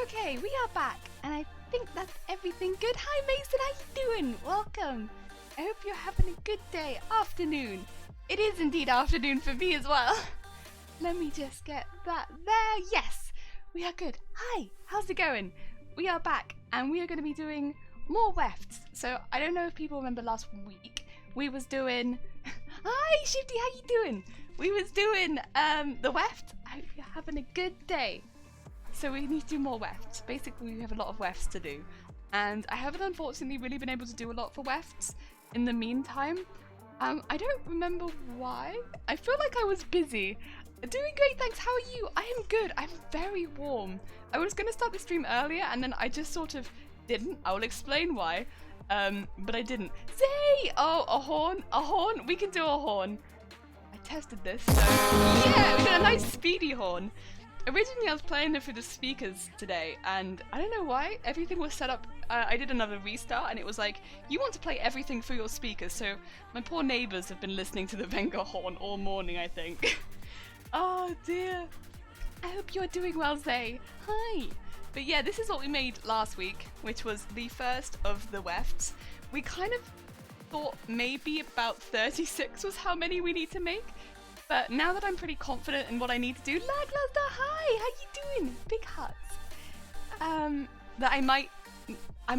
Okay, we are back, and I think that's everything good. Hi Mason, how you doing? Welcome. I hope you're having a good day, afternoon. It is indeed afternoon for me as well. Let me just get that there. Yes, we are good. Hi, how's it going? We are back, and we are going to be doing more wefts. So I don't know if people remember last week, we was doing... Hi Shifty, how you doing? We was doing the weft. I hope you're having a good day. So we need to do more wefts. Basically, we have a lot of wefts to do. And I haven't unfortunately really been able to do a lot for wefts in the meantime. I don't remember why. I feel like I was busy. Doing great, thanks. How are you? I am good. I'm very warm. I was going to start the stream earlier and then I just sort of didn't. I will explain why. But I didn't. Zay! Oh, a horn. A horn. We can do a horn. I tested this, so yeah, we got a nice speedy horn. Originally, I was playing it through the speakers today, and I don't know why, everything was set up. I did another restart, and it was like, you want to play everything through your speakers, so my poor neighbours have been listening to the Venga horn all morning, I think. Oh dear. I hope you're doing well, Zay. Hi. But yeah, this is what we made last week, which was the first of the wefts. We kind of thought maybe about 36 was how many we need to make. But now that I'm pretty confident in what I need to do, Laglaster, hi, how you doing? Big hearts. That I'm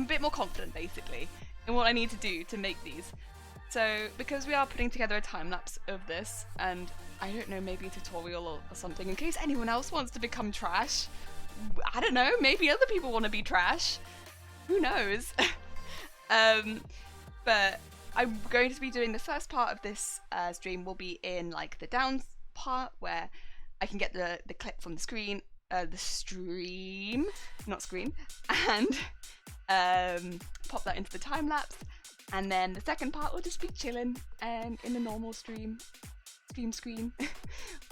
a bit more confident basically in what I need to do to make these. So because we are putting together a time lapse of this, and I don't know, maybe a tutorial or something in case anyone else wants to become trash. I don't know, maybe other people want to be trash. Who knows? But I'm going to be doing the first part of this stream will be in like the downs part where I can get the clip from the screen, the stream, not screen, and pop that into the time lapse. And then the second part will just be chilling in the normal screen.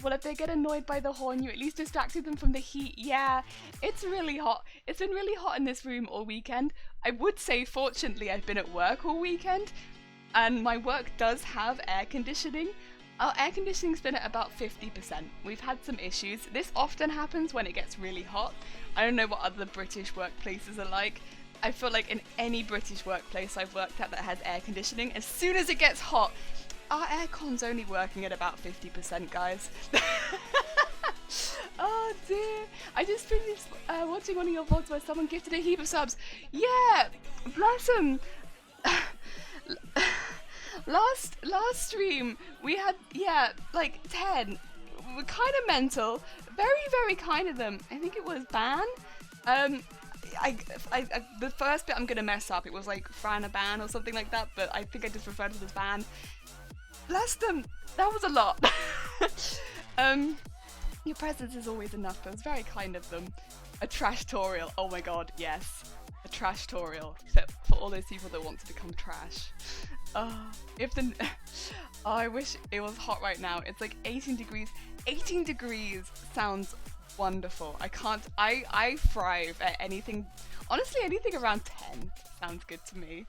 Well, if they get annoyed by the horn, you at least distracted them from the heat. Yeah, it's really hot. It's been really hot in this room all weekend. I would say, fortunately, I've been at work all weekend. And my work does have air conditioning. Our air conditioning's been at about 50%. We've had some issues. This often happens when it gets really hot. I don't know what other British workplaces are like. I feel like in any British workplace I've worked at that has air conditioning, as soon as it gets hot, our aircon's only working at about 50%, guys. Oh dear. I just finished watching one of your vlogs where someone gifted a heap of subs. Yeah, bless them. Last stream we had, yeah, like 10. We're kind of mental, very kind of them. I think it was Ban. The first bit I'm gonna mess up. It was like Fran a Ban or something like that, but I think I just referred to it as Ban. Bless them. That was a lot. Your presence is always enough. That was very kind of them. A trash tutorial. Oh my god, yes. A trash tutorial for all those people that want to become trash. Oh, I wish it was hot right now. It's like 18 degrees. 18 degrees sounds wonderful. I thrive at anything, honestly anything around 10 sounds good to me.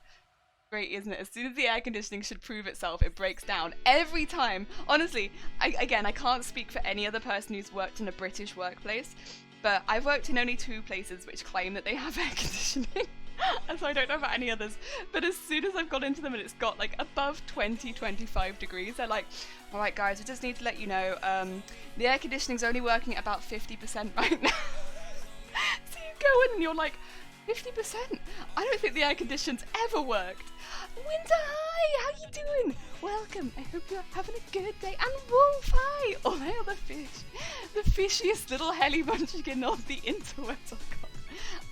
Great, isn't it? As soon as the air conditioning should prove itself, it breaks down every time. Honestly, I can't speak for any other person who's worked in a British workplace, but I've worked in only 2 places which claim that they have air conditioning. And so I don't know about any others, but as soon as I've got into them and it's got like above 20-25 degrees, they're like, alright guys, we just need to let you know, the air conditioning's only working at about 50% right now. So you go in and you're like, 50%? I don't think the air conditioning's ever worked. Winter, hi, how you doing? Welcome, I hope you're having a good day. And Wolf, hi! Oh, they are the fish. The fishiest little helly munchkin of the interwebs. Oh god.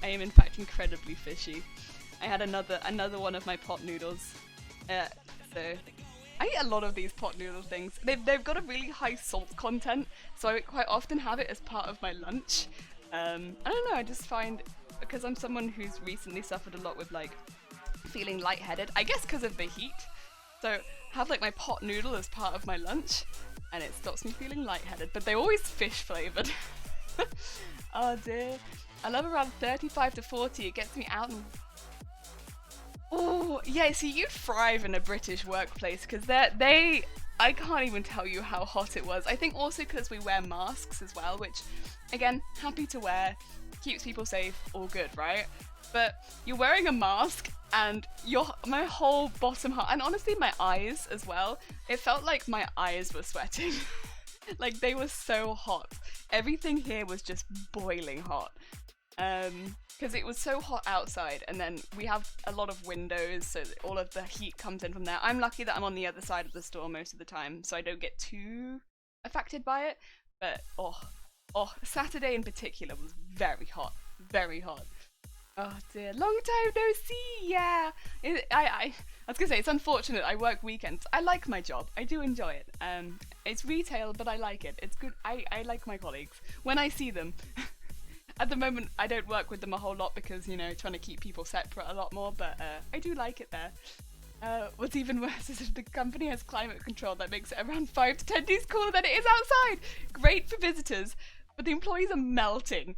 I am in fact incredibly fishy. I had another one of my pot noodles. So I eat a lot of these pot noodle things. They've got a really high salt content, so I quite often have it as part of my lunch. I don't know, I just find, because I'm someone who's recently suffered a lot with like feeling lightheaded, I guess because of the heat. So have like my pot noodle as part of my lunch and it stops me feeling lightheaded, but they're always fish flavoured. Oh dear. I love around 35 to 40, it gets me out and... Oh, yeah, see, you'd thrive in a British workplace, because I can't even tell you how hot it was. I think also because we wear masks as well, which, again, happy to wear. keeps people safe, all good, right? But you're wearing a mask and my whole bottom half, and honestly my eyes as well, it felt like my eyes were sweating. Like they were so hot. Everything here was just boiling hot. Because it was so hot outside, and then we have a lot of windows, so all of the heat comes in from there. I'm lucky that I'm on the other side of the store most of the time, so I don't get too affected by it. But Saturday in particular was very hot, very hot. Oh dear, long time no see. Yeah, I was gonna say it's unfortunate. I work weekends. I like my job. I do enjoy it. It's retail, but I like it. It's good. I like my colleagues when I see them. At the moment, I don't work with them a whole lot because, you know, trying to keep people separate a lot more, but I do like it there. What's even worse is if the company has climate control that makes it around 5 to 10 degrees cooler than it is outside. Great for visitors, but the employees are melting.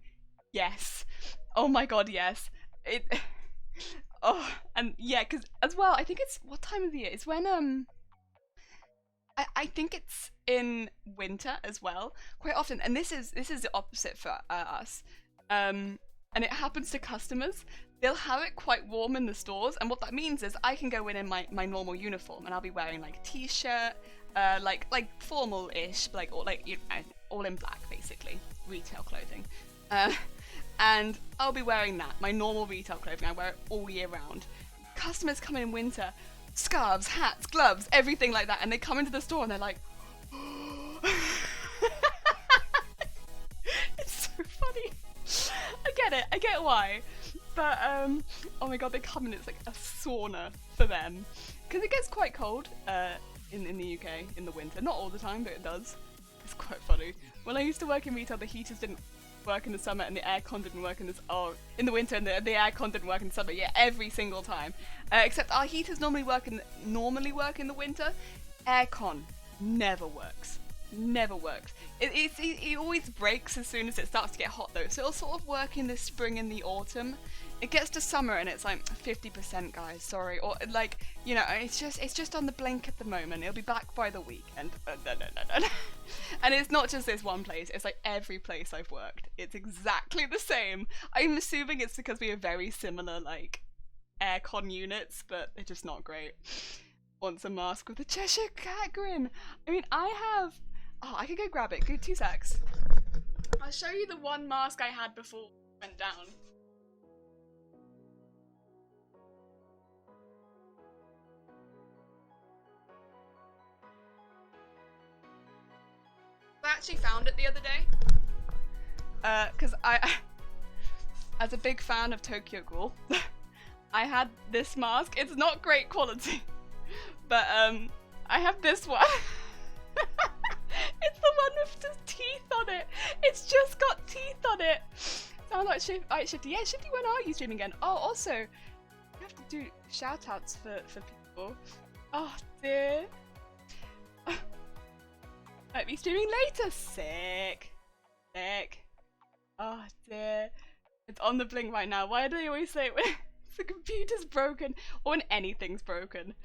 Yes. Oh my god, yes. And yeah, because as well, I think it's, what time of the year? It's when, I think it's in winter as well, quite often, and this is the opposite for us. And it happens to customers. They'll have it quite warm in the stores, and what that means is I can go in my normal uniform, and I'll be wearing like a t-shirt, like formal-ish, like all in black basically, retail clothing, and I'll be wearing that, my normal retail clothing. I wear it all year round. Customers come in winter, scarves, hats, gloves, everything like that, and they come into the store and they're like, it's so funny. I get why, but oh my god, they come in, it's like a sauna for them, because it gets quite cold in the UK in the winter. Not all the time, but it does. It's quite funny. When I used to work in retail, the heaters didn't work in the summer and the aircon didn't work in the winter, and the aircon didn't work in the summer. Yeah, every single time. Except our heaters normally work in the winter. Aircon never works. Never works. It always breaks as soon as it starts to get hot though. So it'll sort of work in the spring and the autumn. It gets to summer and it's like 50%, guys. Sorry, or like, you know, it's just on the blink at the moment. It'll be back by the weekend. No. And it's not just this one place. It's like every place I've worked. It's exactly the same. I'm assuming it's because we have very similar like aircon units, but they're just not great. Wants a mask with a Cheshire Cat grin. I mean, I have. Oh, I could go grab it. Good, 2 secs. I'll show you the one mask I had before it went down. I actually found it the other day. Because I, as a big fan of Tokyo Ghoul, I had this mask. It's not great quality, but I have this one. It's the one with just teeth on it. It's just got teeth on it. Sounds like Shifty. Yeah, Shifty, when are you streaming again? Oh, also, you have to do shout outs for people. Oh dear. Might be streaming later. Sick. Oh dear. It's on the blink right now. Why do they always say it when the computer's broken or when anything's broken?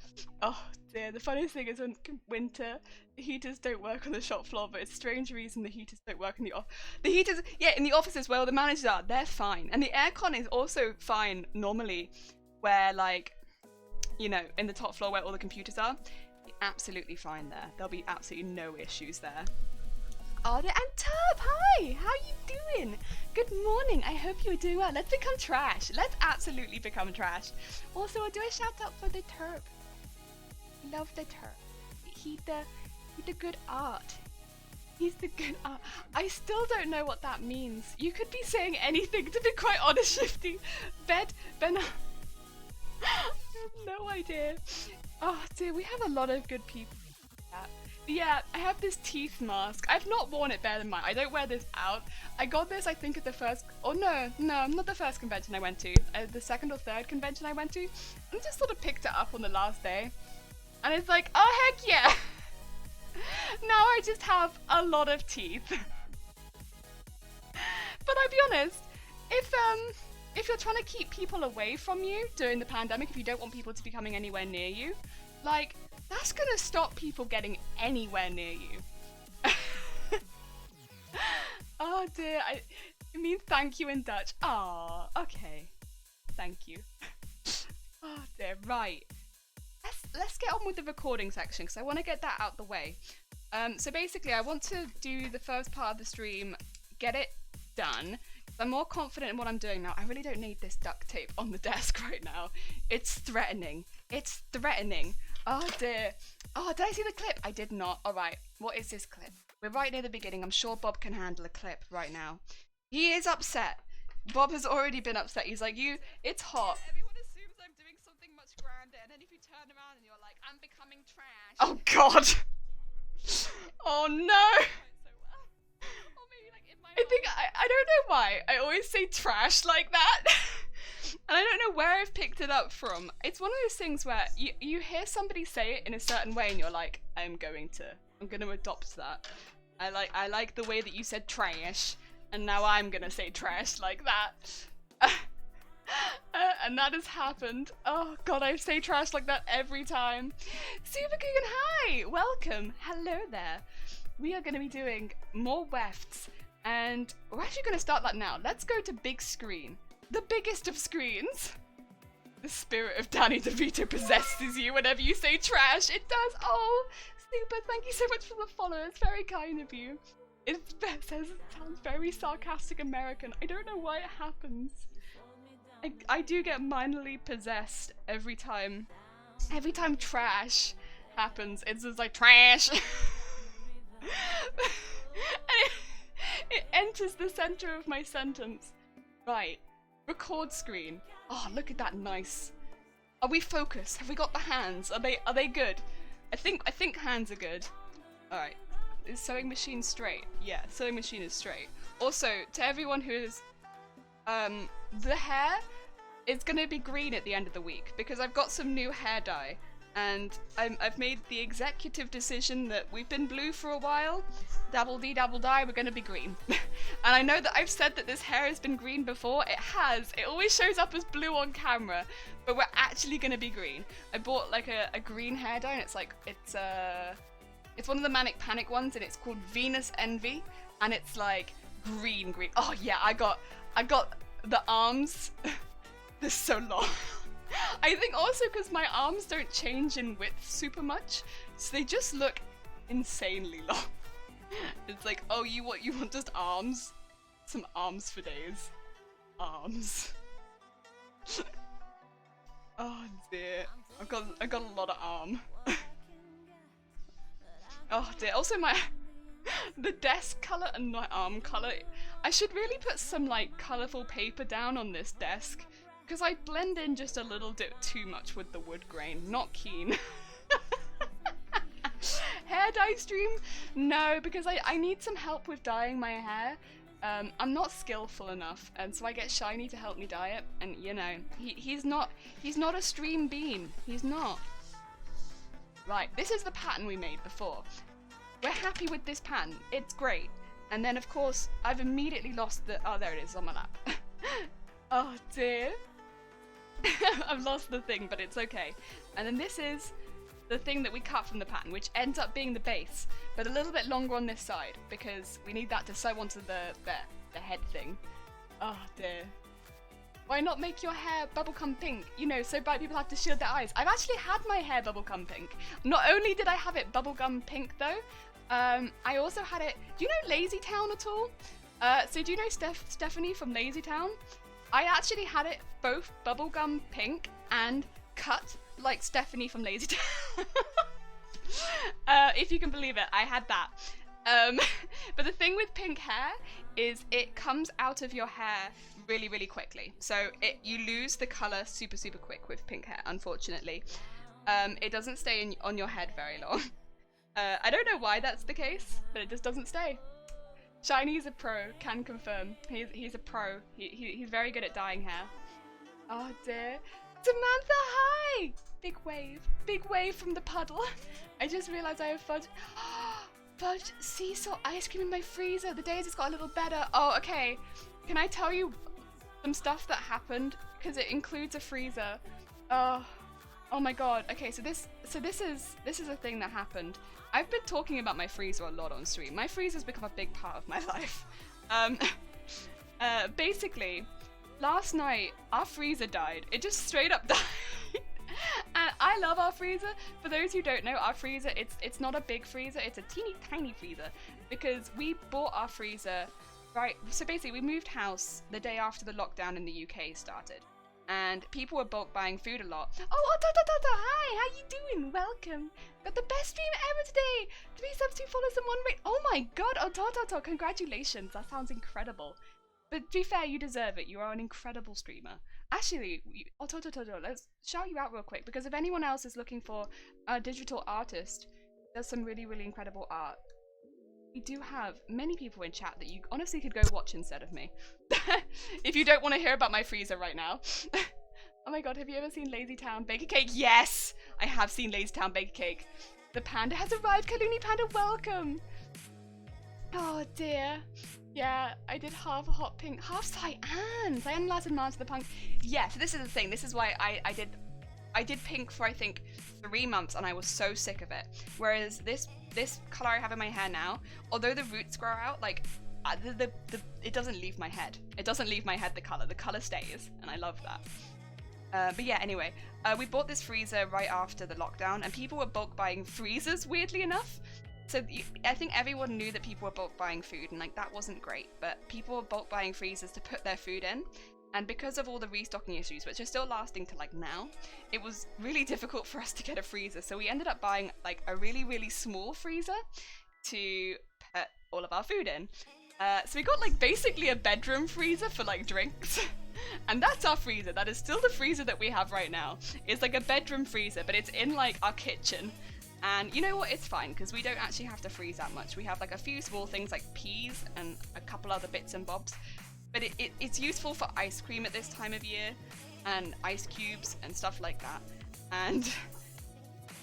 Oh dear. The funniest thing is when winter, the heaters don't work on the shop floor, but it's a strange reason the heaters don't work in the office. The heaters, yeah, in the offices where all the managers are, they're fine. And the aircon is also fine normally, where like, you know, in the top floor where all the computers are. Absolutely fine there. There'll be absolutely no issues there. Oh, and Tub, hi! How you doing? Good morning. I hope you are doing well. Let's become trash. Let's absolutely become trash. Also, I'll do a shout out for the Terp. Love the Terp. He's the good art. He's the good art. I still don't know what that means. You could be saying anything, to be quite honest, Shifty. Ben. I have no idea. Oh dear, we have a lot of good people. Yeah, I have this teeth mask. I've not worn it better than mine. I don't wear this out. I got this, I think, at the first. Oh no, not the first convention I went to. The second or third convention I went to. I just sort of picked it up on the last day, and it's like, oh heck yeah! Now I just have a lot of teeth. But I'll be honest, if you're trying to keep people away from you during the pandemic, if you don't want people to be coming anywhere near you, like, that's gonna stop people getting anywhere near you. Oh dear, It means thank you in Dutch. Ah, okay. Thank you. Oh dear, right. Let's get on with the recording section because I want to get that out the way. So basically I want to do the first part of the stream, get it done. I'm more confident in what I'm doing now. I really don't need this duct tape on the desk right now. It's threatening. It's threatening. Oh dear. Oh, did I see the clip? I did not. Alright, what is this clip? We're right near the beginning. I'm sure Bob can handle a clip right now. He is upset. Bob has already been upset. He's like, it's hot. Everyone assumes I'm doing something much grander, and then if you turn around and you're like, I'm becoming trash. Oh god. Oh no. I think, I don't know why, I always say trash like that. And I don't know where I've picked it up from. It's one of those things where you hear somebody say it in a certain way and you're like, I'm gonna adopt that. I like the way that you said trash, and now I'm gonna say trash like that. And that has happened. Oh god, I say trash like that every time. Super Coogan, hi! Welcome! Hello there. We are gonna be doing more wefts. And we're actually going to start that now. Let's go to big screen. The biggest of screens. The spirit of Danny DeVito possesses you whenever you say trash. It does. Oh, super. Thank you so much for the follow. It's very kind of you. It says it sounds very sarcastic American. I don't know why it happens. I do get minorly possessed every time. Every time trash happens, it's just like trash. It enters the center of my sentence. Right. Record screen. Oh, look at that, nice. Are we focused? Have we got the hands? Are they good? I think hands are good. Alright. Is sewing machine straight? Yeah, sewing machine is straight. Also, to everyone who is the hair is gonna be green at the end of the week because I've got some new hair dye. And I've made the executive decision that we've been blue for a while. Dabble dee dabble die, we're gonna be green. And I know that I've said that this hair has been green before. It has. It always shows up as blue on camera, but we're actually gonna be green. I bought like a green hair dye, and it's one of the Manic Panic ones, and it's called Venus Envy, and it's like green. Oh yeah, I got the arms. They're so long. I think also because my arms don't change in width super much, so they just look insanely long. It's like, oh, you want just arms? Some arms for days. Arms. Oh dear. I've got a lot of arm. Oh dear. Also the desk color and my arm color. I should really put some like colorful paper down on this desk. Because I blend in just a little bit too much with the wood grain. Not keen. Hair dye stream? No, because I need some help with dyeing my hair. I'm not skillful enough, and so I get Shiny to help me dye it. And you know, he's not a stream bean. He's not. Right, this is the pattern we made before. We're happy with this pattern. It's great. And then of course, I've immediately lost the. Oh, there it is on my lap. Oh dear. I've lost the thing, but it's okay. And then this is the thing that we cut from the pattern, which ends up being the base, but a little bit longer on this side, because we need that to sew onto the head thing. Oh dear. Why not make your hair bubblegum pink? You know, so bright people have to shield their eyes. I've actually had my hair bubblegum pink. Not only did I have it bubblegum pink though, I also had it. Do you know Lazy Town at all? So do you know Stephanie from Lazy Town? I actually had it both bubblegum pink and cut like Stephanie from Lazy Town. If you can believe it, I had that. But the thing with pink hair is it comes out of your hair really, really quickly. So you lose the color super, super quick with pink hair, unfortunately. It doesn't stay on your head very long. I don't know why that's the case, but it just doesn't stay. Shiny's a pro, can confirm. He's a pro. He's very good at dyeing hair. Oh dear. Samantha, hi! Big wave from the puddle. I just realized I have fudge. Fudge sea salt ice cream in my freezer. The days it's got a little better. Oh, okay. Can I tell you some stuff that happened? Because it includes a freezer. Oh my god. Okay, so this is a thing that happened. I've been talking about my freezer a lot on stream. My freezer's become a big part of my life. Basically, last night our freezer died. It just straight up died. And I love our freezer. For those who don't know, our freezer, it's not a big freezer, it's a teeny tiny freezer. Because we bought our freezer, right, so basically we moved house the day after the lockdown in the UK started. And people were bulk buying food a lot. Oh, hi, how you doing? Welcome. Got the best stream ever today. 3 subs, 2 follows, and 1 rate. Oh my god, congratulations, that sounds incredible. But to be fair, you deserve it. You are an incredible streamer. Actually, let's shout you out real quick, because if anyone else is looking for a digital artist who does some really, really incredible art, we do have many people in chat that you honestly could go watch instead of me. If you don't want to hear about my freezer right now. Oh my god, have you ever seen Lazy Town Baker Cake? Yes! I have seen Lazy Town Baker Cake. The panda has arrived. Kaluni Panda, welcome! Oh dear. Yeah, I did half a hot pink, half cyan. Cyan lasted Mars to the punk. Yeah, so this is the thing. This is why I did pink for I think 3 months and I was so sick of it. Whereas this color I have in my hair now, although the roots grow out, like it doesn't leave my head. It doesn't leave my head, the color stays, and I love that. But yeah, anyway, we bought this freezer right after the lockdown and people were bulk buying freezers, weirdly enough. So I think everyone knew that people were bulk buying food, and like that wasn't great, but people were bulk buying freezers to put their food in. And because of all the restocking issues, which are still lasting to like now, it was really difficult for us to get a freezer. So we ended up buying like a really, really small freezer to put all of our food in. So we got like basically a bedroom freezer for like drinks. And that's our freezer. That is still the freezer that we have right now. It's like a bedroom freezer, but it's in like our kitchen. And you know what, it's fine, because we don't actually have to freeze that much. We have like a few small things like peas and a couple other bits and bobs. But it's useful for ice cream at this time of year, and ice cubes and stuff like that. And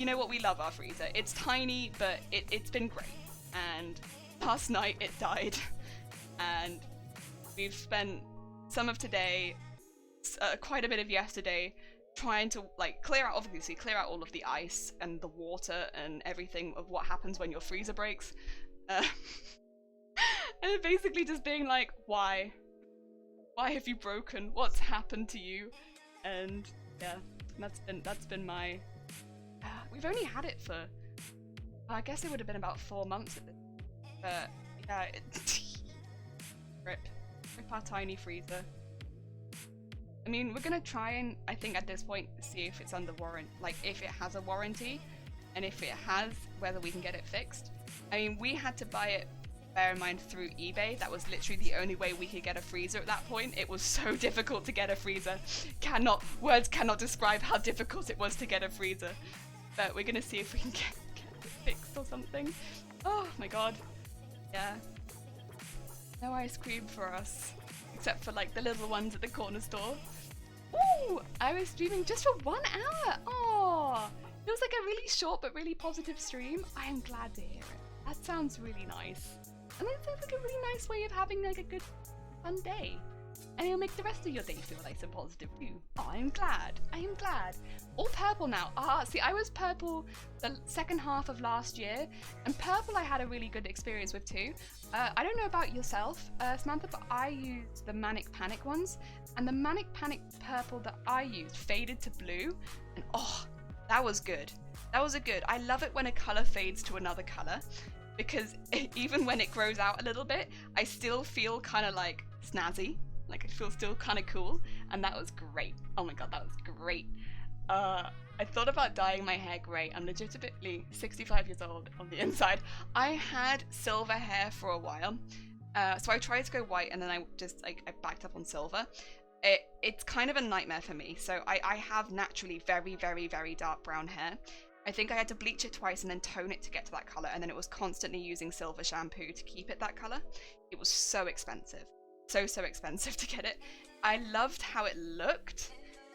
you know what, we love our freezer. It's tiny, but it's been great. And last night it died. And we've spent some of today, quite a bit of yesterday, trying to like clear out all of the ice and the water and everything of what happens when your freezer breaks. And basically just being like, why have you broken? What's happened to you? And yeah, that's been my we've only had it for I guess it would have been about 4 months at this, but yeah, rip our tiny freezer. I mean, we're gonna try and, I think at this point, see if it's under warrant, like if it has a warranty, and if it has, whether we can get it fixed. I mean, we had to buy it, bear in mind, through eBay. That was literally the only way we could get a freezer at that point. It was so difficult to get a freezer. Words cannot describe how difficult it was to get a freezer. But we're gonna see if we can get it fixed or something. Oh my god. Yeah. No ice cream for us. Except for like the little ones at the corner store. Ooh! I was streaming just for 1 hour! Oh, it was like a really short but really positive stream. I am glad to hear it. That sounds really nice. And that sounds like a really nice way of having like a good fun day. And it'll make the rest of your day feel nice and positive too. Oh, I am glad. All purple now. See, I was purple the second half of last year, and purple I had a really good experience with too. I don't know about yourself, Samantha, but I used the Manic Panic ones, and the Manic Panic purple that I used faded to blue, and oh, that was good. I love it when a color fades to another color, because even when it grows out a little bit, I still feel kind of like snazzy. Like, I feel still kind of cool, and that was great. Oh my god, that was great. I thought about dyeing my hair grey. I'm legitimately 65 years old on the inside. I had silver hair for a while, so I tried to go white, and then I backed up on silver. It's kind of a nightmare for me, so I have naturally very, very, very dark brown hair. I think I had to bleach it twice and then tone it to get to that colour, and then it was constantly using silver shampoo to keep it that colour. It was so expensive. So expensive to get it. I loved how it looked.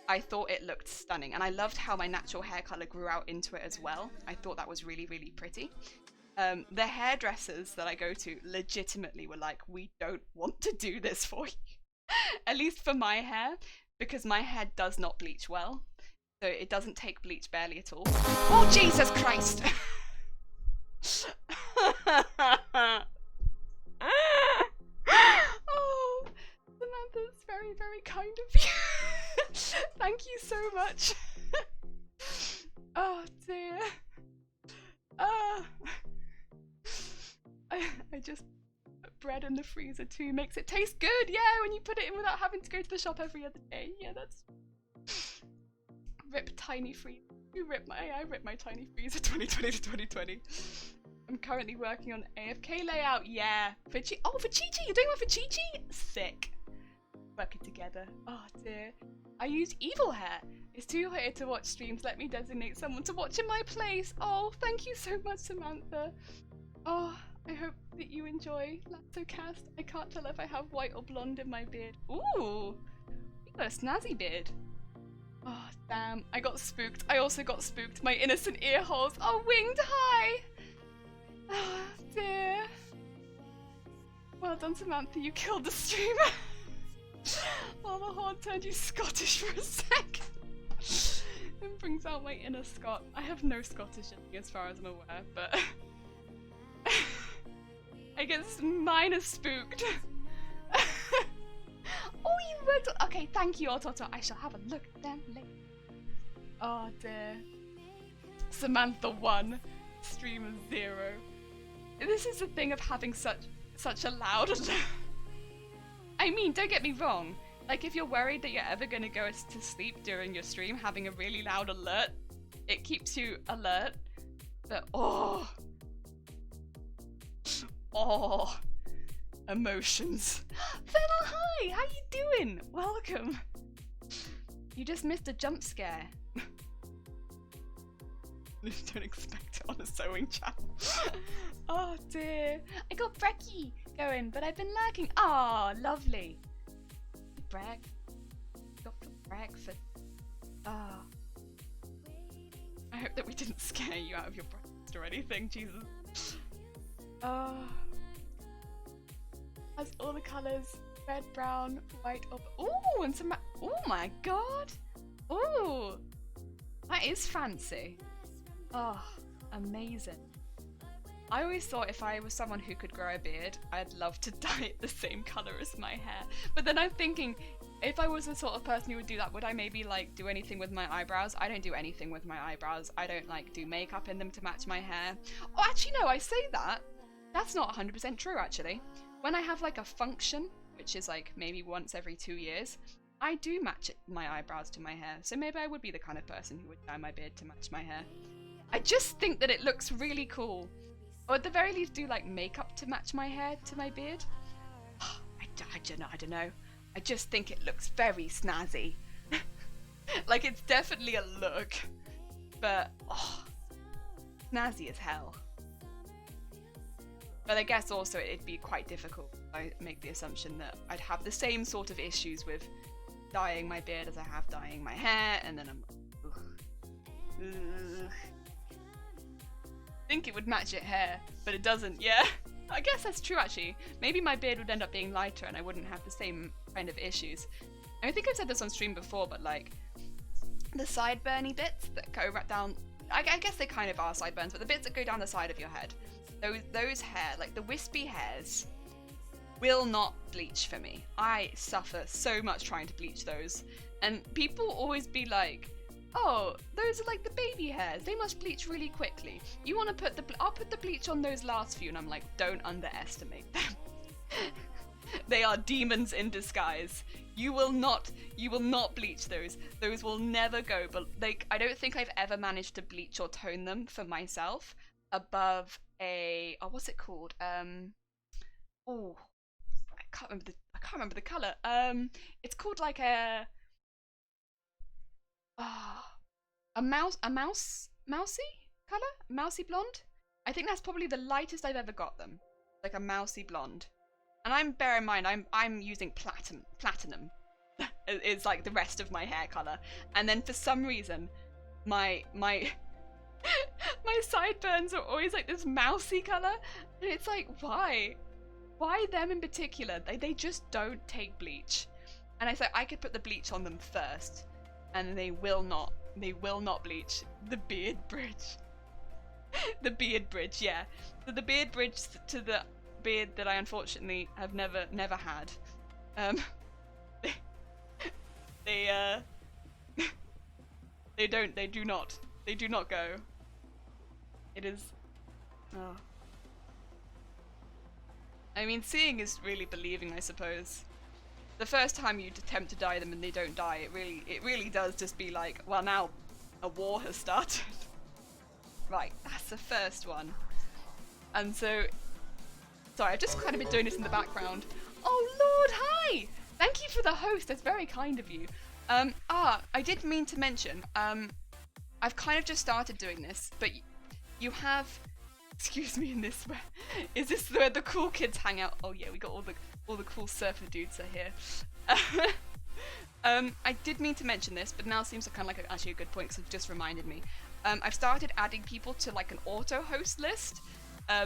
I thought it looked stunning, and I loved how my natural hair colour grew out into it as well. I thought that was really, really pretty. The hairdressers that I go to legitimately were like, we don't want to do this for you. At least for my hair, because my hair does not bleach well. So it doesn't take bleach barely at all. Oh, Jesus Christ! Oh, I just put bread in the freezer too. Makes it taste good, yeah, when you put it in without having to go to the shop every other day. Yeah, that's... Rip tiny freezer. I ripped my tiny freezer 2020 to 2020. I'm currently working on AFK layout, yeah. For Chi-Chi, you're doing one for Chi-Chi? Sick. Working together. Oh dear. I use evil hair. It's too hard to watch streams. Let me designate someone to watch in my place. Oh, thank you so much, Samantha. Oh, I hope that you enjoy LatsoCast. I can't tell if I have white or blonde in my beard. Ooh, you got a snazzy beard. Oh, damn. I got spooked. I also got spooked. My innocent ear holes are winged high. Oh, dear. Well done, Samantha. You killed the streamer. While the horde turned you Scottish for a sec. It brings out my inner Scot. I have no Scottish in me as far as I'm aware, but I guess mine is spooked. Oh, you worked on— okay, thank you, Ototo. I shall have a look at them later. Oh dear. Samantha 1, streamer 0. This is the thing of having such a loud I mean, don't get me wrong. Like, if you're worried that you're ever going to go to sleep during your stream, having a really loud alert, it keeps you alert. But oh, emotions. Fennel, hi! How you doing? Welcome. You just missed a jump scare. Don't expect it on a sewing channel. Oh dear. I got brekkie going, but I've been lurking. Ah, oh, lovely. Brag. Got for breakfast. Ah. I hope that we didn't scare you out of your breakfast or anything, Jesus. Oh. Has all the colours: red, brown, white, up. Ooh, and some. Oh my god. Ooh, that is fancy. Oh, amazing. I always thought if I was someone who could grow a beard, I'd love to dye it the same colour as my hair. But then I'm thinking, if I was the sort of person who would do that, would I maybe like do anything with my eyebrows? I don't do anything with my eyebrows. I don't like do makeup in them to match my hair. Oh, actually no, I say that. That's not 100% true actually. When I have like a function, which is like maybe once every 2 years, I do match my eyebrows to my hair. So maybe I would be the kind of person who would dye my beard to match my hair. I just think that it looks really cool. Or at the very least do like makeup to match my hair to my beard. I don't know. I just think it looks very snazzy. Like it's definitely a look. But oh, snazzy as hell. But I guess also it'd be quite difficult. I make the assumption that I'd have the same sort of issues with dyeing my beard as I have dyeing my hair, and then I'm like, ugh. I think it would match your hair, but it doesn't, yeah. I guess that's true actually. Maybe my beard would end up being lighter and I wouldn't have the same kind of issues. And I think I've said this on stream before, but like the sideburny bits that go right down, I guess they kind of are sideburns, but the bits that go down the side of your head, those hair, like the wispy hairs, will not bleach for me. I suffer so much trying to bleach those. And people always be like, oh, those are like the baby hairs. They must bleach really quickly. You want to put I'll put the bleach on those last few. And I'm like, don't underestimate them. They are demons in disguise. You will not bleach those. Those will never go. But like, I don't think I've ever managed to bleach or tone them for myself above a, oh, what's it called? Oh, I can't remember the color. It's called like a mousy color, mousy blonde. I think that's probably the lightest I've ever got them, like a mousy blonde. And bear in mind, I'm using platinum. It's like the rest of my hair color. And then for some reason, my my sideburns are always like this mousy color, and it's like, why them in particular? They just don't take bleach. And I said I could put the bleach on them first, and they will not bleach. The beard bridge. The beard bridge, yeah. So the beard bridge to the beard that I unfortunately have never had. They do not go. It is, oh. I mean, seeing is really believing, I suppose. The first time you attempt to dye them and they don't die, it really does just be like, well, now a war has started. Right, that's the first one. And so, sorry, I've just kind of been doing this in the background. Oh Lord, hi! Thank you for the host, that's very kind of you. I did mean to mention, I've kind of just started doing this, but you have, excuse me, in this, is this where the cool kids hang out? Oh yeah, we got all the cool surfer dudes are here. I did mean to mention this, but now seems kind of like actually a good point because it just reminded me. I've started adding people to like an auto host list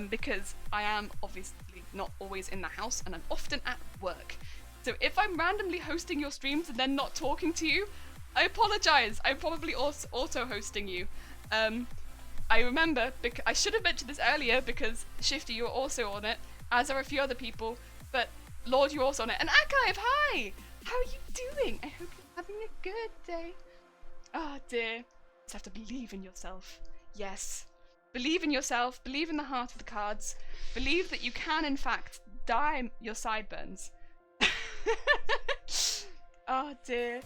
because I am obviously not always in the house and I'm often at work. So if I'm randomly hosting your streams and then not talking to you, I apologize. I'm probably also auto hosting you. I remember, I should have mentioned this earlier because Shifty, you're also on it, as are a few other people, but Lord, you're also on it. And Archive, hi! How are you doing? I hope you're having a good day. Oh dear. You just have to believe in yourself. Yes. Believe in yourself, believe in the heart of the cards, believe that you can in fact dye your sideburns. Oh dear.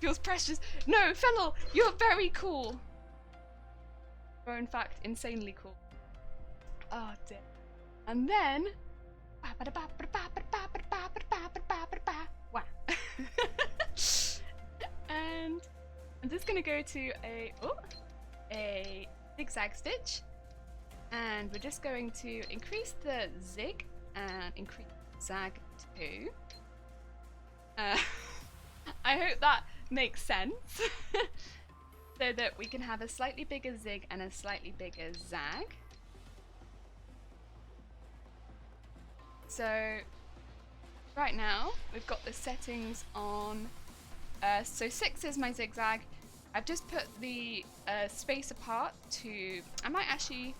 Feels precious. No, Fennel, you're very cool. You're in fact insanely cool. Oh dear. And then wow. And I'm just gonna go to a zigzag stitch, and we're just going to increase the zig and increase the zag too. I hope that makes sense. So that we can have a slightly bigger zig and a slightly bigger zag. So right now we've got the settings on, so 6 is my zigzag. I've just put the space apart to, I might actually,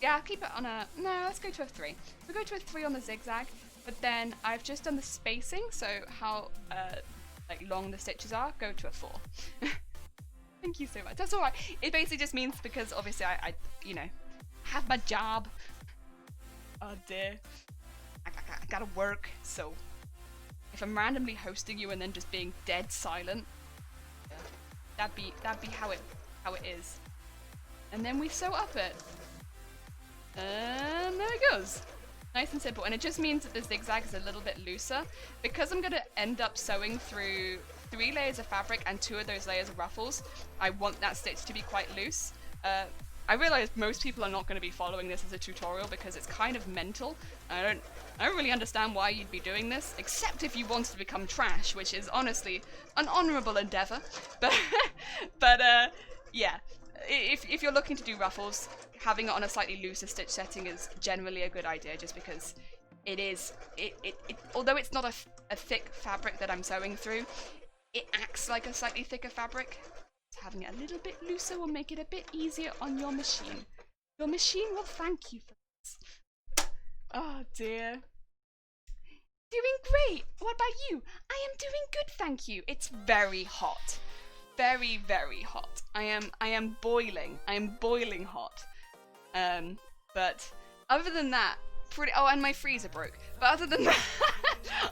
yeah, I'll keep it on a, no, let's go to a 3. We'll go to a 3 on the zigzag, but then I've just done the spacing, so how like long the stitches are, go to a 4. Thank you so much. That's alright. It basically just means because obviously I you know, have my job. Oh dear. I gotta work, so if I'm randomly hosting you and then just being dead silent, that'd be how it is. And then we sew up it. And there it goes. Nice and simple. And it just means that the zigzag is a little bit looser. Because I'm gonna end up sewing through 3 layers of fabric and 2 of those layers of ruffles, I want that stitch to be quite loose. I realize most people are not going to be following this as a tutorial because it's kind of mental. I don't really understand why you'd be doing this, except if you wanted to become trash, which is honestly an honourable endeavour. But yeah, if you're looking to do ruffles, having it on a slightly looser stitch setting is generally a good idea, just because it is, although it's not a thick fabric that I'm sewing through, it acts like a slightly thicker fabric. Having it a little bit looser will make it a bit easier on your machine. Your machine will thank you for this. Oh dear. Doing great! What about you? I am doing good, thank you. It's very hot. Very, very hot. I am boiling. I am boiling hot. But other than that, oh, and my freezer broke. But other than that,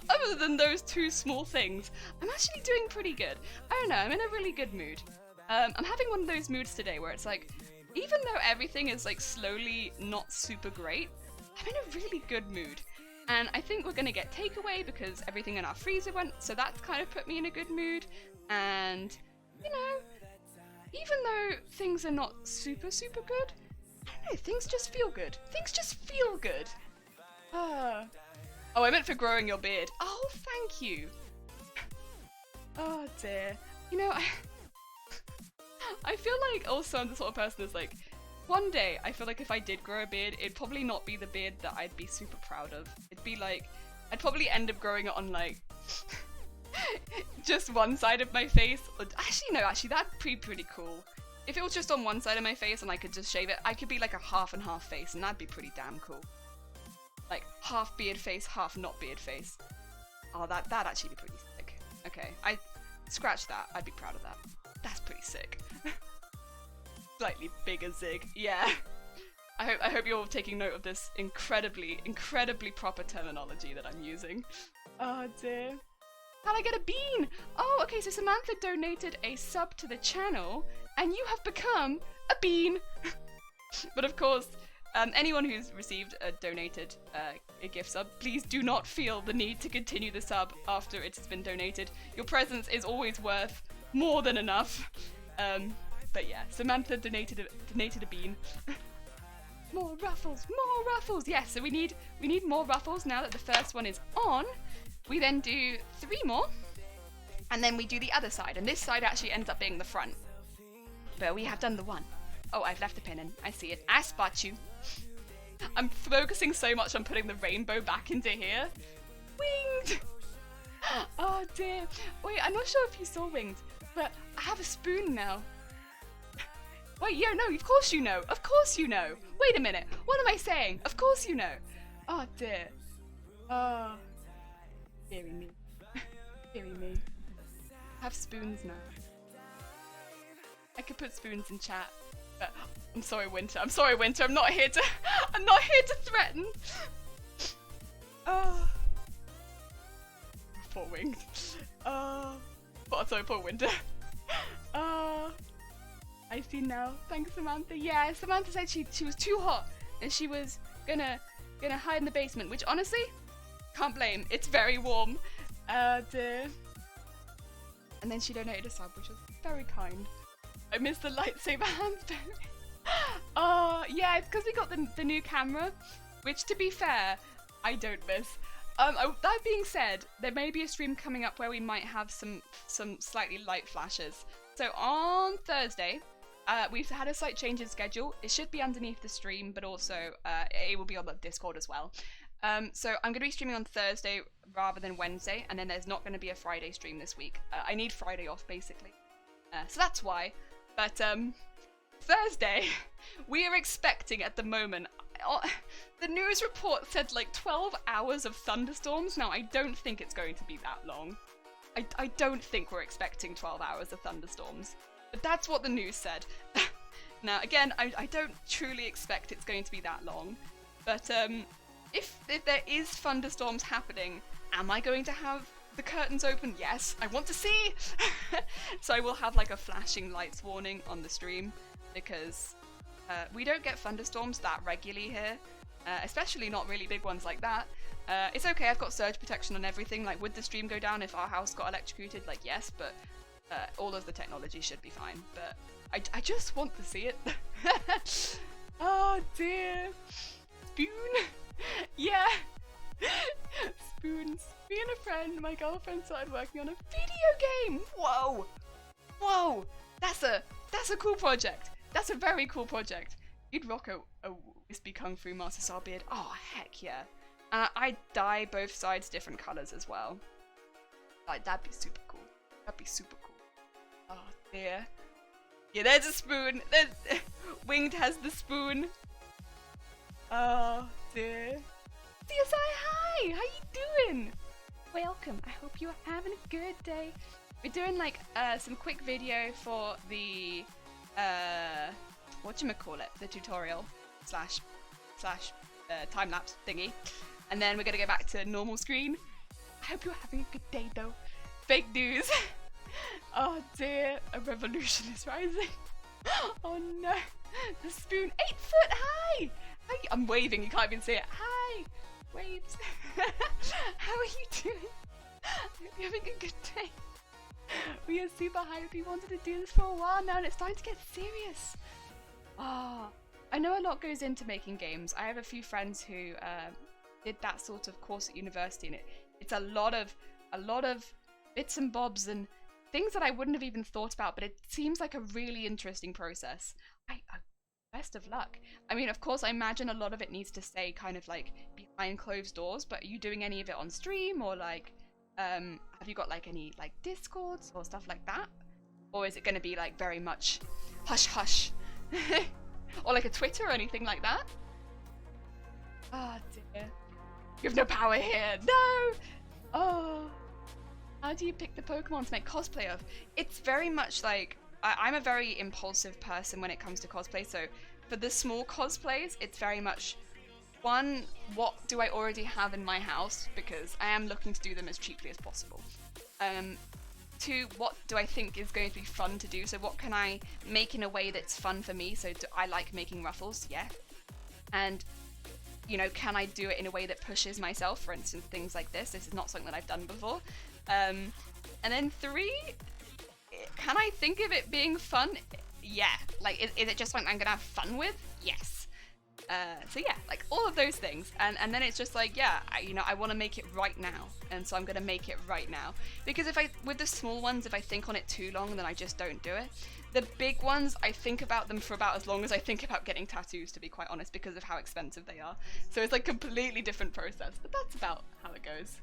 other than those 2 small things, I'm actually doing pretty good. I don't know, I'm in a really good mood. I'm having one of those moods today where it's like, even though everything is like slowly not super great, I'm in a really good mood. And I think we're gonna get takeaway because everything in our freezer went, so that's kind of put me in a good mood. And, you know, even though things are not super, super good, I don't know, things just feel good. Things just feel good. Oh, I meant for growing your beard. Oh, thank you. Oh dear. You know, I feel like also I'm the sort of person that's like, one day I feel like if I did grow a beard, it'd probably not be the beard that I'd be super proud of. It'd be like, I'd probably end up growing it on like, just one side of my face. Actually that'd be pretty cool. If it was just on one side of my face and I could just shave it, I could be like a half and half face, and that'd be pretty damn cool. Like half beard face, half not beard face. Oh, that'd actually be pretty sick. Okay, I scratch that. I'd be proud of that. That's pretty sick. Slightly bigger zig, yeah. I hope you're all taking note of this incredibly proper terminology that I'm using. Oh dear. How'd I get a bean? Oh, okay, so Samantha donated a sub to the channel, and you have become a bean. But of course, anyone who's received a donated a gift sub, please do not feel the need to continue the sub after it's been donated. Your presence is always worth more than enough. But yeah, Samantha donated a bean. More ruffles, more ruffles. Yes, so we need more ruffles now that the first one is on. We then do 3 more, and then we do the other side, and this side actually ends up being the front. But we have done the one. Oh, I've left the pin in. I see it. I spot you. I'm focusing so much on putting the rainbow back into here. Winged! Oh dear. Wait, I'm not sure if you saw Winged, but I have a spoon now. Wait, yeah, no, of course you know. Of course you know. Wait a minute. What am I saying? Of course you know. Oh dear. Oh. Deary me. Deary me. I have spoons now. I could put spoons in chat, but I'm sorry, Winter. I'm sorry, Winter. I'm not here to threaten. Oh. Poor Winged. Sorry, poor Winter. I see now. Thanks, Samantha. Yeah, Samantha said she was too hot and she was gonna hide in the basement, which honestly, can't blame. It's very warm. Dear. And then she donated a sub, which was very kind. I missed the lightsaber hands. Oh, yeah, it's because we got the new camera, which, to be fair, I don't miss. That being said, there may be a stream coming up where we might have some slightly light flashes. So on Thursday, we've had a slight change in schedule. It should be underneath the stream, but also it will be on the Discord as well. So I'm going to be streaming on Thursday rather than Wednesday, and then there's not going to be a Friday stream this week. I need Friday off, basically. So that's why. But Thursday, we are expecting at the moment... the news report said like 12 hours of thunderstorms. Now, I don't think it's going to be that long. I don't think we're expecting 12 hours of thunderstorms. But that's what the news said. Now, again, I don't truly expect it's going to be that long. But if there is thunderstorms happening, am I going to have the curtains open? Yes, I want to see! So I will have like a flashing lights warning on the stream, because we don't get thunderstorms that regularly here, especially not really big ones like that. It's okay, I've got surge protection on everything. Like, would the stream go down if our house got electrocuted? Like, yes, but all of the technology should be fine. But I just want to see it. Oh dear. Spoon. Yeah. Spoons. Me and a friend, my girlfriend, started working on a video game. Whoa. Whoa. That's a cool project. That's a very cool project. You'd rock a wispy kung fu Master Saw beard. Oh, heck yeah. I'd dye both sides different colours as well. Like, that'd be super cool. That'd be super cool. Oh, dear. Yeah, there's a spoon. Winged has the spoon. Oh, dear. CSI, hi! How you doing? Welcome. I hope you're having a good day. We're doing, like, some quick video for the... whatchamacallit, the tutorial slash time-lapse thingy, and then we're gonna go back to normal screen. I hope you're having a good day though. Fake news. Oh dear, a revolution is rising. Oh no, the spoon 8 foot high. Hi. I'm waving, you can't even see it. Hi, waves. How are you doing? I hope you're having a good day. We are super hyped. We wanted to do this for a while now, and it's time to get serious. Oh, I know a lot goes into making games. I have a few friends who did that sort of course at university, and it's a lot of bits and bobs and things that I wouldn't have even thought about. But it seems like a really interesting process. Best of luck. I mean, of course, I imagine a lot of it needs to stay kind of like behind closed doors. But are you doing any of it on stream, or like? Have you got like any like Discords or stuff like that? Or is it going to be like very much hush hush? Or like a Twitter or anything like that? Oh dear. You have no power here. No! Oh. How do you pick the Pokemon to make cosplay of? It's very much like, I'm a very impulsive person when it comes to cosplay, so for the small cosplays, it's very much, one, what do I already have in my house, because I am looking to do them as cheaply as possible. Two, what do I think is going to be fun to do? So what can I make in a way that's fun for me? So do I like making ruffles? Yeah. And, you know, can I do it in a way that pushes myself? For instance, things like this. This is not something that I've done before. And then three, can I think of it being fun? Yeah. Like, is it just something I'm gonna have fun with? Yes. So yeah, like all of those things, and then it's just like, yeah, I want to make it right now, and so I'm gonna make it right now. Because with the small ones, if I think on it too long, then I just don't do it. The big ones, I think about them for about as long as I think about getting tattoos, to be quite honest, because of how expensive they are. So it's like a completely different process, but that's about how it goes.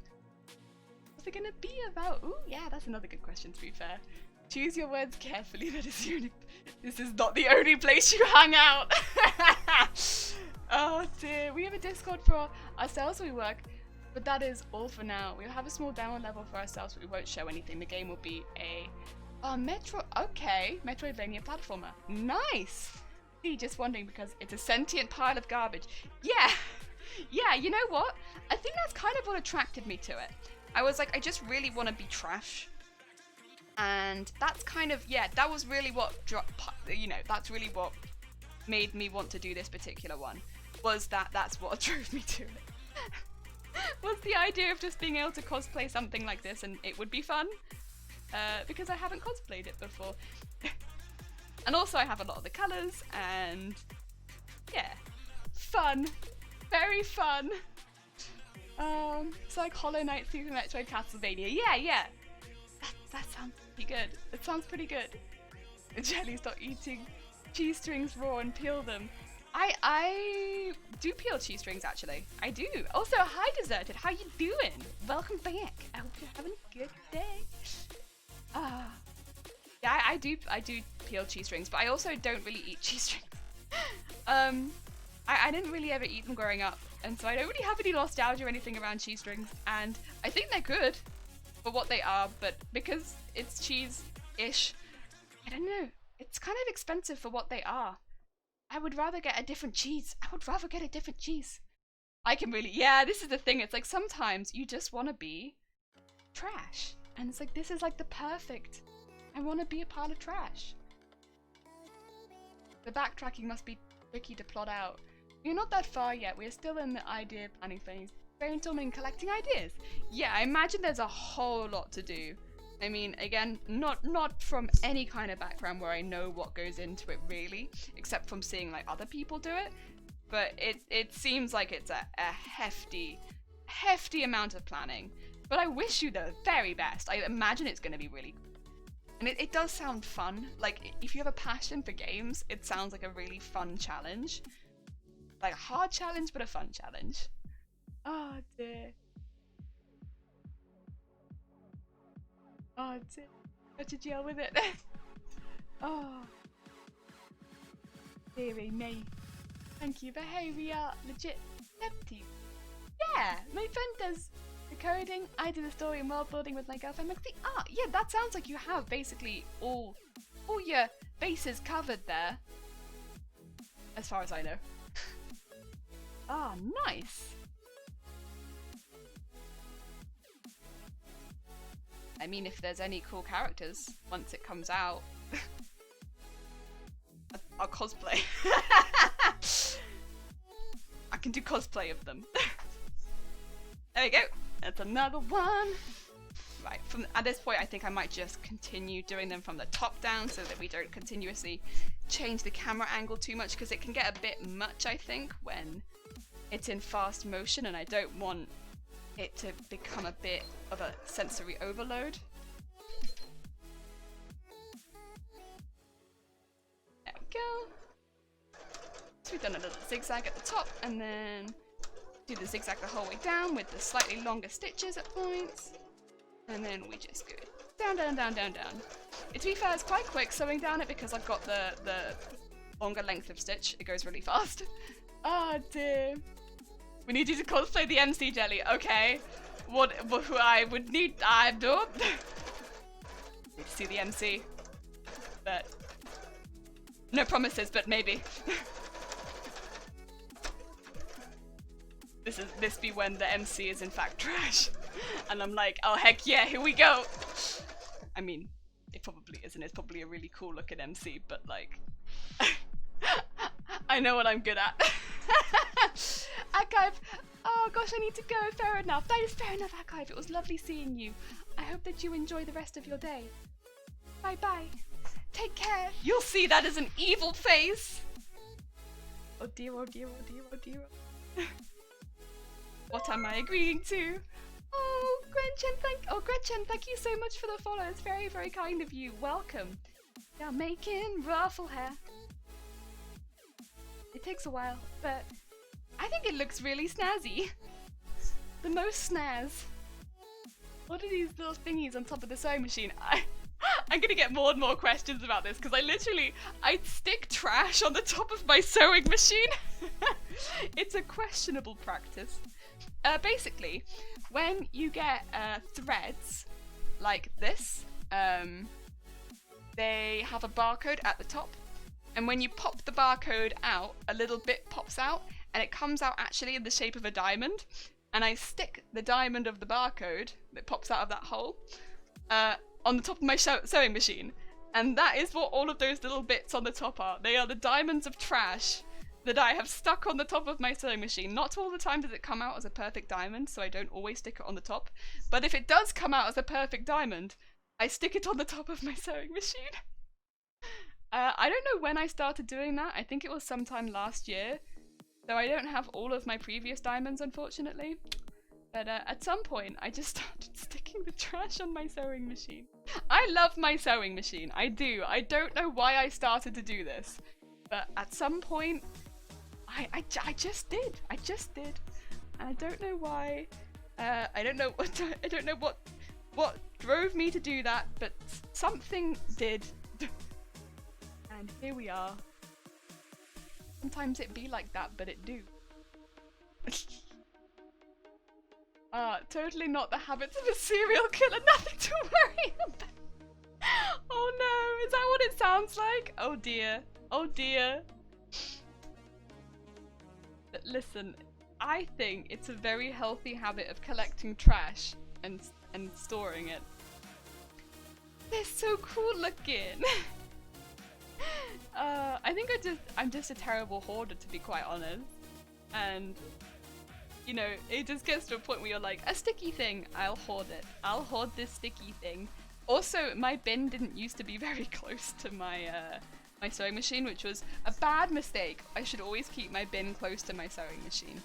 What's it gonna be about? Ooh, yeah, that's another good question, to be fair. Choose your words carefully. This is not the only place you hang out. Oh dear. We have a Discord for ourselves. We work, but that is all for now. We'll have a small demo level for ourselves, but we won't show anything. The game will be a Metroidvania platformer. Nice. See, just wondering because it's a sentient pile of garbage. Yeah. Yeah. You know what? I think that's kind of what attracted me to it. I was like, I just really want to be trash. And that's kind of, yeah, that was really what, that's really what made me want to do this particular one. Was that's what drove me to it. Was the idea of just being able to cosplay something like this, and it would be fun. Because I haven't cosplayed it before. And also I have a lot of the colours, and yeah, fun. Very fun. It's like Hollow Knight, Super Metroid, Castlevania. Yeah. That sounds pretty good. It sounds pretty good. Jelly, stop eating cheese strings raw and peel them. I do peel cheese strings, actually. I do. Also, hi Deserted, how you doing? Welcome back. I hope you're having a good day. Yeah, I do peel cheese strings, but I also don't really eat cheese strings. I didn't really ever eat them growing up, and so I don't really have any nostalgia or anything around cheese strings, and I think they're good for what they are, but because it's cheese-ish, I don't know, it's kind of expensive for what they are. I would rather get a different cheese. I can really, yeah, this is the thing, it's like sometimes you just want to be trash, and it's like, this is like the perfect, I want to be a pile of trash. The backtracking must be tricky to plot out. We're not that far yet, we're still in the idea planning phase. Brainstorming, collecting ideas. Yeah, I imagine there's a whole lot to do. I mean, again, not from any kind of background where I know what goes into it really, except from seeing like other people do it. But it seems like it's a hefty amount of planning. But I wish you the very best. I imagine it's going to be really cool. And it does sound fun. Like, if you have a passion for games, it sounds like a really fun challenge. Like a hard challenge, but a fun challenge. Oh dear. Oh dear. Got to deal with it. Oh. Dearie me. Thank you, but hey, we are legit empty. Yeah, my friend does the coding, I do the story and world building with my girlfriend makes the art. Yeah, that sounds like you have basically all your bases covered there. As far as I know. Ah, nice. I mean, if there's any cool characters once it comes out, I'll cosplay. I can do cosplay of them. There we go. That's another one. Right, at this point, I think I might just continue doing them from the top down so that we don't continuously change the camera angle too much, because it can get a bit much, I think, when it's in fast motion, and I don't want it to become a bit of a sensory overload. There we go. So we've done a little zigzag at the top, and then do the zigzag the whole way down with the slightly longer stitches at points. And then we just go down, down, down, down, down. To be fair, it's quite quick sewing down it because I've got the longer length of stitch. It goes really fast. Oh dear. We need you to cosplay the MC Jelly. Okay. What I would need, I don't. Need to see the MC. But no promises, but maybe. This be when the MC is in fact trash. And I'm like, oh heck yeah, here we go. I mean, it probably isn't. It's probably a really cool looking MC, but like, I know what I'm good at. Archive. Oh gosh, I need to go. Fair enough. That is fair enough, Archive. It was lovely seeing you. I hope that you enjoy the rest of your day. Bye bye. Take care. You'll see that as an evil face. Oh dear, oh dear, oh dear, oh dear. What am I agreeing to? Oh, Gretchen, thank you so much for the follow. It's very, very kind of you. Welcome. Yeah, making ruffle hair. It takes a while, but I think it looks really snazzy. The most snaz. What are these little thingies on top of the sewing machine? I'm gonna get more and more questions about this because I stick trash on the top of my sewing machine. It's a questionable practice. Basically, when you get threads like this, they have a barcode at the top, and when you pop the barcode out, a little bit pops out, and it comes out actually in the shape of a diamond, and I stick the diamond of the barcode that pops out of that hole on the top of my sewing machine, and that is what all of those little bits on the top are. They are the diamonds of trash that I have stuck on the top of my sewing machine. Not all the time does it come out as a perfect diamond, so I don't always stick it on the top. But if it does come out as a perfect diamond, I stick it on the top of my sewing machine. I don't know when I started doing that. I think it was sometime last year. So I don't have all of my previous diamonds, unfortunately. But at some point, I just started sticking the trash on my sewing machine. I love my sewing machine. I do. I don't know why I started to do this. But at some point, I just did. I just did. And I don't know why. I don't know what drove me to do that, but something did. And here we are. Sometimes it be like that, but it do. Totally not the habits of a serial killer. Nothing to worry about. Oh no, is that what it sounds like? Oh dear. Oh dear. But listen, I think it's a very healthy habit of collecting trash and storing it. They're so cool looking. I think I'm just a terrible hoarder, to be quite honest. And you know, it just gets to a point where you're like, a sticky thing, I'll hoard it. I'll hoard this sticky thing. Also, my bin didn't used to be very close to my my sewing machine, which was a bad mistake. I should always keep my bin close to my sewing machine.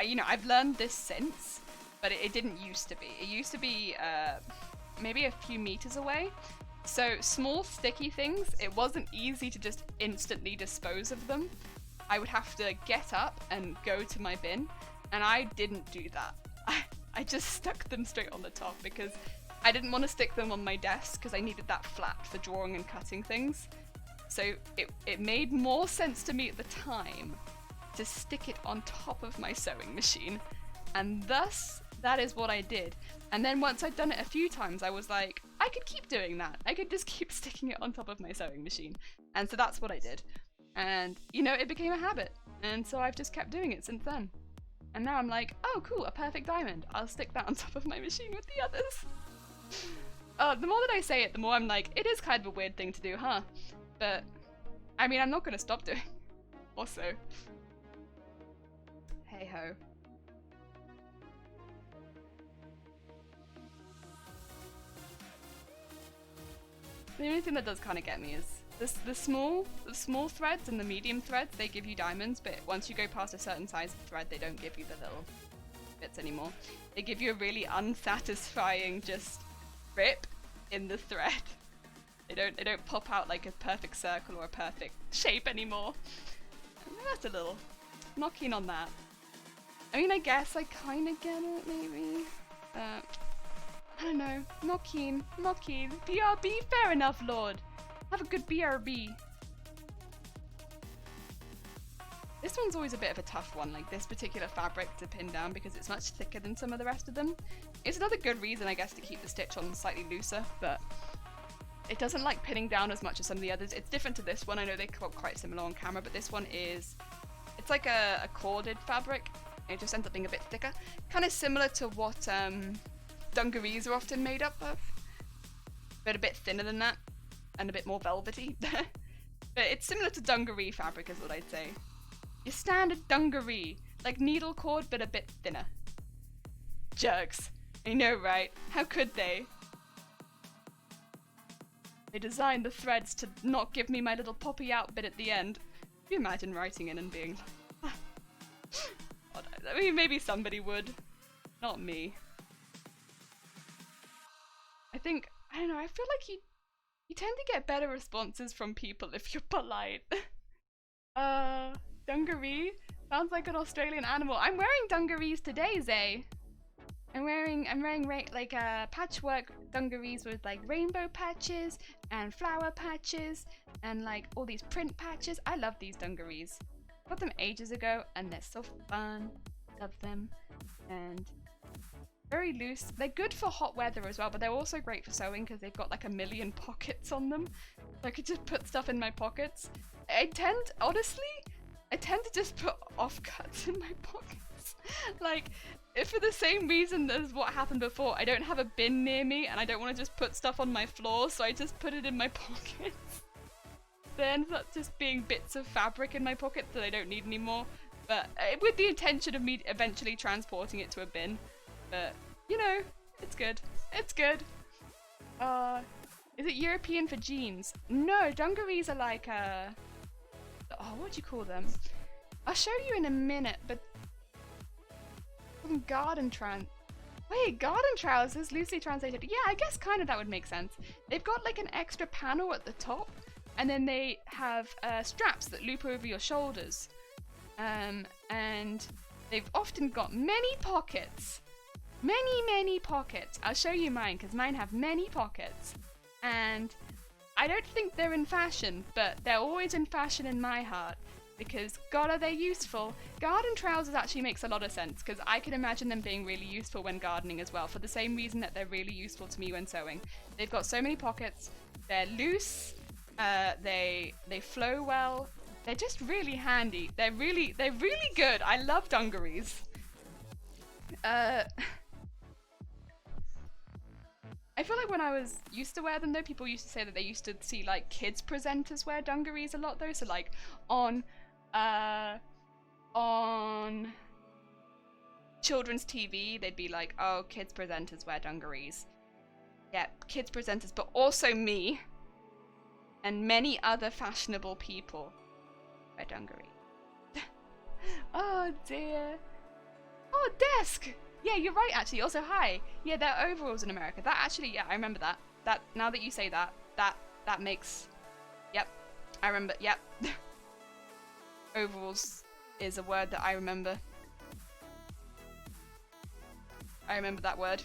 You know, I've learned this since, but it didn't used to be. It used to be maybe a few meters away. So small sticky things, it wasn't easy to just instantly dispose of them. I would have to get up and go to my bin, and I didn't do that. I just stuck them straight on the top because I didn't want to stick them on my desk because I needed that flat for drawing and cutting things. So it made more sense to me at the time to stick it on top of my sewing machine, and thus that is what I did. And then once I'd done it a few times, I was like, I could keep doing that. I could just keep sticking it on top of my sewing machine. And so that's what I did. And, you know, it became a habit. And so I've just kept doing it since then. And now I'm like, oh cool, a perfect diamond. I'll stick that on top of my machine with the others. The more that I say it, the more I'm like, it is kind of a weird thing to do, huh? But, I mean, I'm not going to stop doing it. Also. Hey ho. The only thing that does kind of get me is the small threads and the medium threads, they give you diamonds, but once you go past a certain size of thread, they don't give you the little bits anymore. They give you a really unsatisfying just rip in the thread. They don't pop out like a perfect circle or a perfect shape anymore. And that's a little, I'm not keen on that. I mean, I guess I kind of get it, maybe. I don't know. Not keen. Not keen. BRB? Fair enough, Lord. Have a good BRB. This one's always a bit of a tough one, like this particular fabric to pin down because it's much thicker than some of the rest of them. It's another good reason, I guess, to keep the stitch on slightly looser, but it doesn't like pinning down as much as some of the others. It's different to this one. I know they look quite similar on camera, but this one is, it's like a corded fabric It just ends up being a bit thicker. Kind of similar to what dungarees are often made up of. But a bit thinner than that. And a bit more velvety. But it's similar to dungaree fabric is what I'd say. Your standard dungaree. Like needle cord, but a bit thinner. Jerks. I know, right? How could they? They designed the threads to not give me my little poppy out bit at the end. Can you imagine writing in and being like... I mean, maybe somebody would. Not me. I think, I don't know, I feel like you tend to get better responses from people if you're polite. Dungaree? Sounds like an Australian animal. I'm wearing dungarees today, Zay. I'm wearing like patchwork dungarees with like rainbow patches and flower patches and like all these print patches. I love these dungarees. Got them ages ago and they're so fun. Love them. And very loose. They're good for hot weather as well, but they're also great for sewing because they've got like a million pockets on them. So I could just put stuff in my pockets. Honestly, I tend to just put offcuts in my pockets. Like, if for the same reason as what happened before, I don't have a bin near me and I don't want to just put stuff on my floor, so I just put it in my pockets. Then ends up just being bits of fabric in my pocket that I don't need anymore. But with the intention of me eventually transporting it to a bin. But, you know, it's good. It's good. Is it European for jeans? No, dungarees are like, what do you call them? I'll show you in a minute, but garden trousers, loosely translated. Yeah, I guess kind of that would make sense. They've got like an extra panel at the top, and then they have straps that loop over your shoulders. And they've often got many pockets. Many pockets. I'll show you mine, because mine have many pockets. And I don't think they're in fashion, but they're always in fashion in my heart. Because, God, are they useful. Garden trousers actually makes a lot of sense, because I can imagine them being really useful when gardening as well, for the same reason that they're really useful to me when sewing. They've got so many pockets, they're loose, they flow well, they're just really handy. They're really good. I love dungarees. I feel like when I was used to wear them though, people used to say that they used to see like kids presenters wear dungarees a lot though, so like on children's TV, they'd be like, oh, kids presenters wear dungarees. Yeah, kids presenters, but also me and many other fashionable people wear dungarees. Oh dear. Oh, desk! Yeah, you're right actually. Also, hi. Yeah, they're overalls in America. That actually, yeah, I remember that. That, now that you say that, that makes, yep, I remember, yep. Overalls is a word that I remember. I remember that word.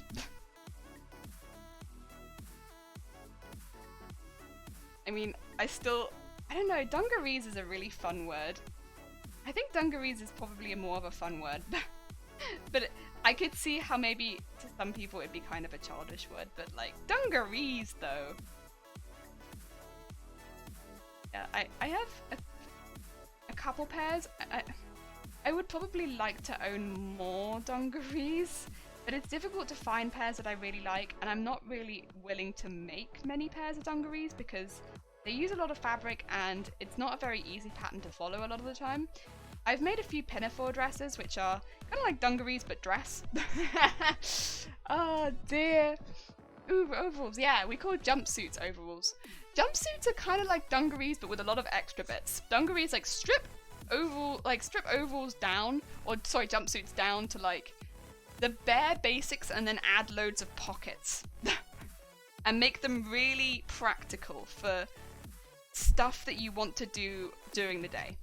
I mean, I don't know, dungarees is a really fun word. I think dungarees is probably more of a fun word. But I could see how maybe to some people it'd be kind of a childish word, but like, dungarees though. Yeah, I have a couple pairs. I would probably like to own more dungarees, but it's difficult to find pairs that I really like, and I'm not really willing to make many pairs of dungarees because they use a lot of fabric and it's not a very easy pattern to follow a lot of the time. I've made a few pinafore dresses, which are kind of like dungarees but dress. Oh dear. Ooh, overalls. Yeah, we call jumpsuits overalls. Jumpsuits are kind of like dungarees but with a lot of extra bits. Dungarees like strip overalls down, or sorry, jumpsuits down to like the bare basics and then add loads of pockets. And make them really practical for stuff that you want to do during the day.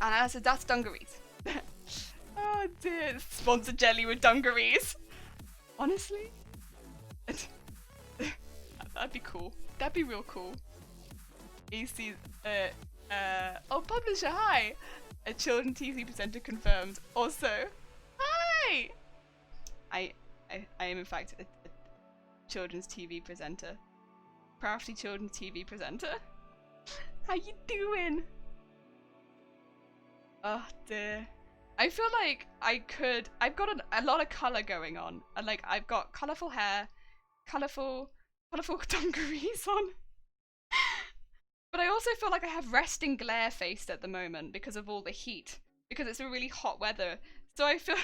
And I said, that's dungarees. Oh dear, sponsor jelly with dungarees. Honestly, that'd be cool. That'd be real cool. AC, oh, publisher, hi. A children TV presenter confirmed. Also, hi. I am in fact a children's TV presenter. Crafty children's TV presenter. How you doing? Oh dear. I feel like I've got a lot of colour going on. And like, I've got colourful hair, colourful dungarees on. But I also feel like I have resting glare faced at the moment because of all the heat. Because it's a really hot weather. So I feel,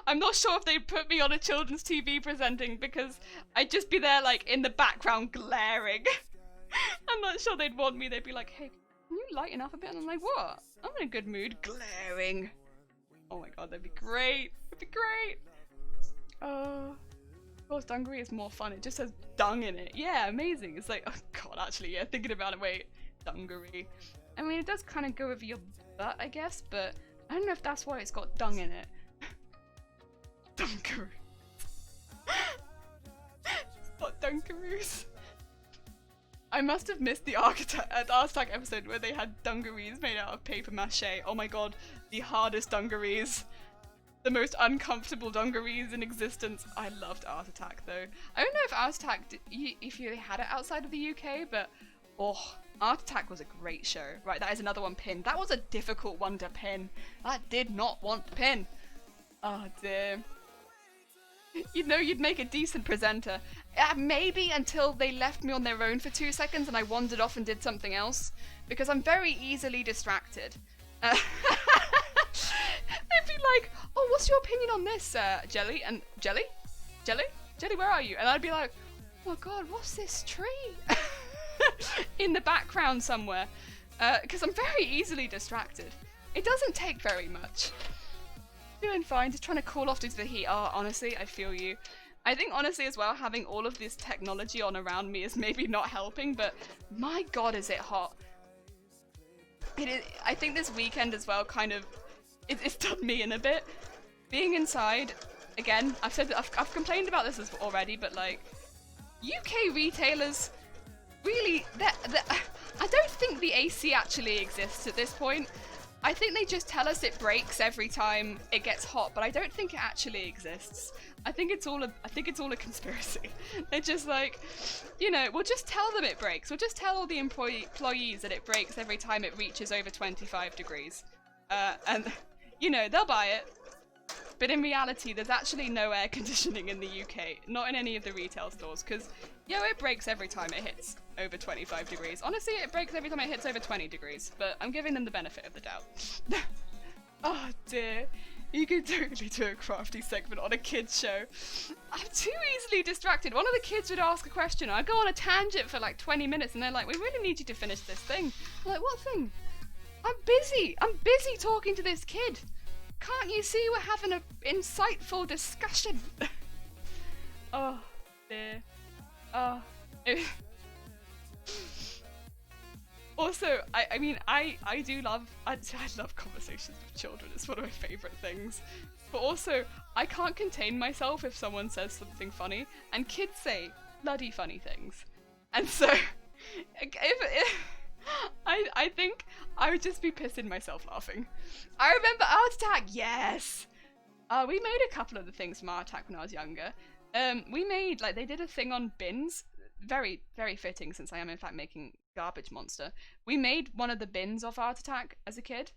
I'm not sure if they'd put me on a children's TV presenting because I'd just be there like in the background glaring. I'm not sure they'd want me. They'd be like, hey, can you lighten up a bit? And I'm like, what? I'm in a good mood. Glaring. Oh my god, that'd be great. That'd be great. Oh, of course, dungaree is more fun. It just says dung in it. Yeah, amazing. It's like, oh god, actually, yeah, thinking about it, wait, dungaree. I mean, it does kind of go over your butt, I guess, but I don't know if that's why it's got dung in it. Dungaroos. It's not dungaroos. I must have missed the Architect episode where they had dungarees made out of paper mache. Oh my god, the hardest dungarees. The most uncomfortable dungarees in existence. I loved Art Attack though. I don't know if Art Attack, if you had it outside of the UK, but oh, Art Attack was a great show. Right, that is another one pinned. That was a difficult one to pin. That did not want to pin. Oh dear. You know you'd make a decent presenter. Maybe until they left me on their own for 2 seconds and I wandered off and did something else. Because I'm very easily distracted. They'd be like, oh, what's your opinion on this, Jelly? And Jelly? Jelly? Jelly, where are you? And I'd be like, oh my god, what's this tree? In the background somewhere. Because I'm very easily distracted. It doesn't take very much. Feeling fine, just trying to cool off due to the heat. Oh, honestly, I feel you. I think honestly as well, having all of this technology on around me is maybe not helping, but my god is it hot. It is, I think this weekend as well kind of, it's done me in a bit. Being inside, again, I've complained about this already, but like, UK retailers, really, I don't think the AC actually exists at this point. I think they just tell us it breaks every time it gets hot, but I don't think it actually exists. I think it's all a conspiracy. They're just like, you know, we'll just tell them it breaks. We'll just tell all the employees that it breaks every time it reaches over 25 degrees. And, you know, they'll buy it. But in reality, there's actually no air conditioning in the UK, not in any of the retail stores, because, yo, it breaks every time it hits over 25 degrees. Honestly, it breaks every time it hits over 20 degrees, but I'm giving them the benefit of the doubt. Oh dear, you could totally do a crafty segment on a kids show. I'm too easily distracted. One of the kids would ask a question, I'd go on a tangent for like 20 minutes, and they're like, we really need you to finish this thing. I'm like, what thing? I'm busy talking to this kid. Can't you see we're having an insightful discussion? Oh dear. Oh. Also, I mean, I love conversations with children. It's one of my favourite things. But also, I can't contain myself if someone says something funny, and kids say bloody funny things. And so, I think I would just be pissing myself laughing. I remember Art Attack, yes! We made a couple of the things from Art Attack when I was younger. We made, like, they did a thing on bins. Very, very fitting since I am in fact making Garbage Monster. We made one of the bins of Art Attack as a kid.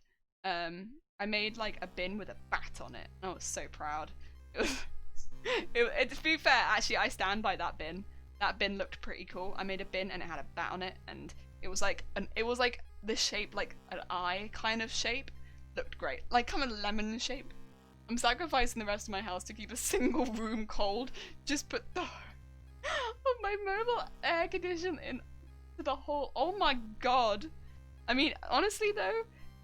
I made like a bin with a bat on it. I was so proud. To be fair, actually I stand by that bin. That bin looked pretty cool. I made a bin and it had a bat on it, and it was like the shape, like an eye kind of shape. Looked great. Like kind of lemon shape. I'm sacrificing the rest of my house to keep a single room cold. Just put the of my mobile air condition in the whole. Oh my god. I mean, honestly though,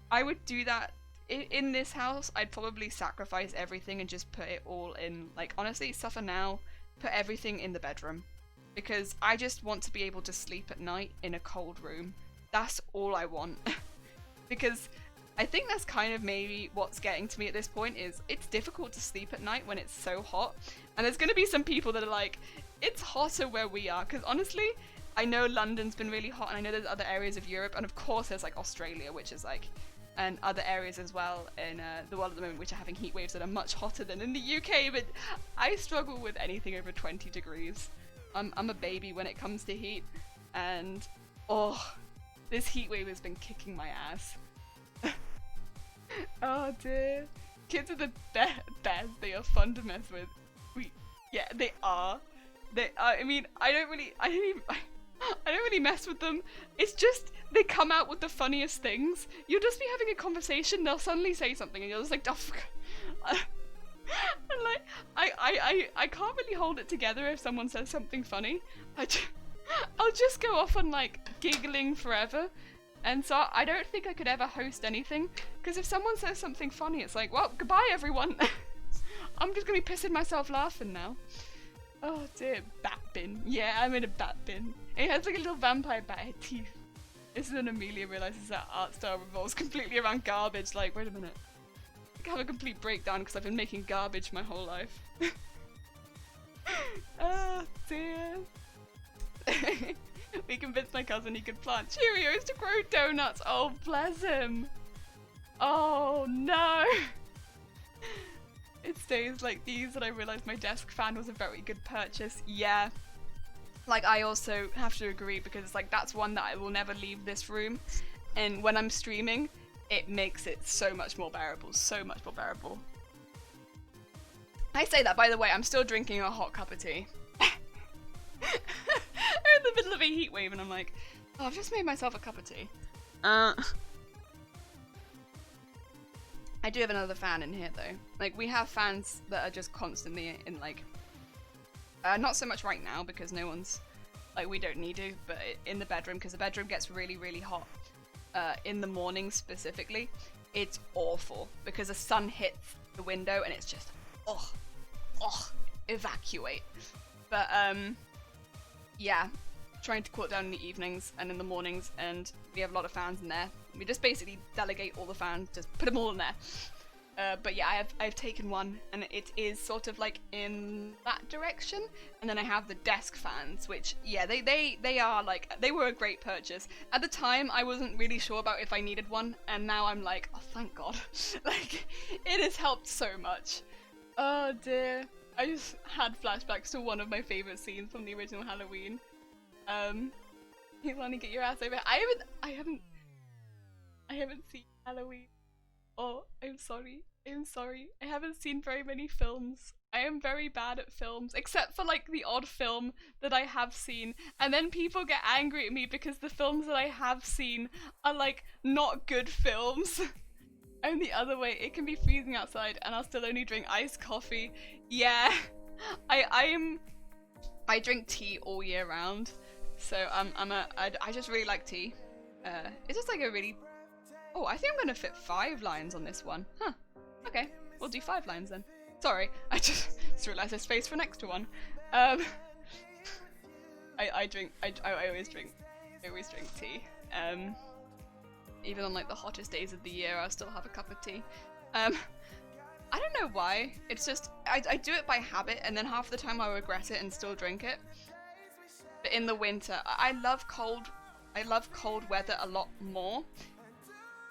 I would do that in this house. I'd probably sacrifice everything and just put it all in, like, honestly, suffer now, put everything in the bedroom, because I just want to be able to sleep at night in a cold room. That's all I want. Because I think that's kind of maybe what's getting to me at this point, is it's difficult to sleep at night when it's so hot. And there's going to be some people that are like, it's hotter where we are, because honestly, I know London's been really hot, and I know there's other areas of Europe, and of course there's like Australia, which is like, and other areas as well in the world at the moment which are having heat waves that are much hotter than in the UK, but I struggle with anything over 20 degrees. I'm a baby when it comes to heat, and oh, this heat wave has been kicking my ass. Oh dear. Kids are the best. They are fun to mess with. Yeah, they are. I mean, I don't really mess with them. It's just they come out with the funniest things. You'll just be having a conversation, they'll suddenly say something, and you're just like, oh, fuck. And like, I can't really hold it together if someone says something funny. I'll just go off on like giggling forever. And so I don't think I could ever host anything, because if someone says something funny, it's like, well, goodbye everyone. I'm just gonna be pissing myself laughing now. Oh dear, bat bin. Yeah, I'm in a bat bin. It has like a little vampire bat head teeth. This is when Amelia realizes that art style revolves completely around garbage. Like, wait a minute. I have a complete breakdown because I've been making garbage my whole life. Oh dear. We convinced my cousin he could plant Cheerios to grow donuts. Oh, bless him. Oh no. It's days like these that I realised my desk fan was a very good purchase. Yeah. Like, I also have to agree, because it's like, that's one that I will never leave this room. And when I'm streaming, it makes it so much more bearable. So much more bearable. I say that, by the way, I'm still drinking a hot cup of tea. I'm in the middle of a heat wave and I'm like, oh, I've just made myself a cup of tea. I do have another fan in here though. Like, we have fans that are just constantly in like, not so much right now because no one's, like, we don't need to, but in the bedroom, because the bedroom gets really, really hot in the morning specifically. It's awful because the sun hits the window and it's just, evacuate. But yeah, trying to cool it down in the evenings and in the mornings, and we have a lot of fans in there. We just basically delegate all the fans, just put them all in there. But yeah, I've taken one, and it is sort of like in that direction. And then I have the desk fans, which, yeah, they are like, they were a great purchase. At the time, I wasn't really sure about if I needed one, and now I'm like, oh, thank God. Like, it has helped so much. Oh dear. I just had flashbacks to one of my favorite scenes from the original Halloween. You want to get your ass over? I haven't seen Halloween. Oh, I'm sorry. I haven't seen very many films. I am very bad at films, except for like the odd film that I have seen. And then people get angry at me because the films that I have seen are like not good films. I'm the other way. It can be freezing outside and I'll still only drink iced coffee. Yeah, I drink tea all year round. So I just really like tea. It's just like a really, oh, I think I'm gonna fit 5 lines on this one. Huh, okay, we'll do 5 lines then. Sorry, I just realised there's space for an extra one. I always drink tea. Even on like the hottest days of the year, I'll still have a cup of tea. I don't know why, it's just, I do it by habit, and then half the time I regret it and still drink it. But in the winter, I love cold weather a lot more.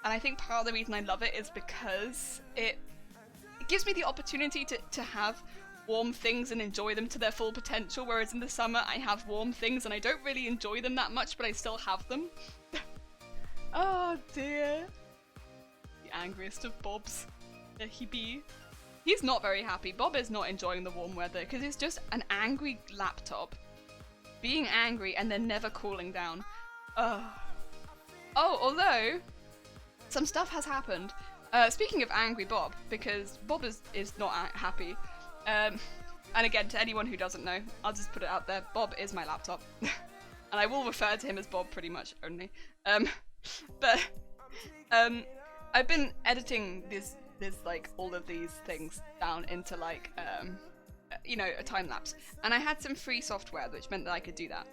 And I think part of the reason I love it is because it gives me the opportunity to have warm things and enjoy them to their full potential, whereas in the summer I have warm things and I don't really enjoy them that much, but I still have them. Oh dear. The angriest of Bobs. There he be. He's not very happy. Bob is not enjoying the warm weather because it's just an angry laptop. Being angry and then never cooling down. Oh, although some stuff has happened. Speaking of angry Bob, because Bob is not happy. And again, to anyone who doesn't know, I'll just put it out there. Bob is my laptop. And I will refer to him as Bob pretty much only. But I've been editing this like all of these things down into like you know, a time lapse, and I had some free software which meant that I could do that,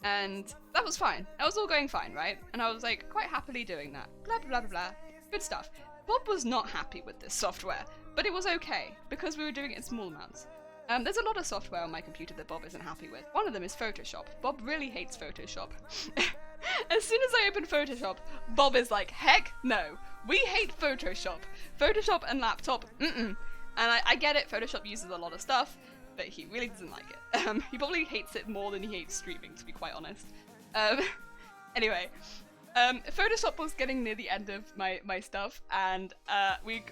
and that was fine. That was all going fine, right? And I was like quite happily doing that. Blah blah blah blah. Good stuff. Bob was not happy with this software, but it was okay because we were doing it in small amounts. There's a lot of software on my computer that Bob isn't happy with. One of them is Photoshop. Bob really hates Photoshop. As soon as I open Photoshop, Bob is like, heck no, we hate Photoshop. Photoshop and laptop, And I get it, Photoshop uses a lot of stuff, but he really doesn't like it. He probably hates it more than he hates streaming, to be quite honest. Anyway, Photoshop was getting near the end of my stuff, and we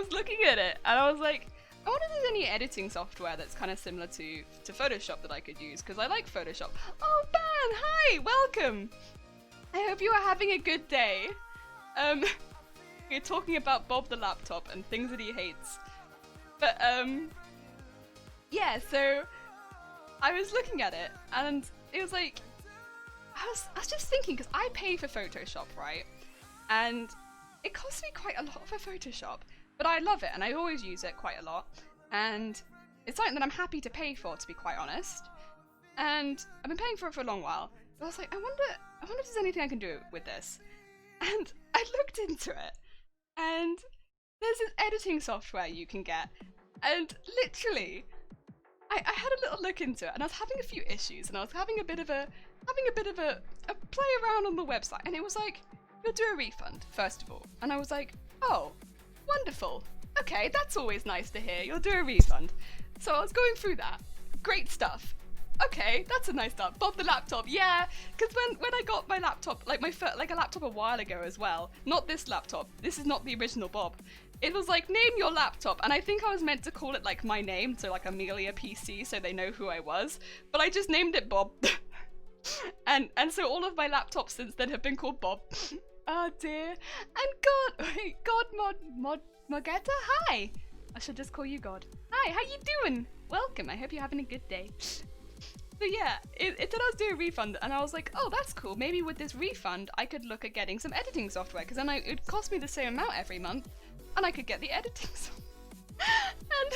was looking at it and I was like, I wonder if there's any editing software that's kind of similar to Photoshop that I could use, because I like Photoshop. Oh, Ban, hi, welcome. I hope you are having a good day. We're talking about Bob the laptop and things that he hates. But, yeah, so I was looking at it and it was like, I was just thinking, because I pay for Photoshop, right? And it costs me quite a lot for Photoshop, but I love it and I always use it quite a lot. And it's something that I'm happy to pay for, to be quite honest. And I've been paying for it for a long while. But I was like, I wonder if there's anything I can do with this. And I looked into it, and there's this editing software you can get. And literally, I had a little look into it, and I was having a few issues, and I was having a bit of a play around on the website, and it was like, you'll do a refund, first of all. And I was like, oh, wonderful. Okay, that's always nice to hear. You'll do a refund. So I was going through that. Great stuff. Okay, that's a nice start. Bob the laptop, yeah. Because when I got my laptop, like a laptop a while ago as well. Not this laptop. This is not the original Bob. It was like, name your laptop, and I think I was meant to call it like my name, so like Amelia PC, so they know who I was. But I just named it Bob. and so all of my laptops since then have been called Bob. Oh dear. And God Mogetta, hi. I should just call you God. Hi, how you doing? Welcome. I hope you're having a good day. So yeah, it said I was doing a refund, and I was like, oh, that's cool. Maybe with this refund, I could look at getting some editing software, because then it would cost me the same amount every month, and I could get the editing software. And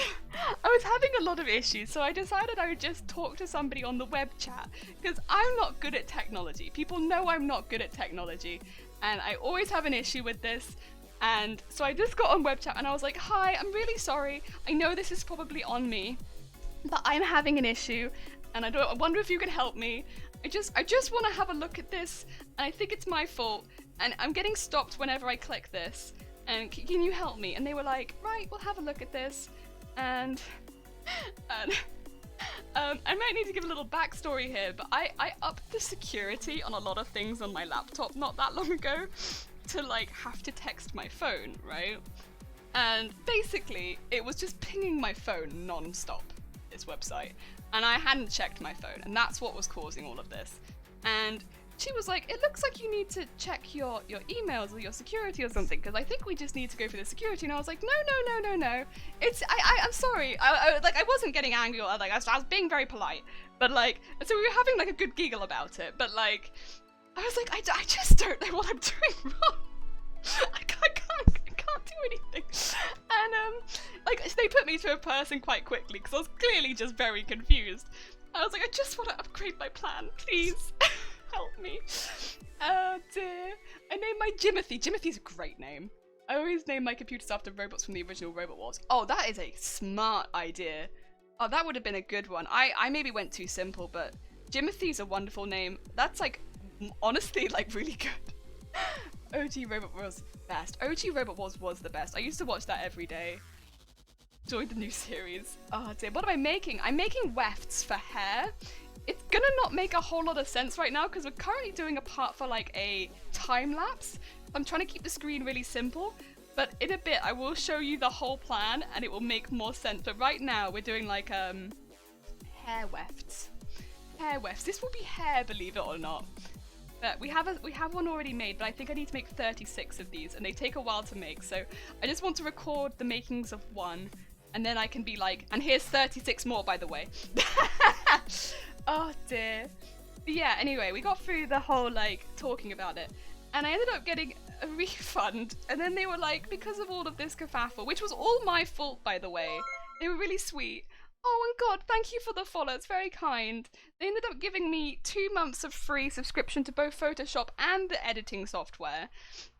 I was having a lot of issues, so I decided I would just talk to somebody on the web chat, because I'm not good at technology. People know I'm not good at technology, and I always have an issue with this. And so I just got on web chat, and I was like, hi, I'm really sorry. I know this is probably on me, but I'm having an issue. And I wonder if you can help me. I just want to have a look at this, and I think it's my fault, and I'm getting stopped whenever I click this, and can you help me? And they were like, right, we'll have a look at this. And I might need to give a little backstory here, but I upped the security on a lot of things on my laptop not that long ago to like have to text my phone, right? And basically it was just pinging my phone non-stop, this website. And I hadn't checked my phone, and that's what was causing all of this. And she was like, it looks like you need to check your emails or your security or something, because I think we just need to go for the security. And I was like, no. I'm sorry. I wasn't getting angry, or like I was being very polite. But like, so we were having like a good giggle about it. But like, I was like, I just don't know what I'm doing wrong. I can't do anything. And like they put me to a person quite quickly because I was clearly just very confused. I was like, I just want to upgrade my plan, please. Help me. Oh dear. I named my Jimothy. Jimothy's a great name. I always name my computers after robots from the original Robot Wars. Oh, that is a smart idea. Oh, that would have been a good one. I maybe went too simple, but Jimothy's a wonderful name. That's like, honestly, like really good. OG Robot Wars best. OG Robot Wars was the best. I used to watch that every day. Enjoy the new series. Oh dear, what am I making? I'm making wefts for hair. It's gonna not make a whole lot of sense right now because we're currently doing a part for like a time lapse. I'm trying to keep the screen really simple, but in a bit I will show you the whole plan and it will make more sense. But right now we're doing like hair wefts. Hair wefts. This will be hair, believe it or not. But we have one already made, but I think I need to make 36 of these, and they take a while to make. So I just want to record the makings of one, and then I can be like, and here's 36 more, by the way. Oh dear. But yeah, anyway, we got through the whole like talking about it, and I ended up getting a refund. And then they were like, because of all of this kerfuffle, which was all my fault, by the way. They were really sweet. Oh, and God, thank you for the follow. It's very kind. They ended up giving me 2 months of free subscription to both Photoshop and the editing software.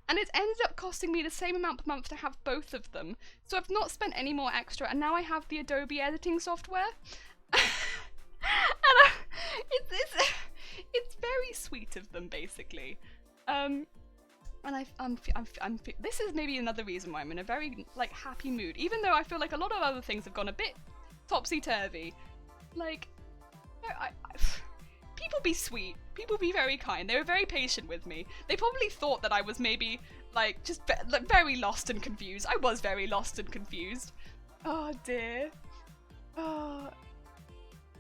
And it ended up costing me the same amount per month to have both of them. So I've not spent any more extra, and now I have the Adobe editing software. And it's very sweet of them, basically. And this is maybe another reason why I'm in a very like happy mood, even though I feel like a lot of other things have gone a bit topsy-turvy. Like, people be sweet. People be very kind. They were very patient with me. They probably thought that I was maybe Like, just like, very lost and confused. I was very lost and confused. Oh dear. Oh.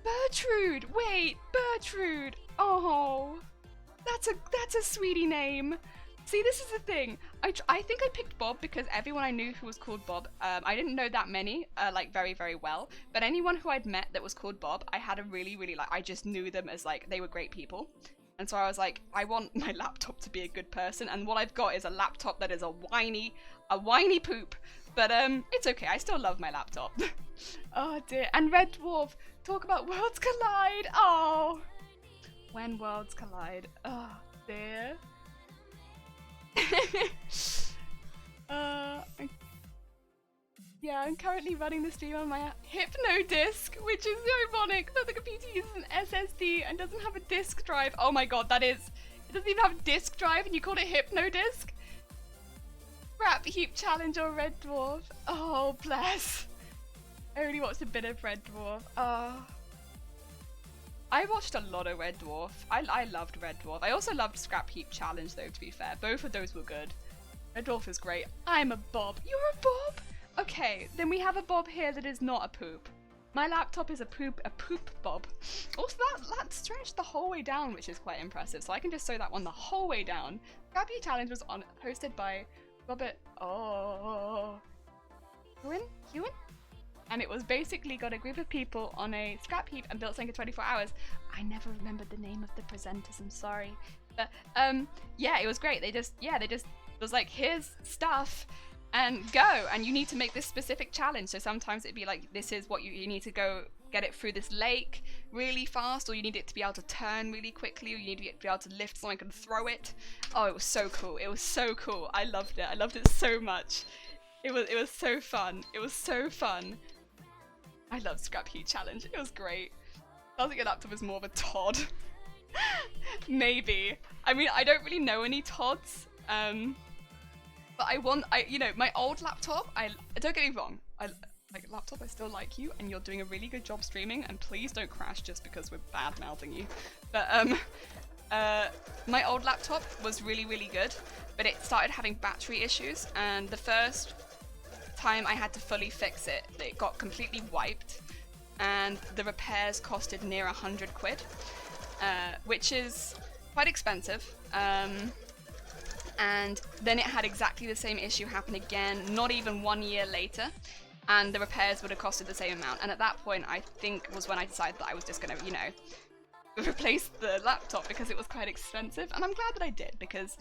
Bertrude! Wait, Bertrude! Oh. That's a sweetie name. See, this is the thing. I think I picked Bob because everyone I knew who was called Bob, I didn't know that many, like, very, very well. But anyone who I'd met that was called Bob, I had a really, really, like, I just knew them as, like, they were great people. And so I was like, I want my laptop to be a good person, and what I've got is a laptop that is a whiny poop. But it's okay, I still love my laptop. Oh dear. And Red Dwarf, talk about worlds collide. Oh, when worlds collide. Oh dear. Yeah, I'm currently running the stream on my Hypno disc, which is ironic that the computer uses an SSD and doesn't have a disk drive. Oh my god, it doesn't even have a disk drive and you call it Hypno disc? Rap Heap Challenge or Red Dwarf? Oh, bless. I only watched a bit of Red Dwarf. I watched a lot of Red Dwarf. I loved Red Dwarf. I also loved Scrap Heap Challenge though, to be fair. Both of those were good. Red Dwarf is great. I'm a Bob. You're a Bob? Okay, then we have a Bob here that is not a poop. My laptop is a poop Bob. Also, that stretched the whole way down, which is quite impressive. So I can just sew that one the whole way down. Scrap Heap Challenge was hosted by Robert Hewen? And it was basically got a group of people on a scrap heap and built something in 24 hours. I never remembered the name of the presenters, I'm sorry. But yeah, it was great. They just was like, here's stuff and go, and you need to make this specific challenge. So sometimes it'd be like, this is what you need to go get it through this lake really fast, or you need it to be able to turn really quickly, or you need to be able to lift something and throw it. Oh, it was so cool. It was so cool. I loved it. I loved it so much. It was so fun. It was so fun. I loved Scrap Heap Challenge. It was great. I think your laptop is more of a Todd. Maybe. I mean, I don't really know any Todds. But you know, my old laptop, don't get me wrong, like laptop, I still like you, and you're doing a really good job streaming, and please don't crash just because we're bad-mouthing you. But my old laptop was really, really good, but it started having battery issues, and the first time I had to fully fix it, it got completely wiped, and the repairs costed near 100 quid, which is quite expensive. And then it had exactly the same issue happen again, not even 1 year later, and the repairs would have costed the same amount. And at that point, I think was when I decided that I was just gonna, you know, replace the laptop because it was quite expensive. And I'm glad that I did, because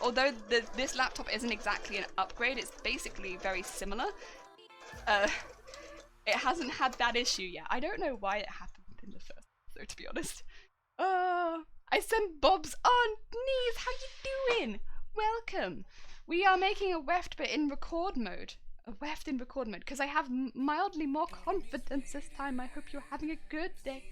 although this laptop isn't exactly an upgrade, it's basically very similar. It hasn't had that issue yet. I don't know why it happened in the first, so to be honest. I sent Bob's aunt Knees. How you doing? Welcome. We are making a weft, but in record mode. A weft in record mode, because I have mildly more confidence this time. I hope you're having a good day.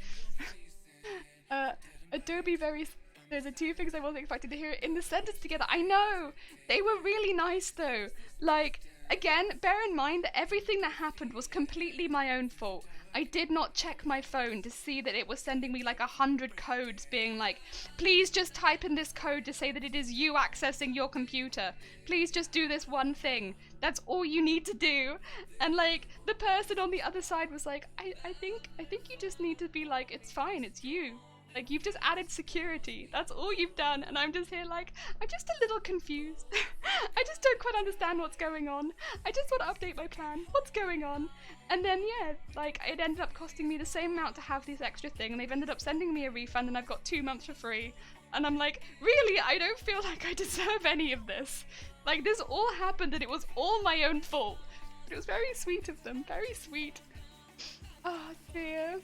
Adobe there's two things I wasn't expecting to hear in the sentence together. I know! They were really nice though. Like, again, bear in mind that everything that happened was completely my own fault. I did not check my phone to see that it was sending me like 100 codes being like, please just type in this code to say that it is you accessing your computer. Please just do this one thing. That's all you need to do. And like, the person on the other side was like, I think you just need to be like, it's fine, it's you. Like, you've just added security. That's all you've done. And I'm just here like, I'm just a little confused. I just don't quite understand what's going on. I just want to update my plan. What's going on? And then, yeah, like, it ended up costing me the same amount to have this extra thing. And they've ended up sending me a refund and I've got 2 months for free. And I'm like, really? I don't feel like I deserve any of this. Like, this all happened and it was all my own fault. But it was very sweet of them. Very sweet. Oh, dear.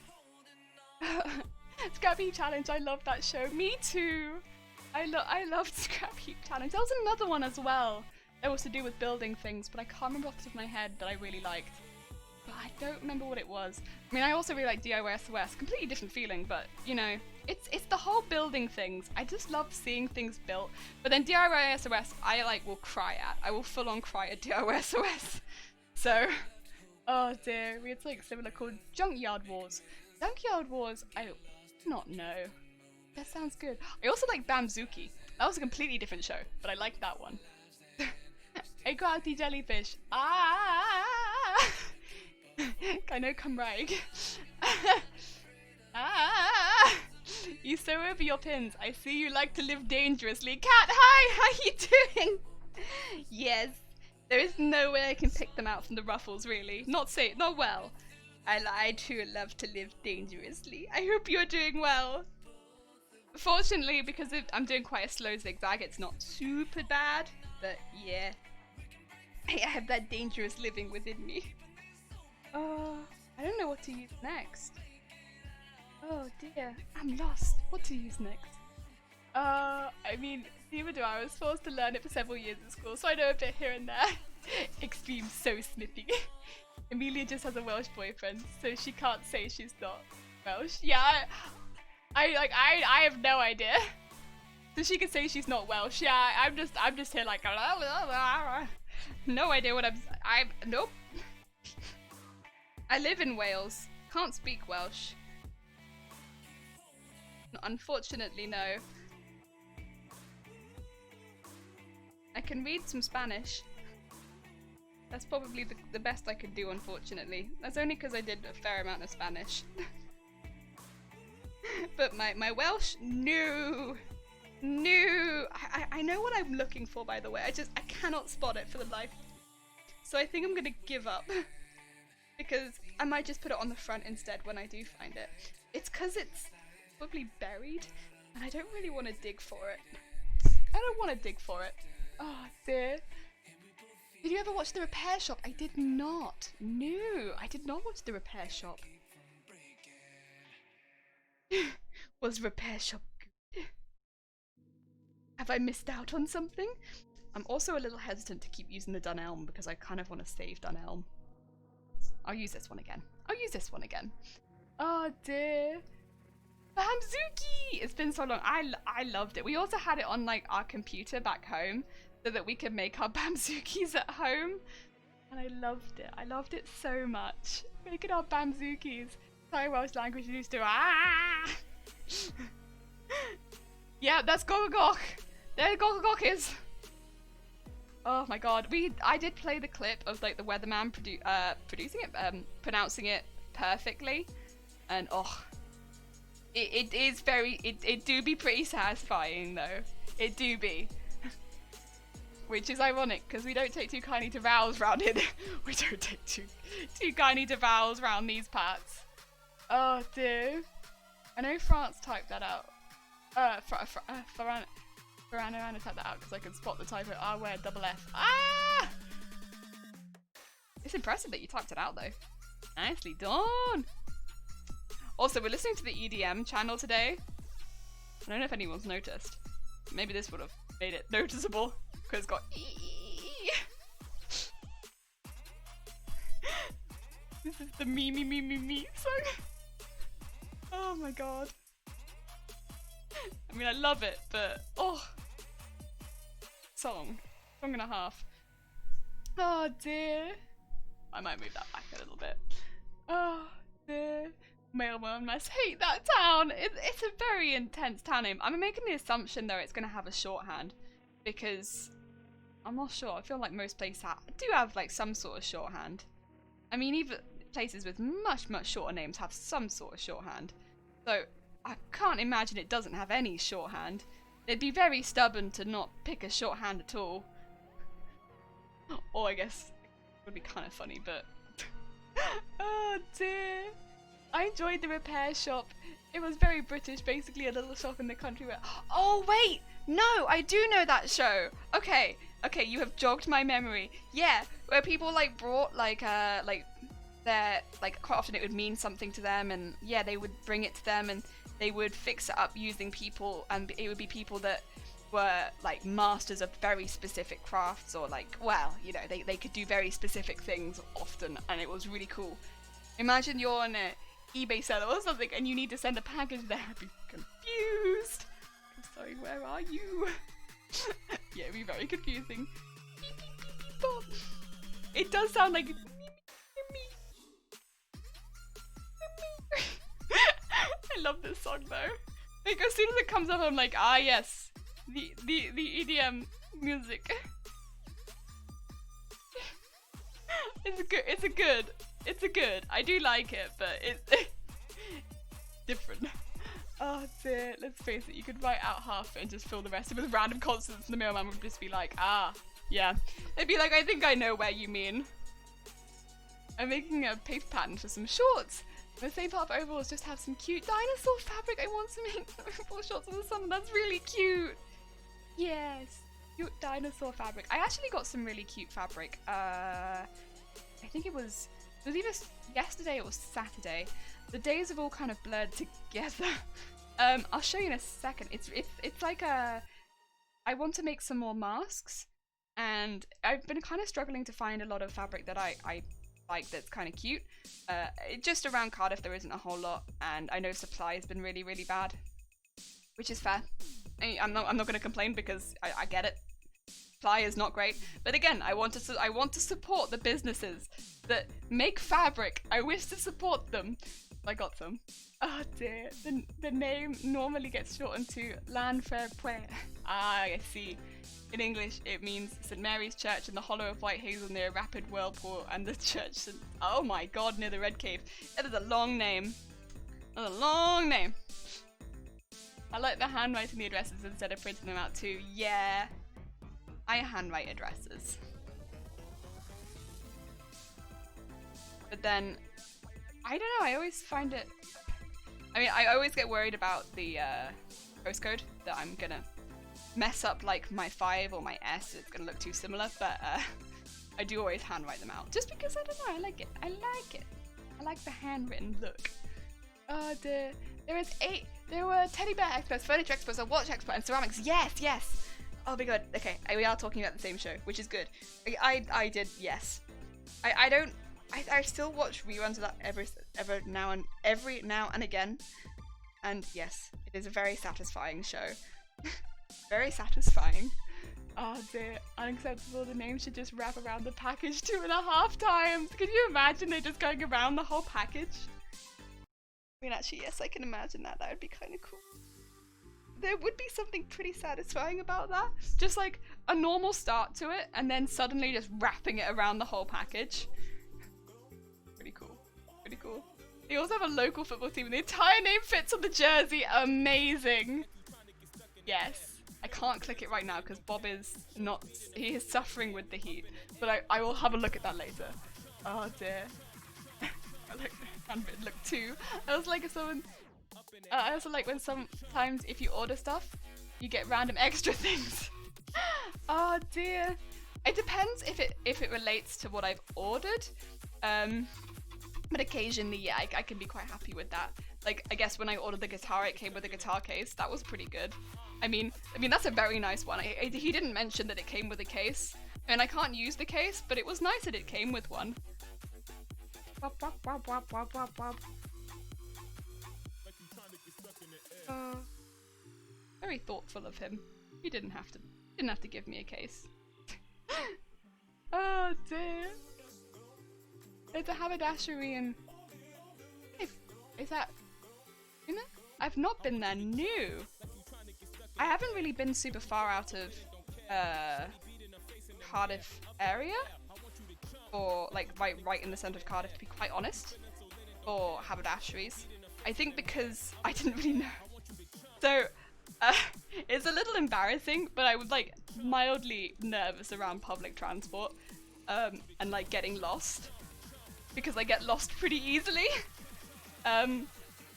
Scrap Heap Challenge, I love that show. Me too. I loved Scrap Heap Challenge. There was another one as well that was to do with building things, but I can't remember off the top of my head that I really liked. But I don't remember what it was. I mean, I also really like DIY SOS. Completely different feeling, but you know, it's the whole building things. I just love seeing things built. But then DIY SOS, I like will cry at. I will full on cry at DIY SOS. So, oh dear, we had something similar called Junkyard Wars. Junkyard Wars, I not know. That sounds good. I also like Bamzuki. That was a completely different show, but I liked that one. A grouty jellyfish. Ah! I know, come right. Ah! You sew over your pins. I see you like to live dangerously. Cat, hi! How you doing? Yes. There is no way I can pick them out from the ruffles, really. Not well. I too love to live dangerously. I hope you're doing well. Fortunately, because I'm doing quite a slow zigzag, it's not super bad. But yeah, I have that dangerous living within me. I don't know what to use next. Oh dear, I'm lost. What to use next? I mean, neither do I. I was forced to learn it for several years at school, so I know a bit here and there. Extreme so snippy. Amelia just has a Welsh boyfriend, so she can't say she's not Welsh. Yeah, I have no idea. So she can say she's not Welsh. Yeah, I'm just here like no idea what I'm nope. I live in Wales. Can't speak Welsh. Unfortunately, no. I can read some Spanish. That's probably the best I could do, unfortunately. That's only because I did a fair amount of Spanish. But my Welsh, no. No. I know what I'm looking for, by the way. I cannot spot it for the life. So I think I'm gonna give up. Because I might just put it on the front instead when I do find it. It's because it's probably buried, and I don't really want to dig for it. I don't want to dig for it. Oh dear. Did you ever watch The Repair Shop? I did not. No, I did not watch The Repair Shop. Was Repair Shop good? Have I missed out on something? I'm also a little hesitant to keep using the Dunelm because I kind of want to save Dunelm. I'll use this one again. Oh dear. Bamzuki! It's been so long. I loved it. We also had it on like our computer back home so that we could make our Bamzukis at home. And I loved it. I loved it so much. Making our Bamzukis. Sorry, Welsh language used to. Ah! Yeah, that's Gogogok. There Gogogok is. Oh my god. I did play the clip of like the weatherman producing it, pronouncing it perfectly. And oh, it is very, it do be pretty satisfying though. It do be. Which is ironic because we don't take too kindly to vowels round here. We don't take too kindly to vowels round these parts. Oh dear. I know France typed that out. Farana typed that out because I can spot the typo R-word double F. Ah! It's impressive that you typed it out though. Nicely done. Also, we're listening to the EDM channel today. I don't know if anyone's noticed. Maybe this would have made it noticeable because it's got This is the me song. Oh my god. I mean, I love it, but oh, song and a half. Oh dear. I might move that back a little bit. Oh dear. Mailworm, I hate that town. It's a very intense town name. I'm making the assumption though it's gonna have a shorthand because I'm not sure. I feel like most places do have like some sort of shorthand. I mean, even places with much shorter names have some sort of shorthand. So I can't imagine it doesn't have any shorthand. They'd be very stubborn to not pick a shorthand at all. Or I guess it would be kind of funny, but oh dear. I enjoyed The Repair Shop. It was very British, basically a little shop in the country where... Oh wait, no, I do know that show. Okay, you have jogged my memory. Yeah, where people like brought like their, like quite often it would mean something to them, and yeah, they would bring it to them and they would fix it up using people, and it would be people that were like masters of very specific crafts, or like, well, you know, they could do very specific things often, and it was really cool. Imagine you're on a eBay seller or something and you need to send a package there. I'd be confused. I'm sorry, where are you? Yeah, it'd be very confusing. Beep, beep, beep, beep, bop. It does sound like I love this song though. Like as soon as it comes up I'm like, ah yes, the EDM music. It's a good. I do like it, but it's different. Oh dear, let's face it, you could write out half it and just fill the rest with random consonants and the mailman would just be like, ah, yeah. It'd be like, I think I know where you mean. I'm making a paper pattern for some shorts. The same part of overalls just have some cute dinosaur fabric. I want to make some overall shorts in the summer. That's really cute. Yes, cute dinosaur fabric. I actually got some really cute fabric. I think it was either yesterday or Saturday. The days have all kind of blurred together. I'll show you in a second. It's like I want to make some more masks, and I've been kind of struggling to find a lot of fabric that I like that's kind of cute. Just around Cardiff there isn't a whole lot, and I know supply has been really, really bad, which is fair. I'm not going to complain because I get it. Supply is not great, but again, I want to support the businesses that make fabric. I wish to support them. I got some. Oh dear, the name normally gets shortened to Lanfrepue. Ah, I see. In English, it means St Mary's Church in the hollow of White Hazel near Rapid Whirlpool, and the church, oh my god, near the Red Cave. It is a long name. That's a long name. I like the handwriting the addresses instead of printing them out too. Yeah, I handwrite addresses. But then, I don't know, I always find it... I mean, I always get worried about the postcode, that I'm gonna mess up like my 5 or my S, it's gonna look too similar, but I do always handwrite them out. Just because, I don't know, I like it. I like it. I like the handwritten look. Oh dear. There were teddy bear experts, furniture experts, a watch expert, and ceramics. Yes, yes! Oh my god, okay, we are talking about the same show, which is good. I did, yes. I still watch reruns of that every now and again, and yes, it is a very satisfying show. Very satisfying. Oh dear, unacceptable. The name should just wrap around the package 2.5 times. Could you imagine they just going around the whole package? I mean, actually, yes, I can imagine that. That would be kind of cool. There would be something pretty satisfying about that. Just like a normal start to it, and then suddenly just wrapping it around the whole package. Pretty cool. Pretty cool. They also have a local football team, and the entire name fits on the jersey. Amazing. Yes. I can't click it right now because Bob is not, he is suffering with the heat. But I will have a look at that later. Oh dear. I like the handwritten look too. I also like if someone, I also like when sometimes if you order stuff, you get random extra things. Oh dear. It depends if it relates to what I've ordered. But occasionally, yeah, I can be quite happy with that. Like, I guess when I ordered the guitar, it came with a guitar case. That was pretty good. I mean, that's a very nice one. He didn't mention that it came with a case, and I can't use the case, but it was nice that it came with one. Very thoughtful of him. He didn't have to give me a case. Oh dear. It's a haberdashery in... Is that... You know? I've not been there new. I haven't really been super far out of Cardiff area, or like right in the centre of Cardiff, to be quite honest, for haberdasheries. I think because I didn't really know. So it's a little embarrassing, but I was like mildly nervous around public transport and like getting lost, because I get lost pretty easily.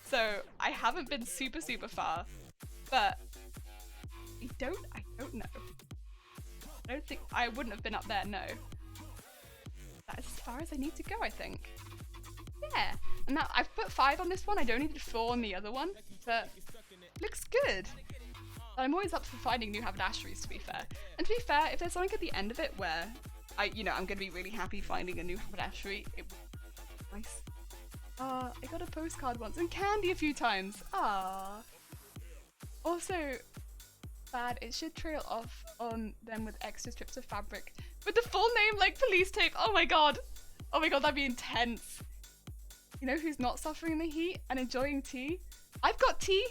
So I haven't been super far, but I don't know. I don't think I wouldn't have been up there, no. That's as far as I need to go, I think. Yeah, and now I've put 5 on this one. I don't need 4 on the other one, but looks good. I'm always up for finding new haberdasheries, to be fair. And to be fair, if there's something at the end of it where I'm gonna be really happy finding a new haberdashery, it would be nice. I got a postcard once and candy a few times. Ah. Also, bad, it should trail off on them with extra strips of fabric with the full name like police tape. Oh my god, that'd be intense. You know who's not suffering the heat and enjoying tea? I've got tea.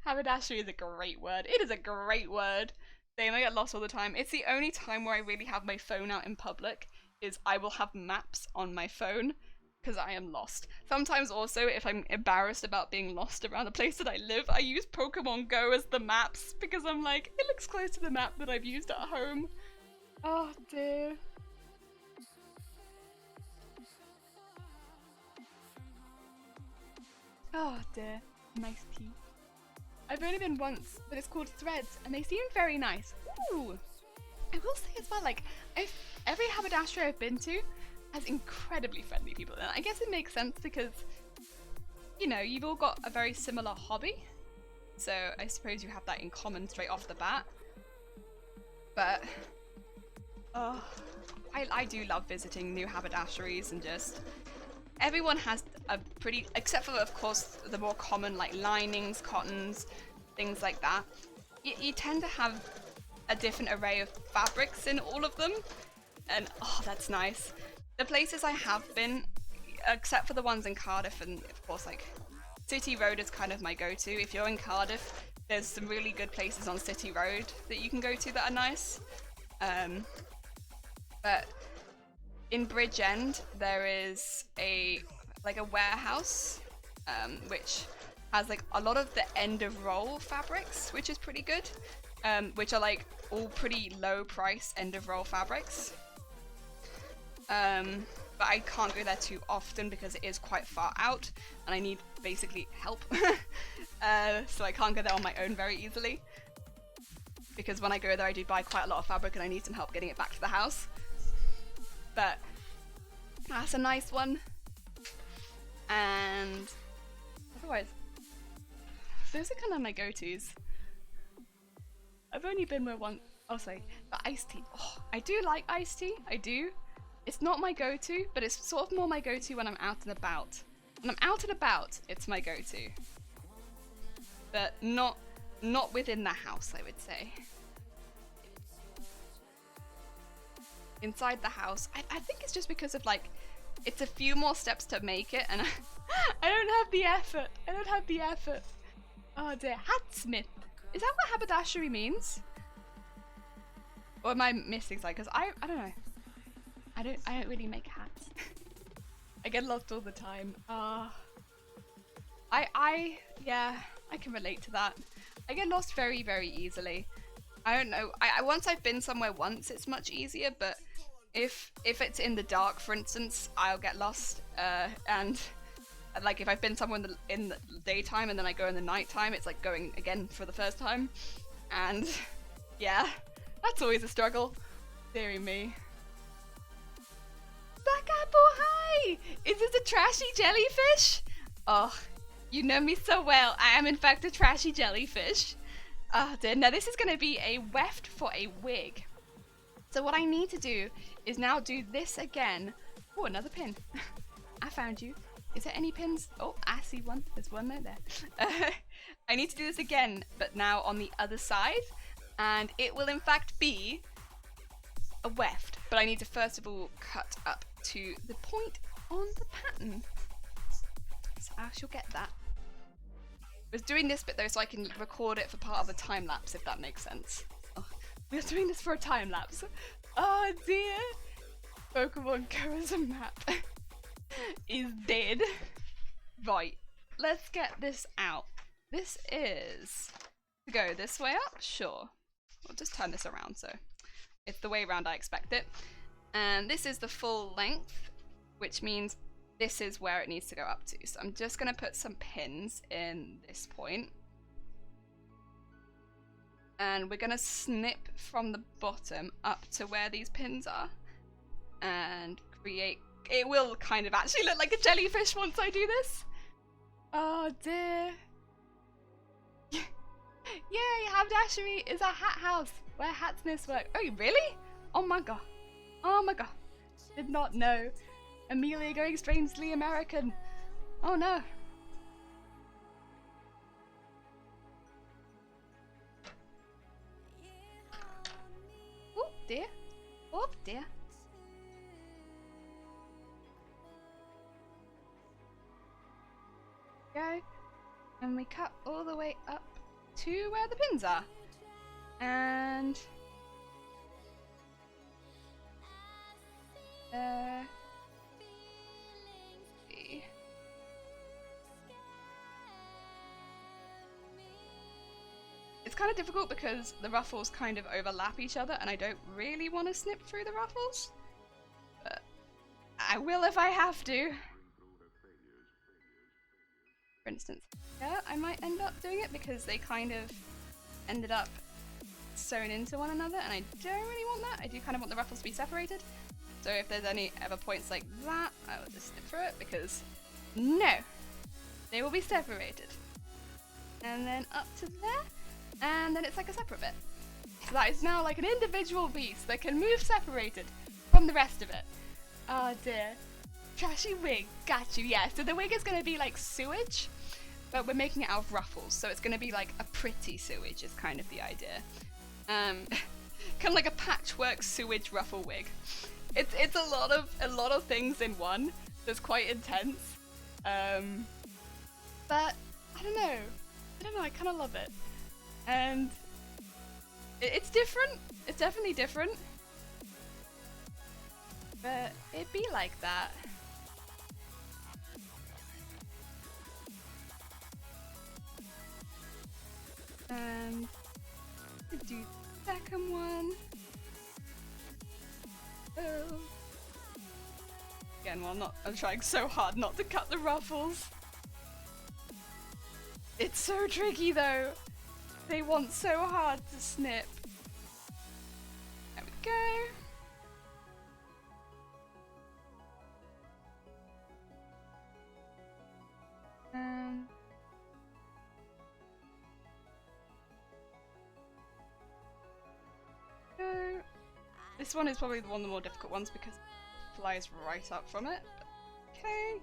Haberdashery is a great word. It is a great word. Same, I get lost all the time. It's the only time where I really have my phone out in public, is I will have maps on my phone, because I am lost. Sometimes also, if I'm embarrassed about being lost around the place that I live, I use Pokemon Go as the maps, because I'm like, it looks close to the map that I've used at home. Oh dear. Oh dear. Nice tea. I've only been once, but it's called Threads, and they seem very nice. Ooh! I will say as well, like, every haberdashery I've been to has incredibly friendly people, and I guess it makes sense because, you know, you've all got a very similar hobby, so I suppose you have that in common straight off the bat. But, oh, I do love visiting new haberdasheries, and just everyone has a pretty, except for of course the more common like linings, cottons, things like that, you tend to have a different array of fabrics in all of them, and oh, that's nice. The places I have been, except for the ones in Cardiff, and of course like City Road is kind of my go-to. If you're in Cardiff, there's some really good places on City Road that you can go to that are nice. But in Bridgend there is a warehouse which has like a lot of the end of roll fabrics, which is pretty good, which are like all pretty low price end of roll fabrics. But I can't go there too often because it is quite far out and I need basically help. So I can't go there on my own very easily, because when I go there I do buy quite a lot of fabric and I need some help getting it back to the house. But that's a nice one. And otherwise, those are kind of my go-tos. I've only been where one. Oh, sorry, the iced tea. Oh, I do like iced tea. I do. It's not my go-to, but it's sort of more my go-to when I'm out and about. When I'm out and about, it's my go-to. But not within the house, I would say. Inside the house, I think it's just because of like, it's a few more steps to make it, and I don't have the effort. I don't have the effort. Oh dear. Hatsmith. Is that what haberdashery means? Or am I missing something? Because I don't know. I don't really make hats. I get lost all the time. Yeah, I can relate to that. I get lost very, very easily. I don't know. Once I've been somewhere once, it's much easier, but if it's in the dark, for instance, I'll get lost. And like if I've been somewhere in the daytime and then I go in the nighttime, it's like going again for the first time. And yeah, that's always a struggle. Deary me. Black Apple, hi! Is this a trashy jellyfish? Oh, you know me so well. I am in fact a trashy jellyfish. Oh dear, now this is going to be a weft for a wig. So what I need to do is now do this again. Oh, another pin. I found you. Is there any pins? Oh, I see one. There's one right there. I need to do this again, but now on the other side. And it will in fact be a weft. But I need to first of all cut up to the point on the pattern. So I shall get that. I was doing this bit though so I can record it for part of a time lapse, if that makes sense. Oh, we're doing this for a time lapse. Oh dear. Pokemon Go as a map is dead. Right, let's get this out. This is to go this way up? Sure. I'll just turn this around so it's the way around I expect it. And this is the full length, which means this is where it needs to go up to. So I'm just going to put some pins in this point. And we're going to snip from the bottom up to where these pins are. And create... It will kind of actually look like a jellyfish once I do this. Oh dear. Yay, haberdashery is a hat house where hatsmiths work. Oh, really? Oh my god. Oh my god. Did not know. Amelia going strangely American. Oh no. Oh dear. Oh dear. Go. And we cut all the way up to where the pins are. And see. It's kind of difficult because the ruffles kind of overlap each other and I don't really want to snip through the ruffles. But I will if I have to. For instance, yeah, I might end up doing it because they kind of ended up sewn into one another and I don't really want that. I do kind of want the ruffles to be separated. So if there's any ever points like that, I will just snip through it because no, they will be separated. And then up to there, and then it's like a separate bit. So that is now like an individual piece that can move separated from the rest of it. Oh dear. Trashy wig, got you, yeah. So the wig is going to be like sewage, but we're making it out of ruffles, so it's going to be like a pretty sewage is kind of the idea. Kind of like a patchwork sewage ruffle wig. It's a lot of things in one. That's quite intense. But I don't know. I kind of love it, and it's different. It's definitely different, but it'd be like that. And do the second one. Oh. Again, I'm trying so hard not to cut the ruffles. It's so tricky though. They want so hard to snip. There we go. This one is probably one of the more difficult ones because it flies right up from it. Okay.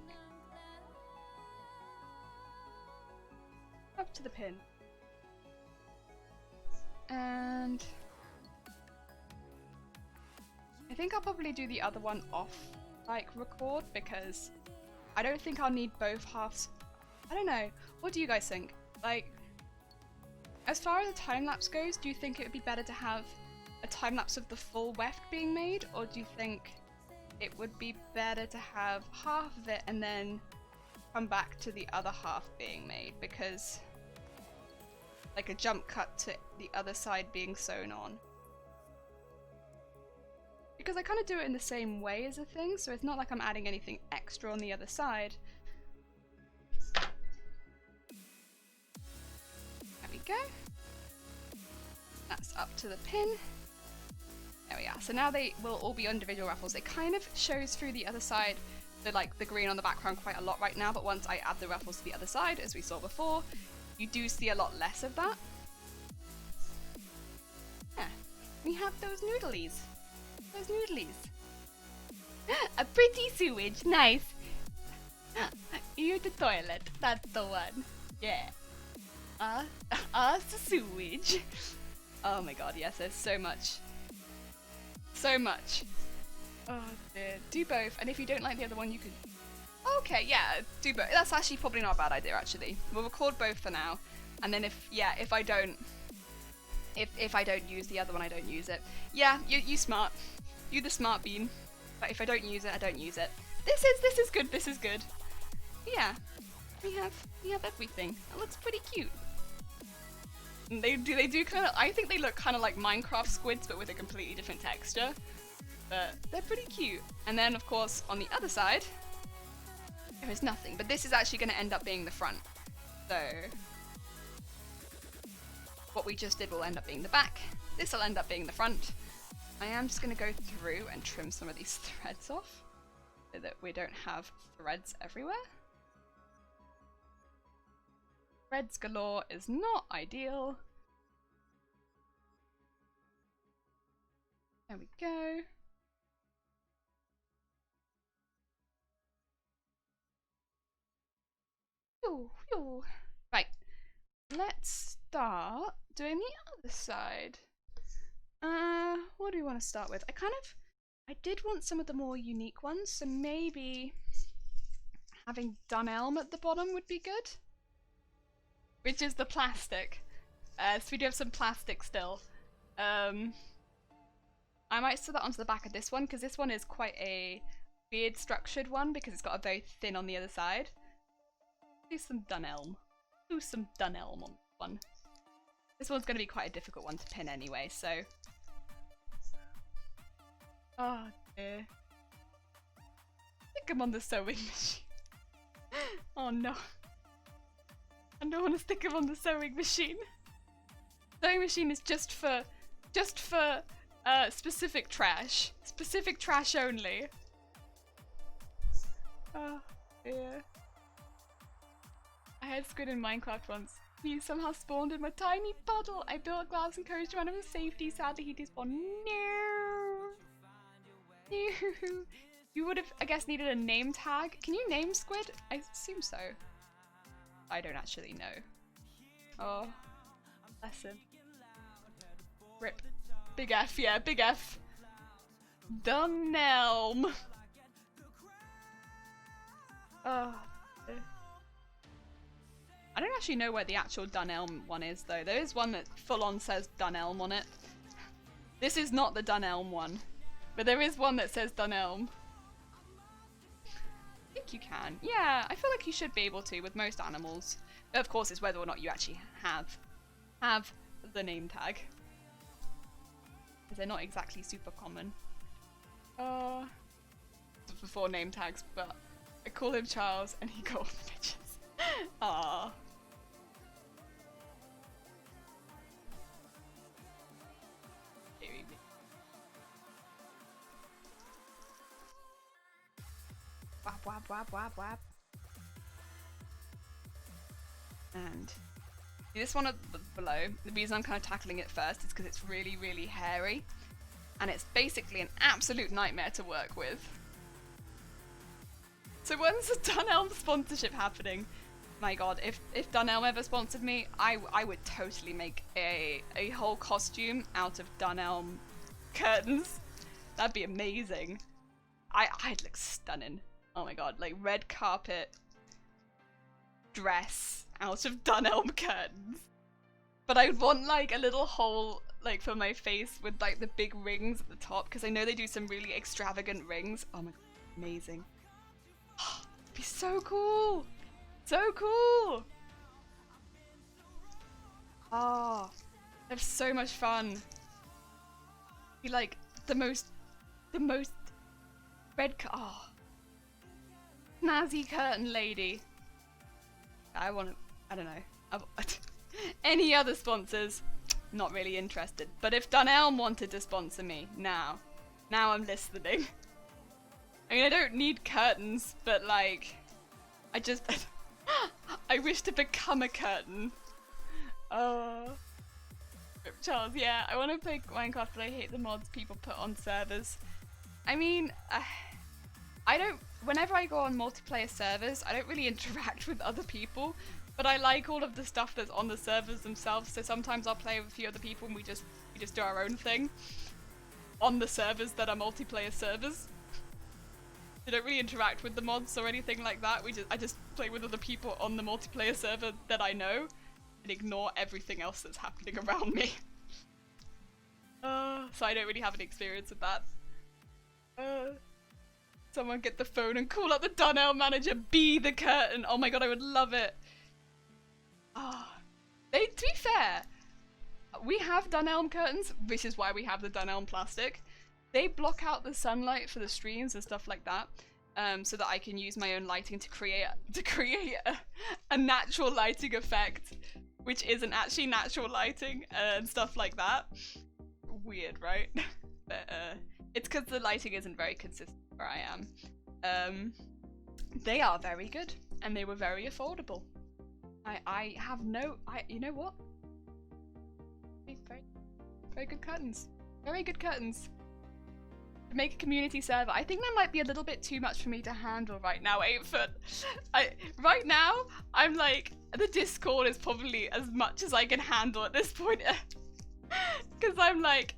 Up to the pin. And I think I'll probably do the other one off like record because I don't think I'll need both halves. I don't know. What do you guys think? Like, as far as the time lapse goes, do you think it would be better to have a time lapse of the full weft being made, or do you think it would be better to have half of it and then come back to the other half being made? Because like a jump cut to the other side being sewn on. Because I kind of do it in the same way as a thing, so it's not like I'm adding anything extra on the other side. There we go. That's up to the pin. There we are. So now they will all be individual ruffles. It kind of shows through the other side, the green on the background quite a lot right now, but once I add the ruffles to the other side, as we saw before, you do see a lot less of that. Yeah, we have those noodlies. Those noodlies. A pretty sewage, nice. You're the toilet, that's the one. Yeah. The sewage. Oh my god, yes, there's so much. So much. Oh dear. Do both, and if you don't like the other one, you could... Okay, yeah, do both. That's actually probably not a bad idea, actually. We'll record both for now, and then if I don't use the other one, I don't use it. Yeah, you smart. You the smart bean. But if I don't use it, I don't use it. This is good, this is good. Yeah. We have everything. It looks pretty cute. And they do kind of, I think they look kind of like Minecraft squids, but with a completely different texture. But they're pretty cute. And then, of course, on the other side, there is nothing. But this is actually going to end up being the front. So what we just did will end up being the back. This will end up being the front. I am just going to go through and trim some of these threads off so that we don't have threads everywhere. Threads galore is not ideal. There we go. Phew, phew. Right, let's start doing the other side. What do we want to start with? I did want some of the more unique ones, so maybe having Dunelm at the bottom would be good. Which is the plastic. So we do have some plastic still. I might sew that onto the back of this one, because this one is quite a weird structured one, because it's got a very thin on the other side. Do some Dunelm. Do some Dunelm on this one. This one's going to be quite a difficult one to pin anyway, so... Oh dear. Stick him on the sewing machine. Oh no. I don't want to stick him on the sewing machine. Sewing machine is just for specific trash. Specific trash only. Oh dear. I had squid in Minecraft once. He somehow spawned in my tiny puddle. I built glass and encouraged around him with safety. Sadly, he despawned. No. No. You would have, I guess, needed a name tag. Can you name squid? I assume so. I don't actually know. Oh, bless him. Rip. Big F, yeah, big F. Dunelm. Oh. I don't actually know where the actual Dunelm one is though. There is one that full on says Dunelm on it. This is not the Dunelm one, but there is one that says Dunelm. I think you can. Yeah, I feel like you should be able to with most animals. But of course, it's whether or not you actually have the name tag. Because they're not exactly super common. Before name tags, but I call him Charles and he got all the pictures. Aww. Wap wap wap wap wap. And this one below, the reason I'm kind of tackling it first is because it's really, really hairy. And it's basically an absolute nightmare to work with. So when's the Dunelm sponsorship happening? My god, if Dunelm ever sponsored me, I would totally make a whole costume out of Dunelm curtains. That'd be amazing. I'd look stunning. Oh my god, like red carpet dress out of Dunelm curtains. But I would want like a little hole like for my face with like the big rings at the top, because I know they do some really extravagant rings. Oh my god, amazing. It'd be so cool. So cool. Oh, have so much fun. Be like the most red snazzy curtain lady. I don't know. Any other sponsors? Not really interested. But if Dunelm wanted to sponsor me, now I'm listening. I mean, I don't need curtains, but like, I wish to become a curtain. Oh. Charles, yeah, I want to play Minecraft, but I hate the mods people put on servers. I mean, whenever I go on multiplayer servers, I don't really interact with other people, but I like all of the stuff that's on the servers themselves, so sometimes I'll play with a few other people and we just do our own thing on the servers that are multiplayer servers. I don't really interact with the mods or anything like that. I just play with other people on the multiplayer server that I know and ignore everything else that's happening around me. So I don't really have any experience with that. Someone get the phone and call up the Dunelm manager, be the curtain. Oh my god, I would love it. To be fair, we have Dunelm curtains, which is why we have the Dunelm plastic. They block out the sunlight for the streams and stuff like that, so that I can use my own lighting to create a natural lighting effect, which isn't actually natural lighting and stuff like that. Weird, right? But it's because the lighting isn't very consistent where I am. They are very good, and they were very affordable. You know what? Very good curtains. Very good curtains. Make a community server. I think that might be a little bit too much for me to handle right now, 8-foot. Right now, I'm like, the Discord is probably as much as I can handle at this point. Because I'm like,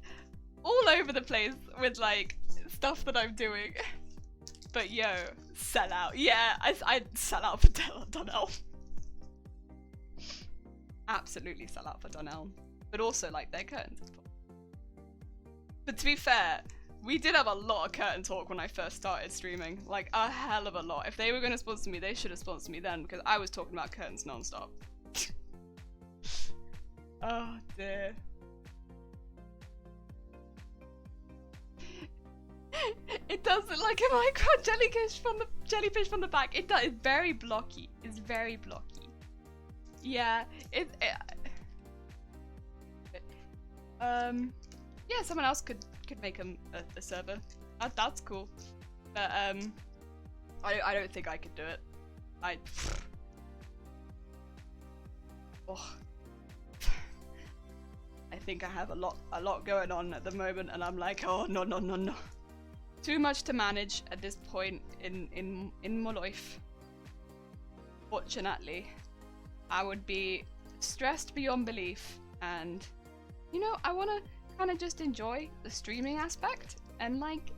all over the place with like, stuff that I'm doing. But yo, sell out. Yeah, I'd sell out for Dunelm. Absolutely sell out for Dunelm. But also like their curtains. But to be fair, we did have a lot of curtain talk when I first started streaming. Like, a hell of a lot. If they were going to sponsor me, they should have sponsored me then, because I was talking about curtains non-stop. Oh dear. It does look like a micro jellyfish from the back. It does. It's very blocky. It's very blocky. Yeah. Yeah. Someone else could make a server. That's cool. But I don't think I could do it. Oh. I think I have a lot going on at the moment, and I'm like, oh no. Too much to manage at this point in my life. Fortunately, I would be stressed beyond belief, and you know, I want to kind of just enjoy the streaming aspect and like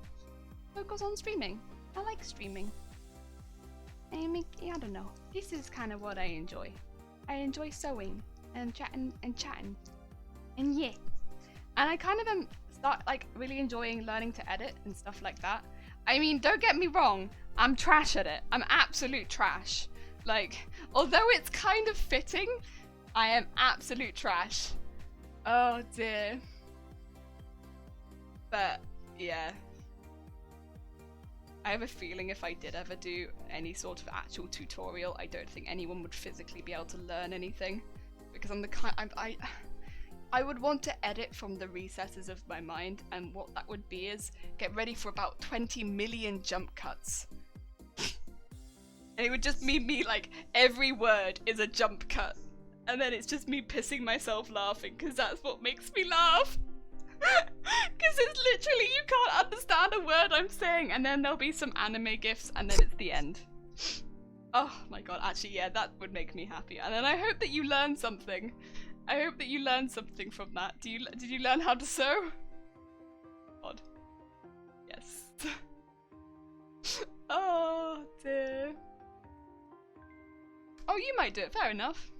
focus on streaming. I like streaming. I don't know. This is kind of what I enjoy. I enjoy sewing and chatting and yeah. And I kind of am like really enjoying learning to edit and stuff like that. I mean, don't get me wrong, I'm trash at it. I'm absolute trash. Like, although it's kind of fitting, I am absolute trash. Oh dear. But yeah, I have a feeling if I did ever do any sort of actual tutorial, I don't think anyone would physically be able to learn anything, because I'm the kind I would want to edit from the recesses of my mind, and what that would be is get ready for about 20 million jump cuts. And it would just mean me, like, every word is a jump cut. And then it's just me pissing myself laughing, because that's what makes me laugh. Because it's literally, you can't understand a word I'm saying, and then there'll be some anime gifs, and then it's the end. Oh my god, actually, yeah, that would make me happy. And then I hope that you learn something. I hope that you learned something from that. Did you learn how to sew? God. Yes. Oh dear. Oh, you might do it. Fair enough.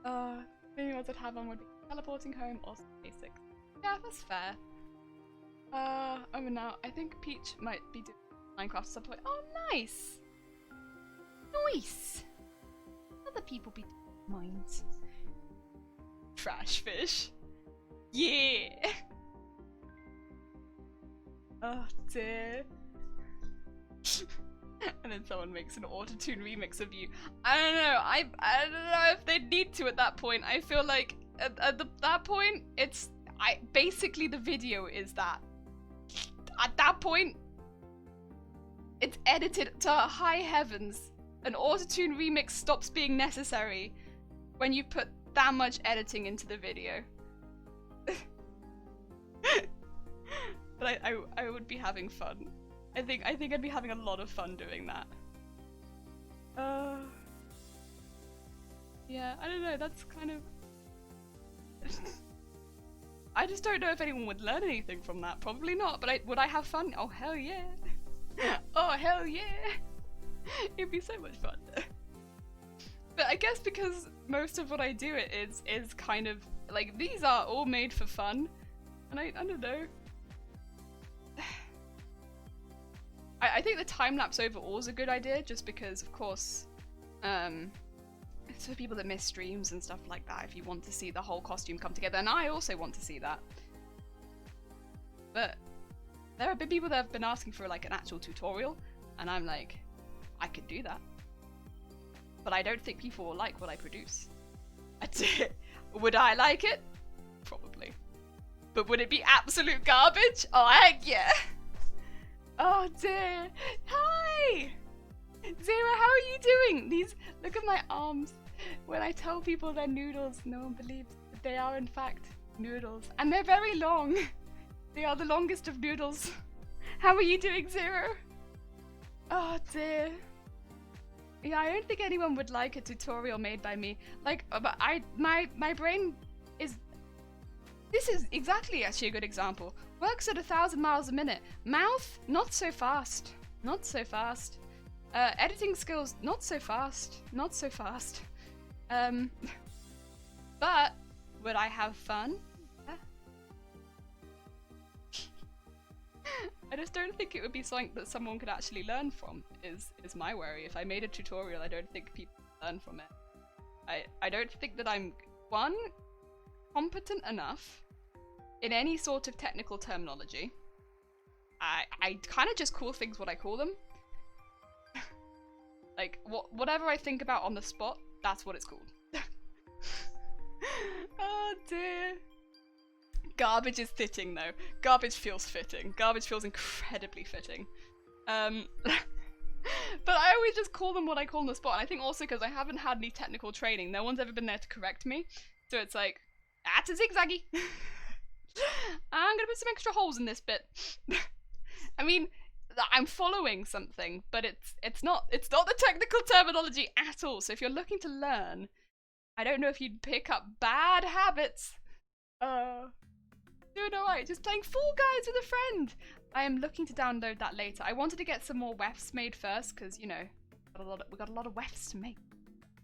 The only ones I'd have on would be teleporting home or basic. Yeah, that's fair. Over now, I think Peach might be doing Minecraft at some point. Oh, nice. Nice. Other people be doing mines. Trash fish. Yeah. Oh dear. And then someone makes an autotune remix of you. I don't know. I don't know if they need to at that point. I feel like at that point, basically the video is that. At that point, it's edited to high heavens. An autotune remix stops being necessary when you put that much editing into the video. But I would be having fun. I think I'd be having a lot of fun doing that. Yeah, I don't know, that's kind of I just don't know if anyone would learn anything from that. Probably not, but would I have fun? Oh hell yeah. Oh hell yeah. It'd be so much fun. But I guess because most of what I do is kind of like, these are all made for fun, and I don't know. I think the time lapse overall is a good idea, just because of course it's for people that miss streams and stuff like that, if you want to see the whole costume come together, and I also want to see that. But there have been people that have been asking for like an actual tutorial, and I'm like, I could do that. But I don't think people will like what I produce. Would I like it? Probably. But would it be absolute garbage? Oh heck yeah! Oh dear. Hi! Zero, how are you doing? Look at my arms. When I tell people they're noodles, no one believes that they are in fact noodles. And they're very long. They are the longest of noodles. How are you doing, Zero? Oh dear. Yeah, I don't think anyone would like a tutorial made by me. Like, but my brain is... This is exactly actually a good example. Works at 1,000 miles a minute. Mouth, not so fast. Not so fast. Editing skills, not so fast. Not so fast. But, would I have fun? Yeah. I just don't think it would be something that someone could actually learn from, is my worry. If I made a tutorial, I don't think people learn from it. I don't think that I'm, one, competent enough in any sort of technical terminology. I kind of just call things what I call them. Like, whatever I think about on the spot, that's what it's called. Oh dear. Garbage is fitting though. Garbage feels fitting. Garbage feels incredibly fitting. But I always just call them what I call on the spot. And I think also because I haven't had any technical training, no one's ever been there to correct me. So it's like, that's a zigzaggy. I'm gonna put some extra holes in this bit. I mean, I'm following something, but it's not the technical terminology at all. So if you're looking to learn, I don't know if you'd pick up bad habits. Don't know why. Just playing Fall Guys with a friend. I am looking to download that later. I wanted to get some more wefts made first, because you know, we got a lot of wefts to make.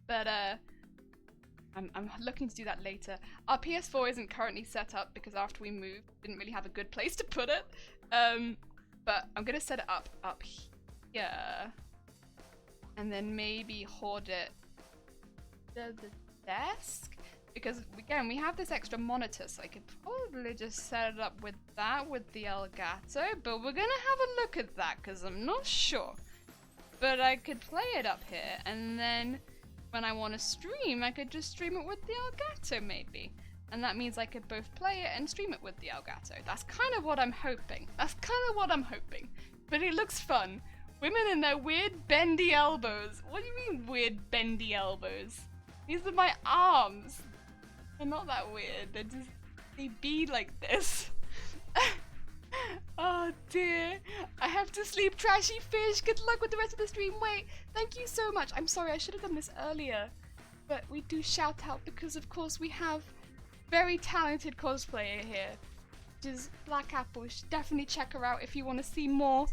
But I'm looking to do that later. Our PS4 isn't currently set up because after we moved, we didn't really have a good place to put it. But I'm gonna set it up here, and then maybe hoard it to the desk, because again we have this extra monitor, so I could probably just set it up with that, with the Elgato, but we're gonna have a look at that because I'm not sure. But I could play it up here, and then when I want to stream, I could just stream it with the Elgato maybe. And that means I could both play it and stream it with the Elgato. That's kind of what I'm hoping. But it looks fun. Women in their weird bendy elbows. What do you mean weird bendy elbows? These are my arms. They're not that weird. They be like this. Oh dear. I have to sleep, trashy fish. Good luck with the rest of the stream. Wait, thank you so much. I'm sorry, I should have done this earlier. But we do shout out because of course we have very talented cosplayer here, which is Black Apple. You should definitely check her out if you want to see more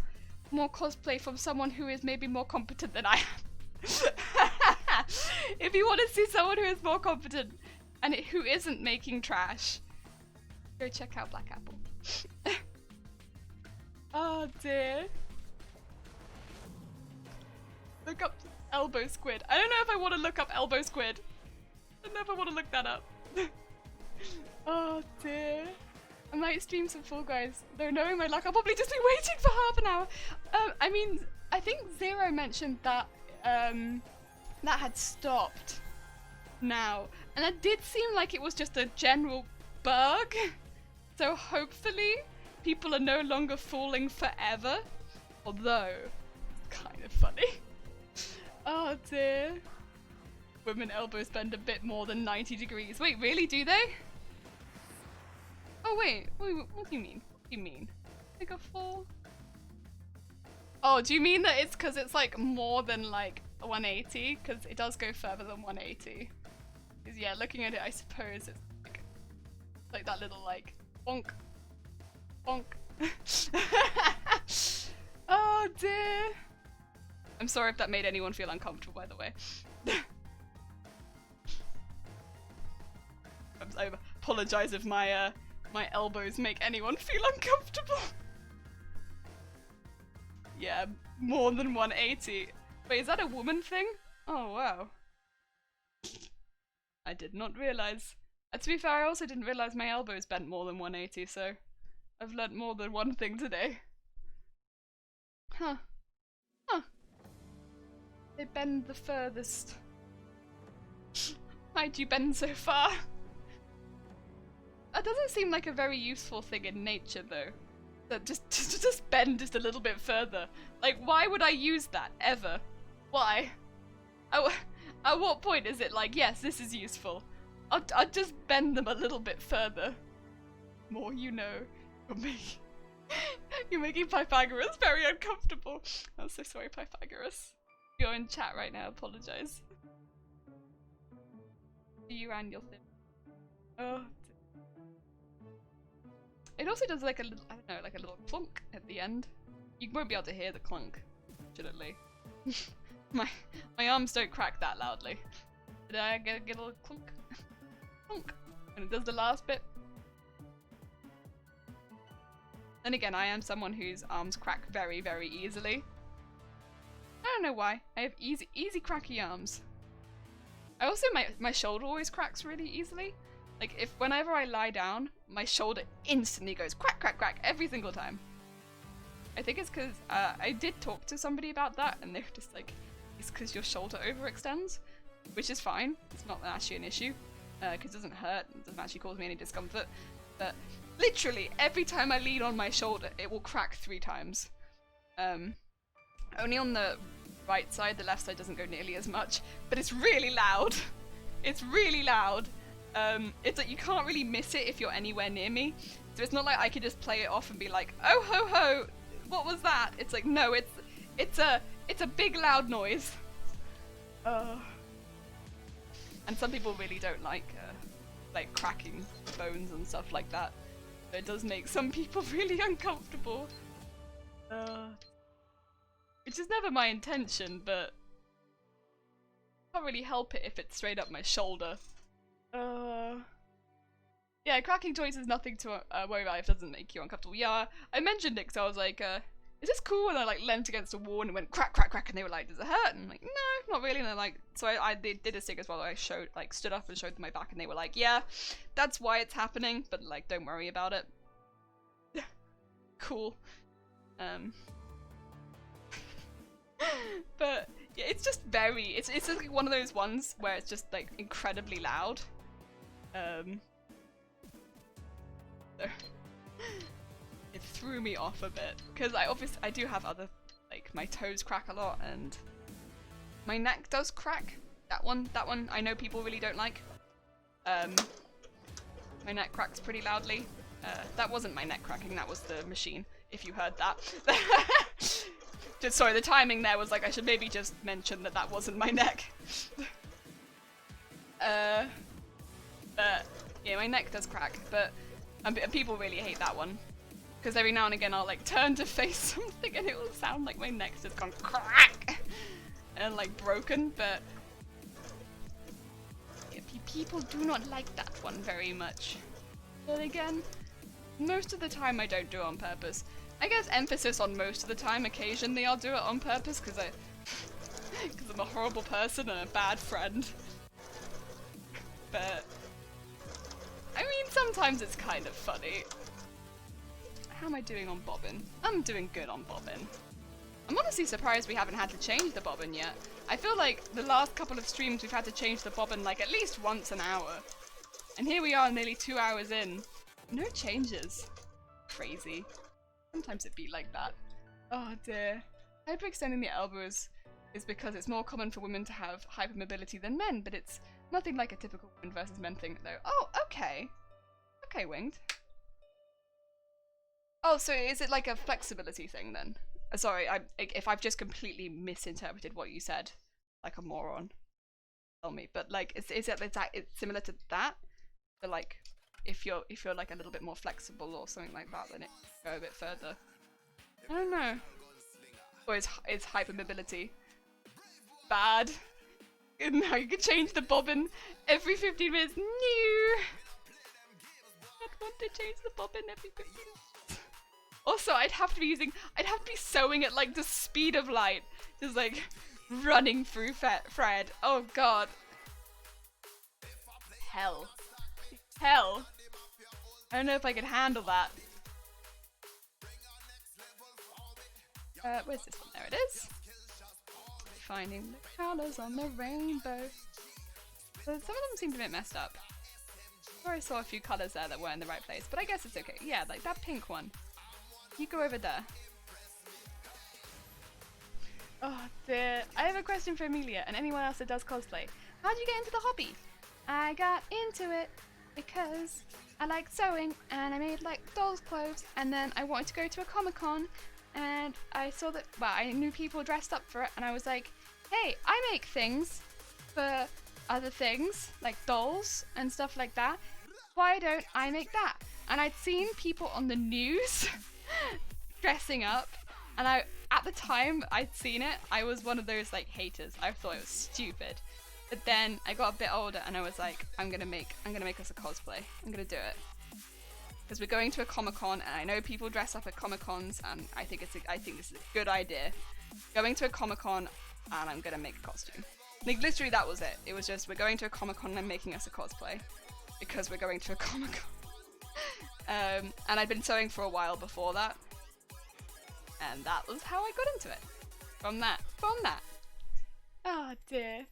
cosplay from someone who is maybe more competent than I am. If you want to see someone who is more competent and who isn't making trash, go check out Black Apple. Oh dear. Look up elbow squid. I don't know if I want to look up elbow squid. I don't know if I want to look that up. Oh dear. I might stream some Fall Guys. Though knowing my luck, I'll probably just be waiting for half an hour. I mean, I think Zero mentioned that that had stopped now. And it did seem like it was just a general bug. So hopefully people are no longer falling forever. Although, it's kind of funny. Oh dear. Women elbows bend a bit more than 90 degrees. Wait, really? Do they? Oh wait, what do you mean? What do you mean? Like a fall? Oh, do you mean that it's because it's like more than like 180? Because it does go further than 180. Because yeah, looking at it, I suppose it's like that little like bonk, bonk. Oh dear. I'm sorry if that made anyone feel uncomfortable, by the way. I apologize if my my elbows make anyone feel uncomfortable. Yeah, more than 180. Wait, is that a woman thing? Oh wow. I did not realize. To be fair, I also didn't realize my elbows bent more than 180, so I've learnt more than one thing today. Huh. Huh. They bend the furthest. Why'd you bend so far? That doesn't seem like a very useful thing in nature, though. That just bend just a little bit further. Like, why would I use that, ever? Why? At what point is it like, yes, this is useful. I'll just bend them a little bit further. More you know. You're making Pythagoras very uncomfortable. I'm so sorry, Pythagoras. You're in chat right now, apologize. You and your thing. Oh. It also does like a little, I don't know, like a little clunk at the end. You won't be able to hear the clunk, fortunately. my arms don't crack that loudly. Did I get a little clunk? Clunk. And it does the last bit. Then again, I am someone whose arms crack very, very easily. I don't know why. I have easy cracky arms. I also, my shoulder always cracks really easily. Like, whenever I lie down, my shoulder instantly goes crack, crack, crack every single time. I think it's because I did talk to somebody about that, and they were just like, it's because your shoulder overextends, which is fine. It's not actually an issue, because it doesn't hurt, it doesn't actually cause me any discomfort. But literally, every time I lean on my shoulder, it will crack 3 times. Only on the right side, the left side doesn't go nearly as much, but it's really loud. It's really loud. It's like you can't really miss it if you're anywhere near me. So it's not like I could just play it off and be like, oh ho ho, what was that? It's like, no, it's a big loud noise. And some people really don't like cracking bones and stuff like that. But it does make some people really uncomfortable. Which is never my intention, but I can't really help it if it's straight up my shoulder. Yeah, cracking toys is nothing to worry about if it doesn't make you uncomfortable. Yeah, I mentioned it because I was like, is this cool? And I like leant against a wall and it went crack, crack, crack, and they were like, does it hurt? And I'm like, no, not really. And they're like, so I did a stick as well. I stood up and showed them my back, and they were like, yeah, that's why it's happening, but like, don't worry about it. Cool. But yeah, it's just it's just like one of those ones where it's just like incredibly loud. It threw me off a bit because I do have other, like, my toes crack a lot and my neck does crack. That one I know people really don't like. My neck cracks pretty loudly. That wasn't my neck cracking, that was the machine, if you heard that. Just sorry, the timing there was like, I should maybe just mention that wasn't my neck. But yeah, my neck does crack, but people really hate that one. Because every now and again I'll like turn to face something and it will sound like my neck's just gone crack and like broken, but yeah, people do not like that one very much. But again, most of the time I don't do it on purpose. I guess emphasis on most of the time. Occasionally I'll do it on purpose because I'm a horrible person and a bad friend. But I mean, sometimes it's kind of funny. How am I doing on bobbin? I'm doing good on bobbin. I'm honestly surprised we haven't had to change the bobbin yet. I feel like the last couple of streams we've had to change the bobbin like at least once an hour. And here we are nearly 2 hours in. No changes. Crazy. Sometimes it be like that. Oh dear. Hyperextending the elbows is because it's more common for women to have hypermobility than men, but it's nothing like a typical women versus men thing though. Oh, okay. Okay, Winged. Oh, so is it like a flexibility thing then? Sorry, if I've just completely misinterpreted what you said, like a moron, tell me. But like, is it similar to that? So like, if you're like a little bit more flexible or something like that, then it can go a bit further. I don't know. Or is hypermobility bad? And now you can change the bobbin every 15 minutes. No! I'd want to change the bobbin every 15 minutes. Also, I'd have to be sewing at like the speed of light. Just like running through thread. Oh god. Hell. Hell. I don't know if I could handle that. Where's this one? There it is. Finding the colours on the rainbow. So some of them seem a bit messed up. Or I saw a few colours there that weren't in the right place, but I guess it's okay. Yeah, like that pink one. You go over there. Oh dear. I have a question for Amelia and anyone else that does cosplay. How did you get into the hobby? I got into it because I liked sewing and I made like dolls' clothes, and then I wanted to go to a Comic-Con and I saw that, well, I knew people dressed up for it and I was like, hey, I make things for other things like dolls and stuff like that. Why don't I make that? And I'd seen people on the news dressing up, and at the time I'd seen it, I was one of those like haters. I thought it was stupid. But then I got a bit older and I was like, I'm gonna make us a cosplay. I'm gonna do it. because we're going to a Comic-Con, and I know people dress up at Comic-Cons, and I think this is a good idea. Going to a Comic-Con, and I'm gonna make a costume. Like, literally, that was it. It was just, we're going to a Comic-Con and I'm making us a cosplay. Because we're going to a Comic-Con. And I'd been sewing for a while before that. And that was how I got into it. From that. Oh dear.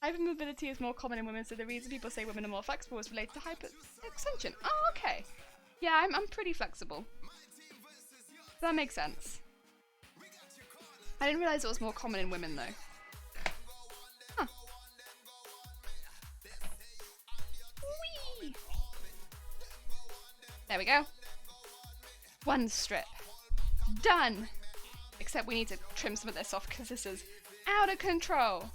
Hypermobility is more common in women, so the reason people say women are more flexible is related to hyperextension. Oh, okay. Yeah, I'm pretty flexible. That makes sense. I didn't realise it was more common in women, though. Huh. Whee! There we go. One strip. Done! Except we need to trim some of this off because this is out of control.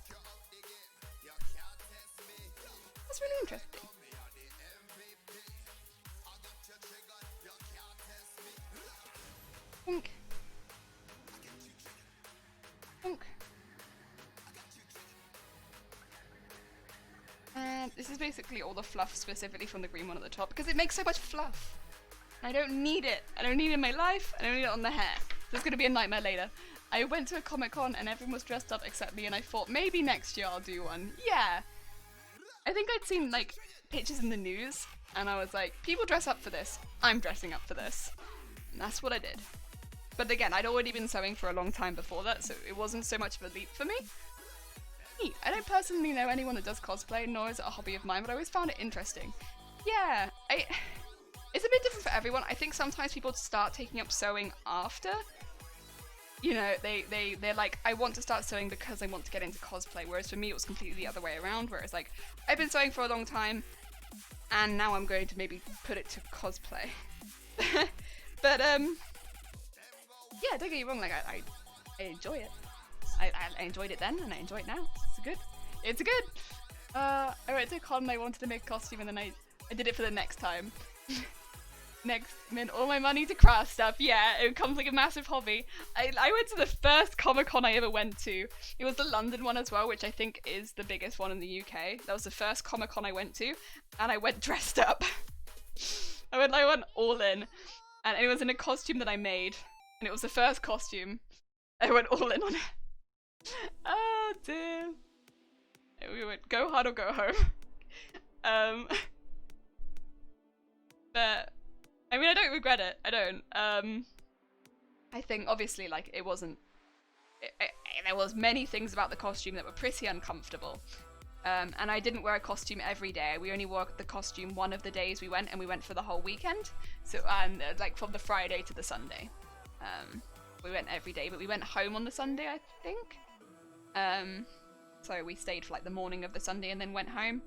That's really interesting. Punk. Punk. And this is basically all the fluff specifically from the green one at the top because it makes so much fluff. I don't need it. I don't need it in my life. I don't need it on the hair. This is going to be a nightmare later. I went to a Comic-Con and everyone was dressed up except me, and I thought maybe next year I'll do one. Yeah. I think I'd seen like pictures in the news and I was like, people dress up for this. I'm dressing up for this. And that's what I did. But again, I'd already been sewing for a long time before that, so it wasn't so much of a leap for me. Neat. I don't personally know anyone that does cosplay, nor is it a hobby of mine, but I always found it interesting. Yeah, it's a bit different for everyone. I think sometimes people start taking up sewing after. You know, they're like, I want to start sewing because I want to get into cosplay, whereas for me it was completely the other way around, where it's like, I've been sewing for a long time, and now I'm going to maybe put it to cosplay. But, yeah, don't get me wrong, like, I enjoy it. I enjoyed it then, and I enjoy it now. It's good. I went to a con and I wanted to make a costume, and then I did it for the next time. Next, meant all my money to craft stuff. Yeah, it becomes like a massive hobby. I went to the first Comic-Con I ever went to. It was the London one as well, which I think is the biggest one in the UK. That was the first Comic-Con I went to, and I went dressed up. I went all in, and it was in a costume that I made, and it was the first costume. I went all in on it. Oh dear. We went go hard or go home. But I mean, I don't regret it. I don't. I think obviously, like, it wasn't. There was many things about the costume that were pretty uncomfortable. And I didn't wear a costume every day. We only wore the costume one of the days we went, and we went for the whole weekend. So, and like from the Friday to the Sunday. We went every day, but we went home on the Sunday, I think. So we stayed for like the morning of the Sunday and then went home.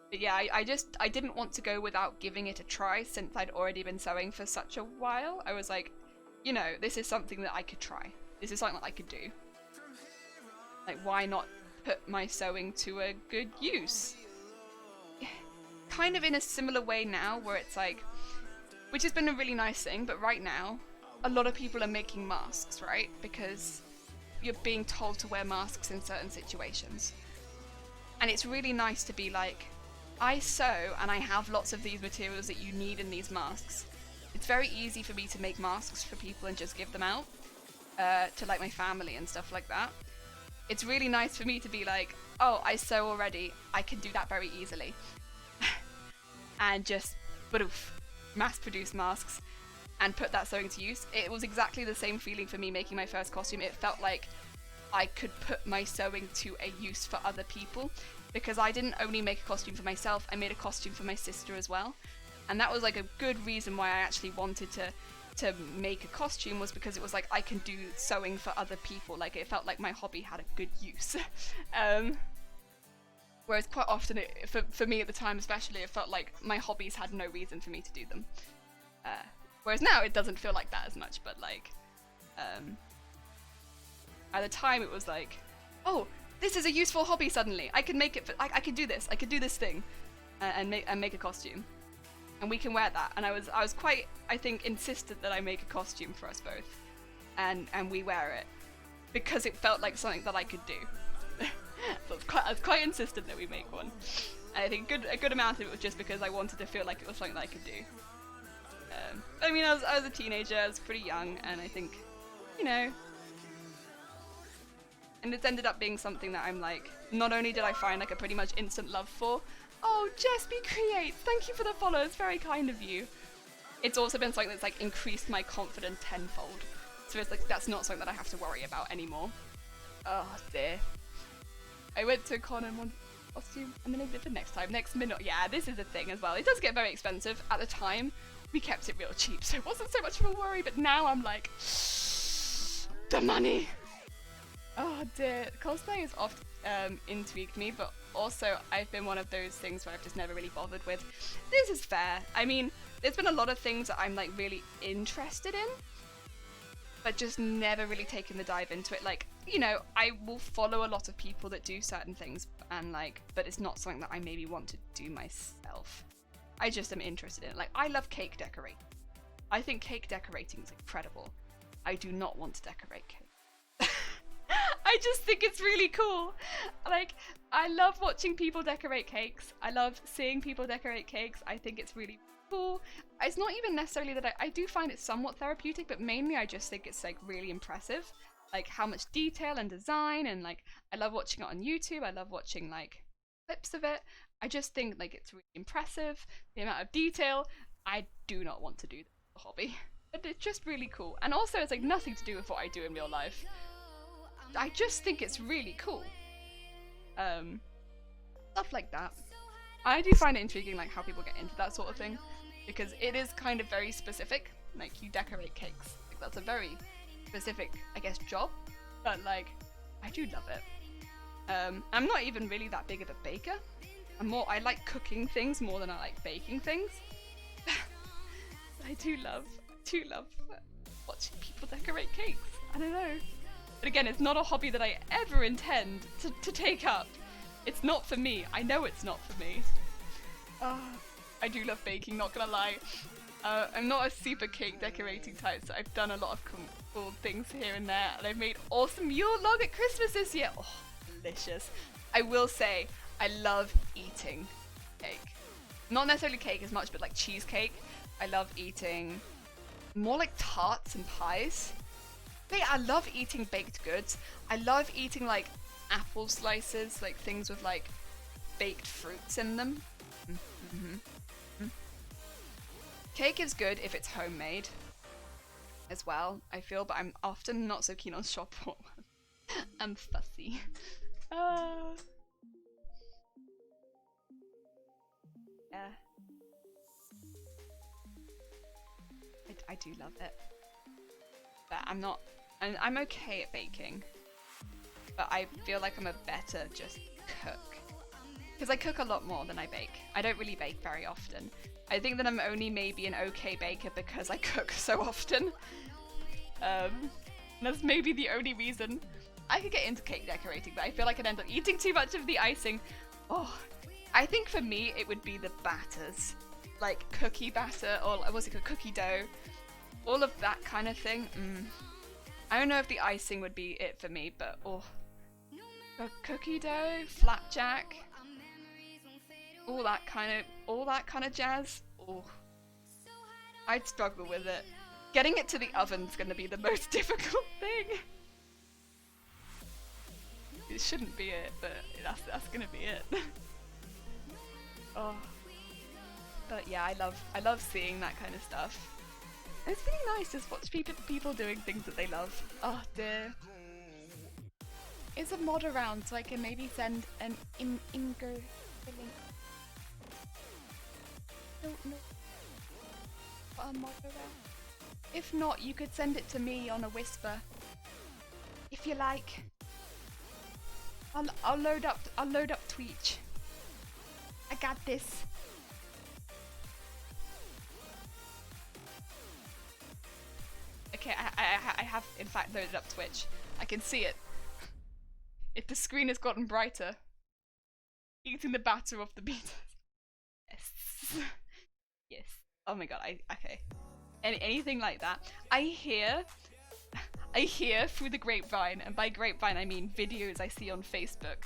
But yeah, I didn't want to go without giving it a try since I'd already been sewing for such a while. I was like, you know, this is something that I could try. This is something that I could do. Like, why not put my sewing to a good use? Kind of in a similar way now, where it's like, which has been a really nice thing, but right now, a lot of people are making masks, right? Because you're being told to wear masks in certain situations. And it's really nice to be like, I sew and I have lots of these materials that you need in these masks. It's very easy for me to make masks for people and just give them out to like my family and stuff like that. It's really nice for me to be like, oh, I sew already, I can do that very easily. And just mass produce masks and put that sewing to use. It was exactly the same feeling for me making my first costume. It felt like I could put my sewing to a use for other people, because I didn't only make a costume for myself, I made a costume for my sister as well. And that was like a good reason why I actually wanted to make a costume, was because it was like I can do sewing for other people. Like, it felt like my hobby had a good use. Whereas quite often, for me at the time especially, it felt like my hobbies had no reason for me to do them. Whereas now it doesn't feel like that as much, but like, at the time it was like, oh, this is a useful hobby suddenly. I can make it. I can do this. I can do this thing, and make a costume, and we can wear that. And I was quite, I think, insistent that I make a costume for us both, and we wear it because it felt like something that I could do. So I was quite insistent that we make one. And I think a good amount of it was just because I wanted to feel like it was something that I could do. I mean, I was a teenager, I was pretty young, and I think, you know, and it's ended up being something that I'm like, not only did I find like a pretty much instant love for, oh, Jessby Creates, thank you for the follow, it's very kind of you. It's also been something that's like increased my confidence tenfold. So it's like, that's not something that I have to worry about anymore. Oh dear. I went to a con and one costume, and then I did it next time. Next minute, yeah, this is a thing as well. It does get very expensive. At the time, we kept it real cheap, so it wasn't so much of a worry, but now I'm like, the money! Oh dear, cosplay has oft intrigued me, but also I've been one of those things where I've just never really bothered with. This is fair. I mean, there's been a lot of things that I'm like really interested in, but just never really taken the dive into it. Like, you know, I will follow a lot of people that do certain things, and like, but it's not something that I maybe want to do myself. I just am interested in it. Like, I love cake decorating. I think cake decorating is incredible. I do not want to decorate cake. I just think it's really cool. Like, I love watching people decorate cakes. I love seeing people decorate cakes. I think it's really cool. It's not even necessarily that I do find it somewhat therapeutic, but mainly I just think it's like really impressive. Like how much detail and design, and like I love watching it on YouTube. I love watching like clips of it. I just think like it's really impressive, the amount of detail. I do not want to do the hobby, but it's just really cool. And also it's like nothing to do with what I do in real life. I just think it's really cool. Stuff like that. I do find it intriguing like how people get into that sort of thing, because it is kind of very specific. Like, you decorate cakes. Like, that's a very specific, I guess, job, but like I do love it. I'm not even really that big of a baker. I like cooking things more than I like baking things. I do love watching people decorate cakes. I don't know. But again, it's not a hobby that I ever intend to take up. It's not for me. I know it's not for me. I do love baking, not gonna lie. I'm not a super cake decorating type, so I've done a lot of cool things here and there, and I've made awesome Yule log at Christmas this year. Oh, delicious. I will say, I love eating cake. Not necessarily cake as much, but like cheesecake. I love eating more like tarts and pies. I love eating baked goods. I love eating like apple slices, like things with like baked fruits in them. Cake is good if it's homemade as well, I feel, but I'm often not so keen on shop bought ones. I'm fussy. Yeah. I do love it. But I'm okay at baking. But I feel like I'm a better just cook. Because I cook a lot more than I bake. I don't really bake very often. I think that I'm only maybe an okay baker because I cook so often. That's maybe the only reason. I could get into cake decorating, but I feel like I'd end up eating too much of the icing. Oh, I think for me it would be the batters. Like cookie batter, or what's it called, cookie dough. All of that kind of thing. I don't know if the icing would be it for me, but cookie dough, flapjack, all that kind of jazz. Oh, I'd struggle with it. Getting it to the oven's gonna be the most difficult thing. It shouldn't be it, but that's gonna be it. Oh, but yeah, I love seeing that kind of stuff. It's really nice to watch people doing things that they love. Oh dear. Is a mod around so I can maybe send an Inger link? Don't know what a mod around. If not, you could send it to me on a whisper, if you like. I'll load up Twitch. I got this. Okay, I have in fact loaded up Twitch. I can see it. If the screen has gotten brighter. Eating the batter off the beaters. Yes. Yes. Oh my god, okay. Anything like that. I hear through the grapevine, and by grapevine I mean videos I see on Facebook.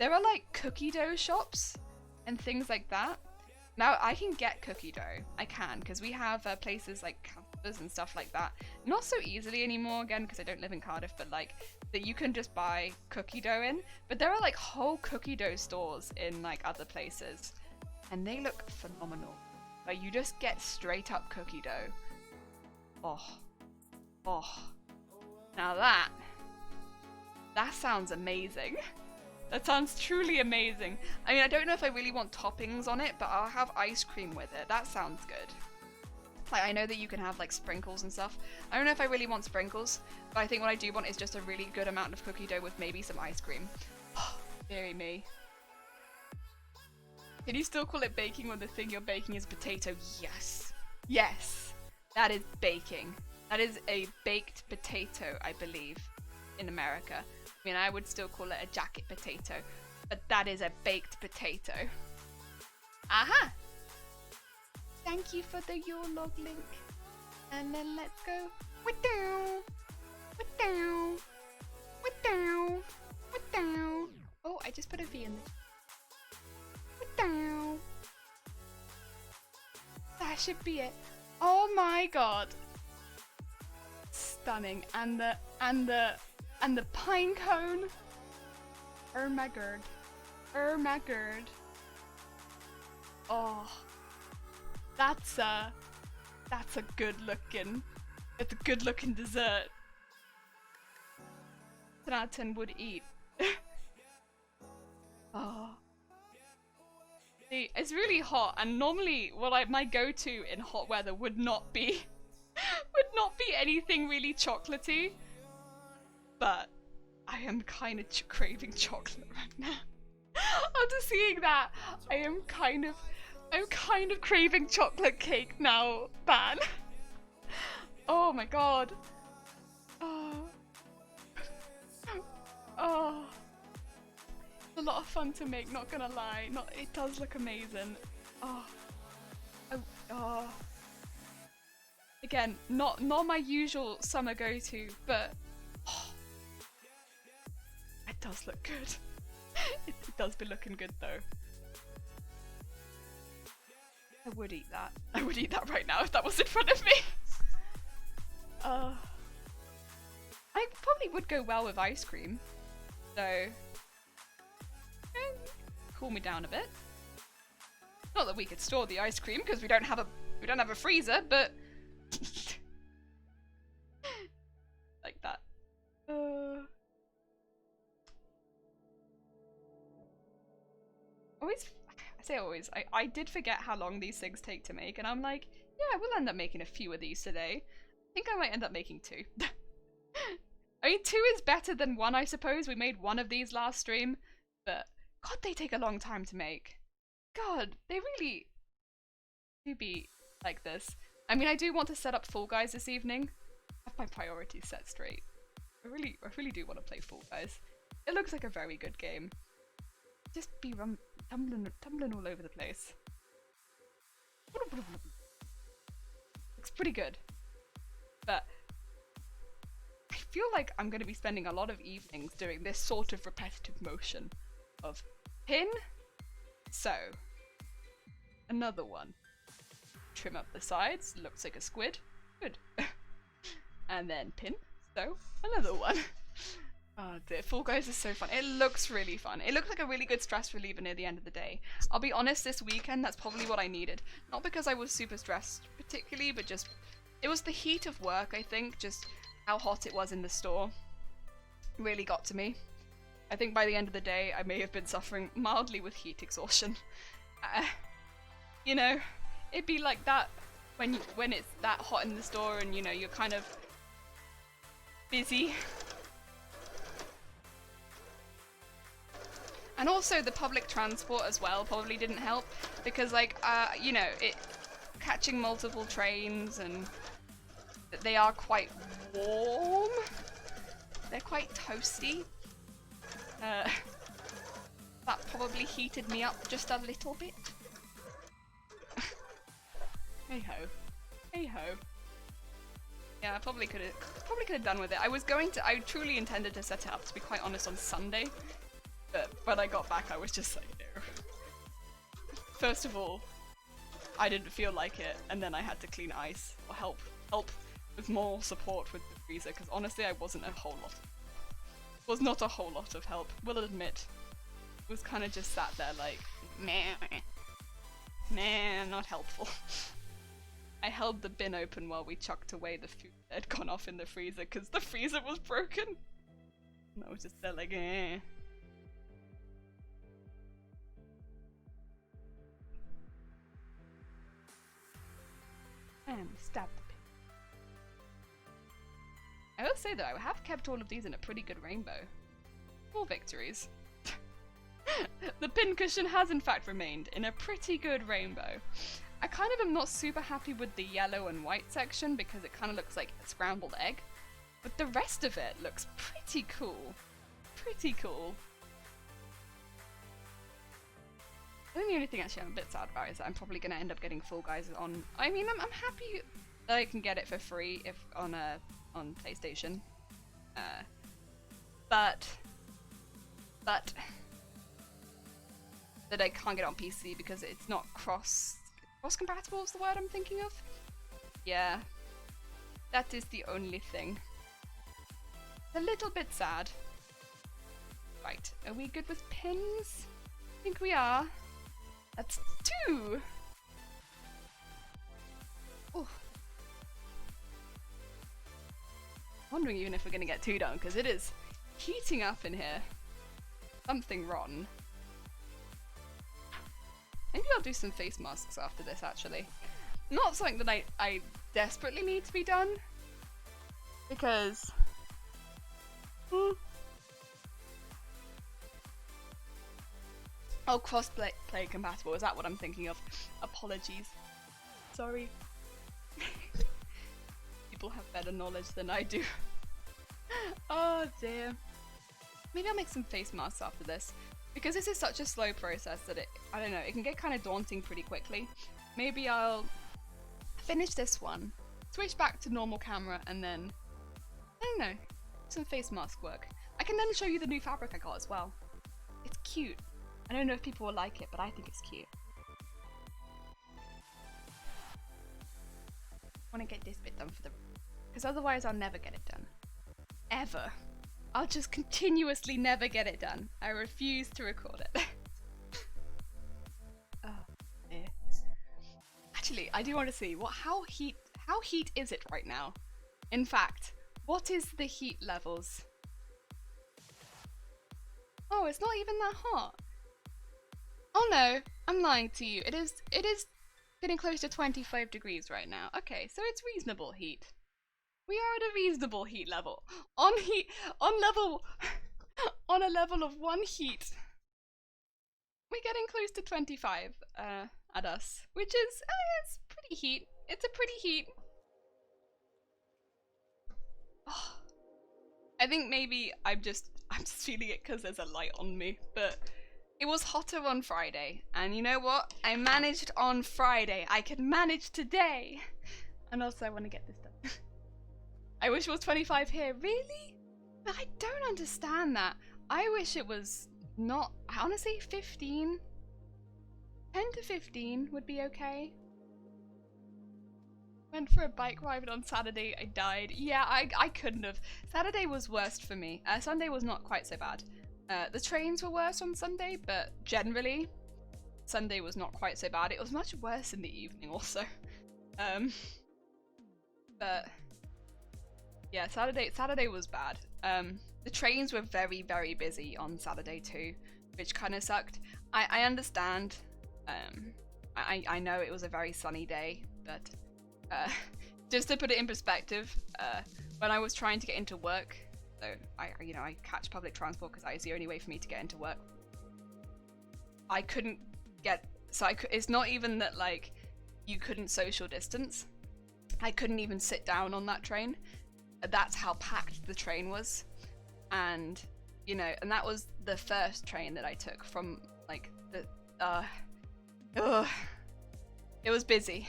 There are like cookie dough shops and things like that. Now I can get cookie dough. I can, because we have places like Campers and stuff like that. Not so easily anymore, again, because I don't live in Cardiff, but like that you can just buy cookie dough in. But there are like whole cookie dough stores in like other places, and they look phenomenal. Like you just get straight up cookie dough. Oh, oh. Now that sounds amazing. That sounds truly amazing. I mean, I don't know if I really want toppings on it, but I'll have ice cream with it. That sounds good. Like, I know that you can have, like, sprinkles and stuff. I don't know if I really want sprinkles, but I think what I do want is just a really good amount of cookie dough with maybe some ice cream. Oh, dearie me. Can you still call it baking when the thing you're baking is potato? Yes. Yes. That is baking. That is a baked potato, I believe, in America. I mean, I would still call it a jacket potato, but that is a baked potato. Aha! Thank you for the Yule log link. And then let's go. Oh, I just put a V in there. That should be it. Oh my god. Stunning. And the pine cone. Oh my god. Oh my god. Oh. That's a good looking. It's a good looking dessert. 10 out of 10 would eat. Oh. See, it's really hot, and normally my go-to in hot weather would not be anything really chocolatey. But I am kind of craving chocolate right now. After seeing that, I'm kind of craving chocolate cake now, Ban. Oh my god. Oh. Oh. It's a lot of fun to make, not gonna lie. It does look amazing. Oh. Oh. Again, not my usual summer go-to, but oh. It does look good. It does be looking good though. I would eat that. I would eat that right now if that was in front of me. I probably would go well with ice cream. So, cool me down a bit. Not that we could store the ice cream because we don't have a freezer, but like that. I did forget how long these things take to make, and I'm like, yeah, we'll end up making a few of these today. I think I might end up making 2. I mean, 2 is better than 1, I suppose. We made 1 of these last stream, but god, they take a long time to make. God, they really do be like this. I mean, I do want to set up Fall Guys this evening. I have my priorities set straight. I really do want to play Fall Guys. It looks like a very good game. Just be tumbling all over the place. Looks pretty good. But I feel like I'm going to be spending a lot of evenings doing this sort of repetitive motion of pin, sew, another one, trim up the sides, looks like a squid, good, and then pin, sew, another one. Oh dear, Fall Guys is so fun. It looks really fun. It looks like a really good stress reliever near the end of the day. I'll be honest, this weekend that's probably what I needed. Not because I was super stressed particularly, but just, it was the heat of work, I think, just how hot it was in the store really got to me. I think by the end of the day, I may have been suffering mildly with heat exhaustion. You know, it'd be like that when it's that hot in the store and, you know, you're kind of busy. And also the public transport as well probably didn't help because, like, you know, catching multiple trains, and they are quite warm. They're quite toasty. That probably heated me up just a little bit. Hey ho. Hey ho. Yeah, I probably could have done with it. I truly intended to set it up, to be quite honest, on Sunday. But when I got back, I was just like, no. first of all, I didn't feel like it, and then I had to clean ice or help with more support with the freezer, because honestly I wasn't was not a whole lot of help, will admit. It was kind of just sat there like, nah, not helpful. I held the bin open while we chucked away the food that had gone off in the freezer because the freezer was broken. And I was just there like, eh. And stab the pin. I will say though, I have kept all of these in a pretty good rainbow. More victories. The pincushion has in fact remained in a pretty good rainbow. I kind of am not super happy with the yellow and white section because it kind of looks like a scrambled egg. But the rest of it looks pretty cool. Pretty cool. I think the only thing actually I'm a bit sad about is that I'm probably going to end up getting Fall Guys on... I mean, I'm happy that I can get it for free if on PlayStation. But that I can't get it on PC because it's not cross-compatible is the word I'm thinking of? Yeah. That is the only thing. A little bit sad. Right, are we good with pins? I think we are. That's 2! Oh. Wondering even if we're gonna get 2 done, because it is heating up in here. Something rotten. Maybe I'll do some face masks after this, actually. Not something that I desperately need to be done. Because... Oh, cross-play compatible, is that what I'm thinking of? Apologies. Sorry. People have better knowledge than I do. Oh dear. Maybe I'll make some face masks after this. Because this is such a slow process that I don't know, it can get kind of daunting pretty quickly. Maybe I'll finish this one, switch back to normal camera, and then, I don't know, some face mask work. I can then show you the new fabric I got as well. It's cute. I don't know if people will like it, but I think it's cute. I want to get this bit done for the... because otherwise I'll never get it done. Ever. I'll just continuously never get it done. I refuse to record it. Oh, dear. Actually, I do want to see how heat is it right now? In fact, what is the heat levels? Oh, it's not even that hot. Oh no, I'm lying to you. It is getting close to 25 degrees right now. Okay, so it's reasonable heat. We are at a reasonable heat level. On a level of 1 heat. We're getting close to 25 at us, which is it's pretty heat. It's a pretty heat. Oh, I think maybe I'm just feeling it because there's a light on me, but it was hotter on Friday, and you know what? I managed on Friday. I can manage today, and also I want to get this done. I wish it was 25 here. Really? But I don't understand that. I wish it was not, honestly, 15. 10 to 15 would be okay. Went for a bike ride on Saturday, I died. Yeah, I couldn't have. Saturday was worst for me. Sunday was not quite so bad. The trains were worse on Sunday, but generally, Sunday was not quite so bad. It was much worse in the evening also. But yeah, Saturday was bad. The trains were very, very busy on Saturday too, which kind of sucked. I understand. I know it was a very sunny day, but just to put it in perspective, when I was trying to get into work, so I catch public transport because that is the only way for me to get into work. I couldn't get, it's not even that like you couldn't social distance. I couldn't even sit down on that train. That's how packed the train was. And and that was the first train that I took from like it was busy.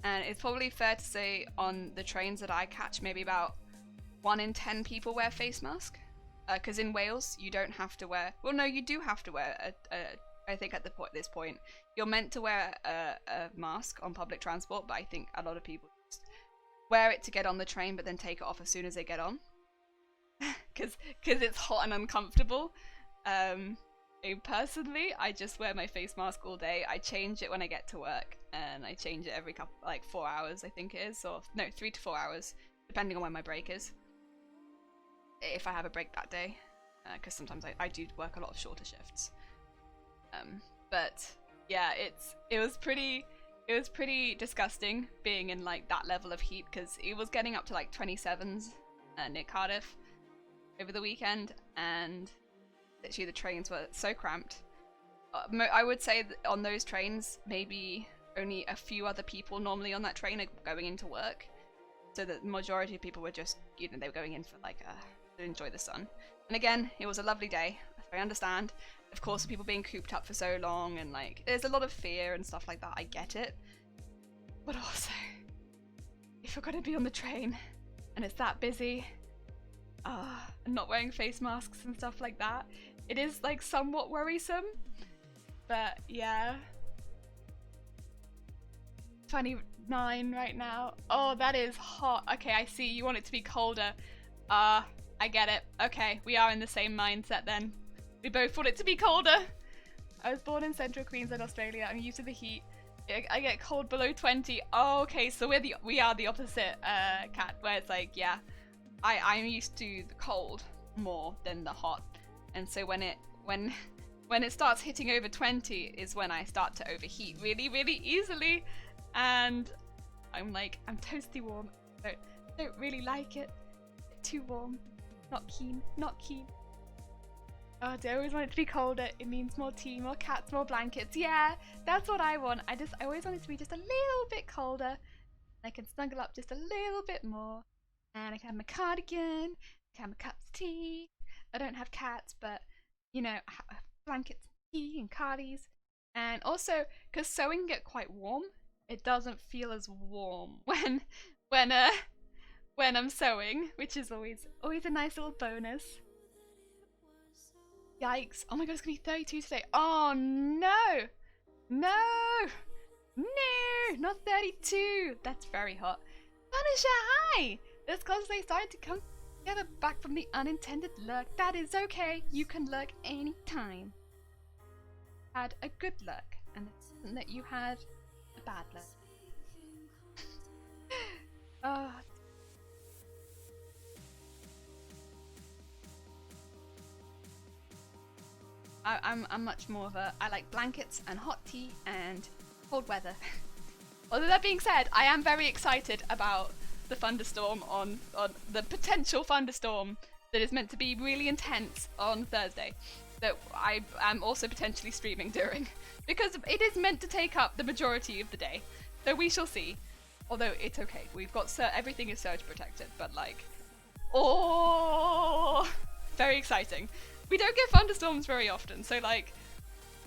And it's probably fair to say on the trains that I catch, maybe about 1 in 10 people wear face mask. Because in Wales, you don't have to wear, well no, you do have to wear a I think at this point, you're meant to wear a mask on public transport, but I think a lot of people just wear it to get on the train, but then take it off as soon as they get on, because it's hot and uncomfortable. Personally, I just wear my face mask all day. I change it when I get to work, and I change it every 4 hours, I think it is, or no, 3 to 4 hours, depending on when my break is. If I have a break that day, because sometimes I do work a lot of shorter shifts. But yeah, it was pretty disgusting being in like that level of heat, because it was getting up to like 27s near Cardiff over the weekend, and literally the trains were so cramped. I would say that on those trains, maybe only a few other people normally on that train are going into work, so that the majority of people were just, you know, they were going in for like to enjoy the sun. And again, it was a lovely day. I understand, of course, people being cooped up for so long, and like there's a lot of fear and stuff like that. I get it, but also, if you're gonna be on the train and it's that busy, and not wearing face masks and stuff like that, it is like somewhat worrisome. But yeah, 29 right now. Oh, that is hot. Okay, I see. You want it to be colder. I get it. Okay, we are in the same mindset then. We both want it to be colder. I was born in central Queensland, Australia. I'm used to the heat. I get cold below 20. Oh, okay, so we are the opposite, Kat, where it's like, yeah, I'm used to the cold more than the hot, and so when it starts hitting over 20 is when I start to overheat really, really easily, and I'm like, I'm toasty warm. Don't really like it. Too warm. Not keen. Not keen. Oh, do I always want it to be colder? It means more tea, more cats, more blankets. Yeah, that's what I want. I always want it to be just a little bit colder. I can snuggle up just a little bit more, and I can have my cardigan, I can have my cups of tea. I don't have cats, but you know, I have blankets, tea, and cardies. And also, because sewing can get quite warm, it doesn't feel as warm when I'm sewing, which is always a nice little bonus. Yikes. Oh my god, it's gonna be 32 today. Oh no! No! No! Not 32! That's very hot. Punisher, hi! This cosplay started to come together back from the unintended lurk. That is okay. You can lurk anytime. Had a good lurk, and it isn't that you had a bad lurk. Oh. I'm much more of I like blankets and hot tea and cold weather. Although that being said, I am very excited about the thunderstorm on the potential thunderstorm that is meant to be really intense on Thursday, that I am also potentially streaming during, because it is meant to take up the majority of the day. So we shall see. Although it's okay, we've got everything is surge protected, but like, oh, very exciting. We don't get thunderstorms very often, so like,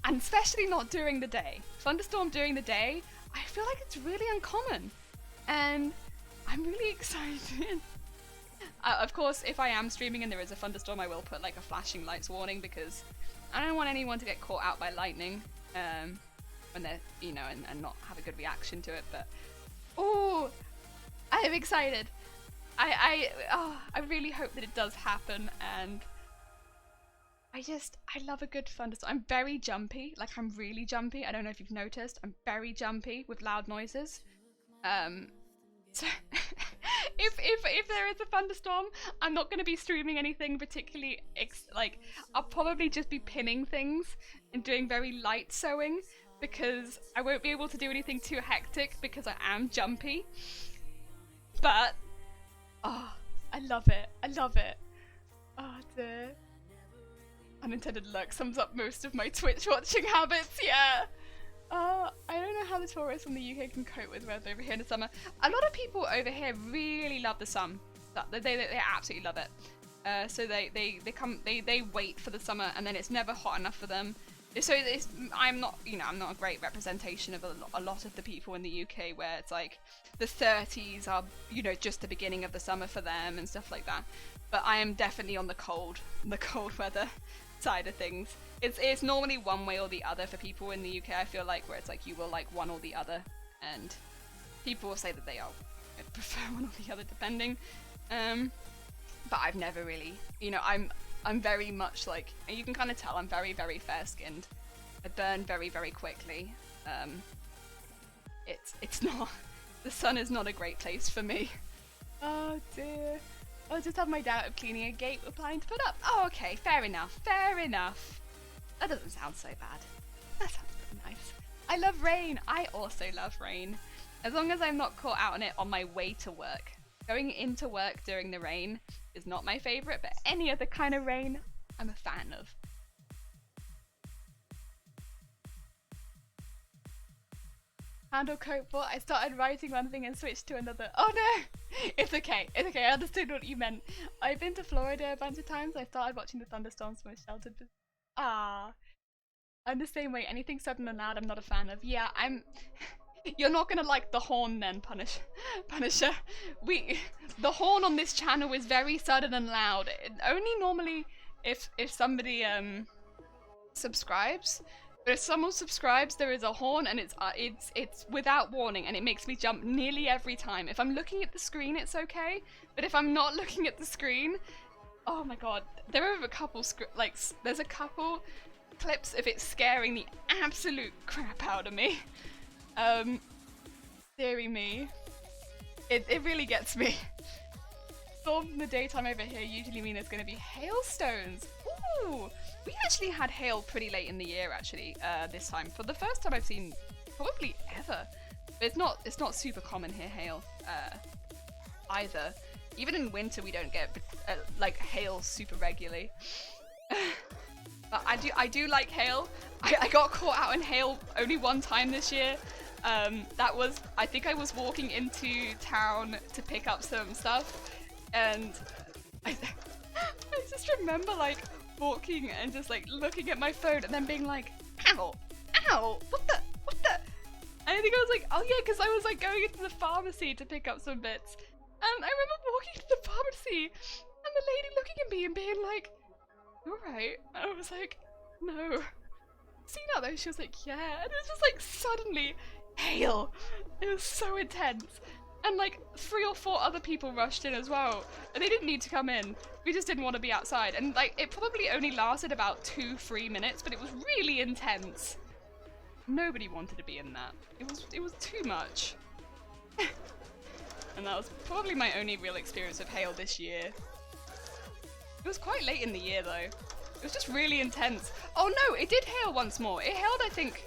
and especially not during the day. Thunderstorm during the day, I feel like it's really uncommon, and I'm really excited. Of course, if I am streaming and there is a thunderstorm, I will put like a flashing lights warning, because I don't want anyone to get caught out by lightning when they're, you know, and not have a good reaction to it. But oh, I am excited. I really hope that it does happen, and I love a good thunderstorm. I'm very jumpy, like I'm really jumpy. I don't know if you've noticed, I'm very jumpy with loud noises. So if there is a thunderstorm, I'm not going to be streaming anything particularly, like I'll probably just be pinning things and doing very light sewing, because I won't be able to do anything too hectic because I am jumpy. But, oh, I love it. I love it. Oh dear. Unintended lurk sums up most of my Twitch watching habits, yeah. I don't know how the tourists from the UK can cope with weather over here in the summer. A lot of people over here really love the sun. They absolutely love it. So they wait for the summer, and then it's never hot enough for them. So I'm not a great representation of a lot of the people in the UK, where it's like the 30s are, you know, just the beginning of the summer for them and stuff like that. But I am definitely on the cold weather side of things. It's normally one way or the other for people in the UK, I feel like, where it's like you will like one or the other, and people will say that they prefer one or the other depending. But I've never really, you know, I'm very much like, you can kind of tell I'm very, very fair skinned. I burn very, very quickly. It's not, the sun is not a great place for me. Oh dear. I just have my doubt of cleaning a gate we're planning to put up. Oh, okay, fair enough, fair enough. That doesn't sound so bad. That sounds pretty nice. I love rain. I also love rain. As long as I'm not caught out on it on my way to work. Going into work during the rain is not my favourite, but any other kind of rain, I'm a fan of. Handle cope for, I started writing one thing and switched to another. Oh no! It's okay, it's okay, I understood what you meant. I've been to Florida a bunch of times. I started watching the thunderstorms from a sheltered position. Ah, I'm the same way. Anything sudden and loud I'm not a fan of. Yeah, you're not gonna like the horn then, Punisher. The horn on this channel is very sudden and loud. Only normally if somebody subscribes. But if someone subscribes, there is a horn, and it's without warning, and it makes me jump nearly every time. If I'm looking at the screen, it's okay, but if I'm not looking at the screen, oh my god, there are a couple there's a couple clips of it scaring the absolute crap out of me. Deary me, it really gets me. Storms in the daytime over here usually mean there's going to be hailstones. Ooh. We actually had hail pretty late in the year, actually, this time. For the first time I've seen probably ever. But it's not super common here, hail, either. Even in winter we don't get like hail super regularly. But I do like hail. I got caught out in hail only one time this year. That was, I think I was walking into town to pick up some stuff, and I just remember like walking and just like looking at my phone and then being like, ow, what the, and I think I was like, oh yeah, because I was like going into the pharmacy to pick up some bits, and I remember walking into the pharmacy and the lady looking at me and being like, you alright? And I was like, no. See now though, she was like, yeah, and it was just like suddenly hail. It was so intense. And like 3 or 4 other people rushed in as well, and they didn't need to come in. We just didn't want to be outside, and like it probably only lasted about 2-3 minutes, but it was really intense. Nobody wanted to be in that. It was too much. And that was probably my only real experience of hail this year. It was quite late in the year though. It was just really intense. Oh no, it did hail once more. It hailed, I think,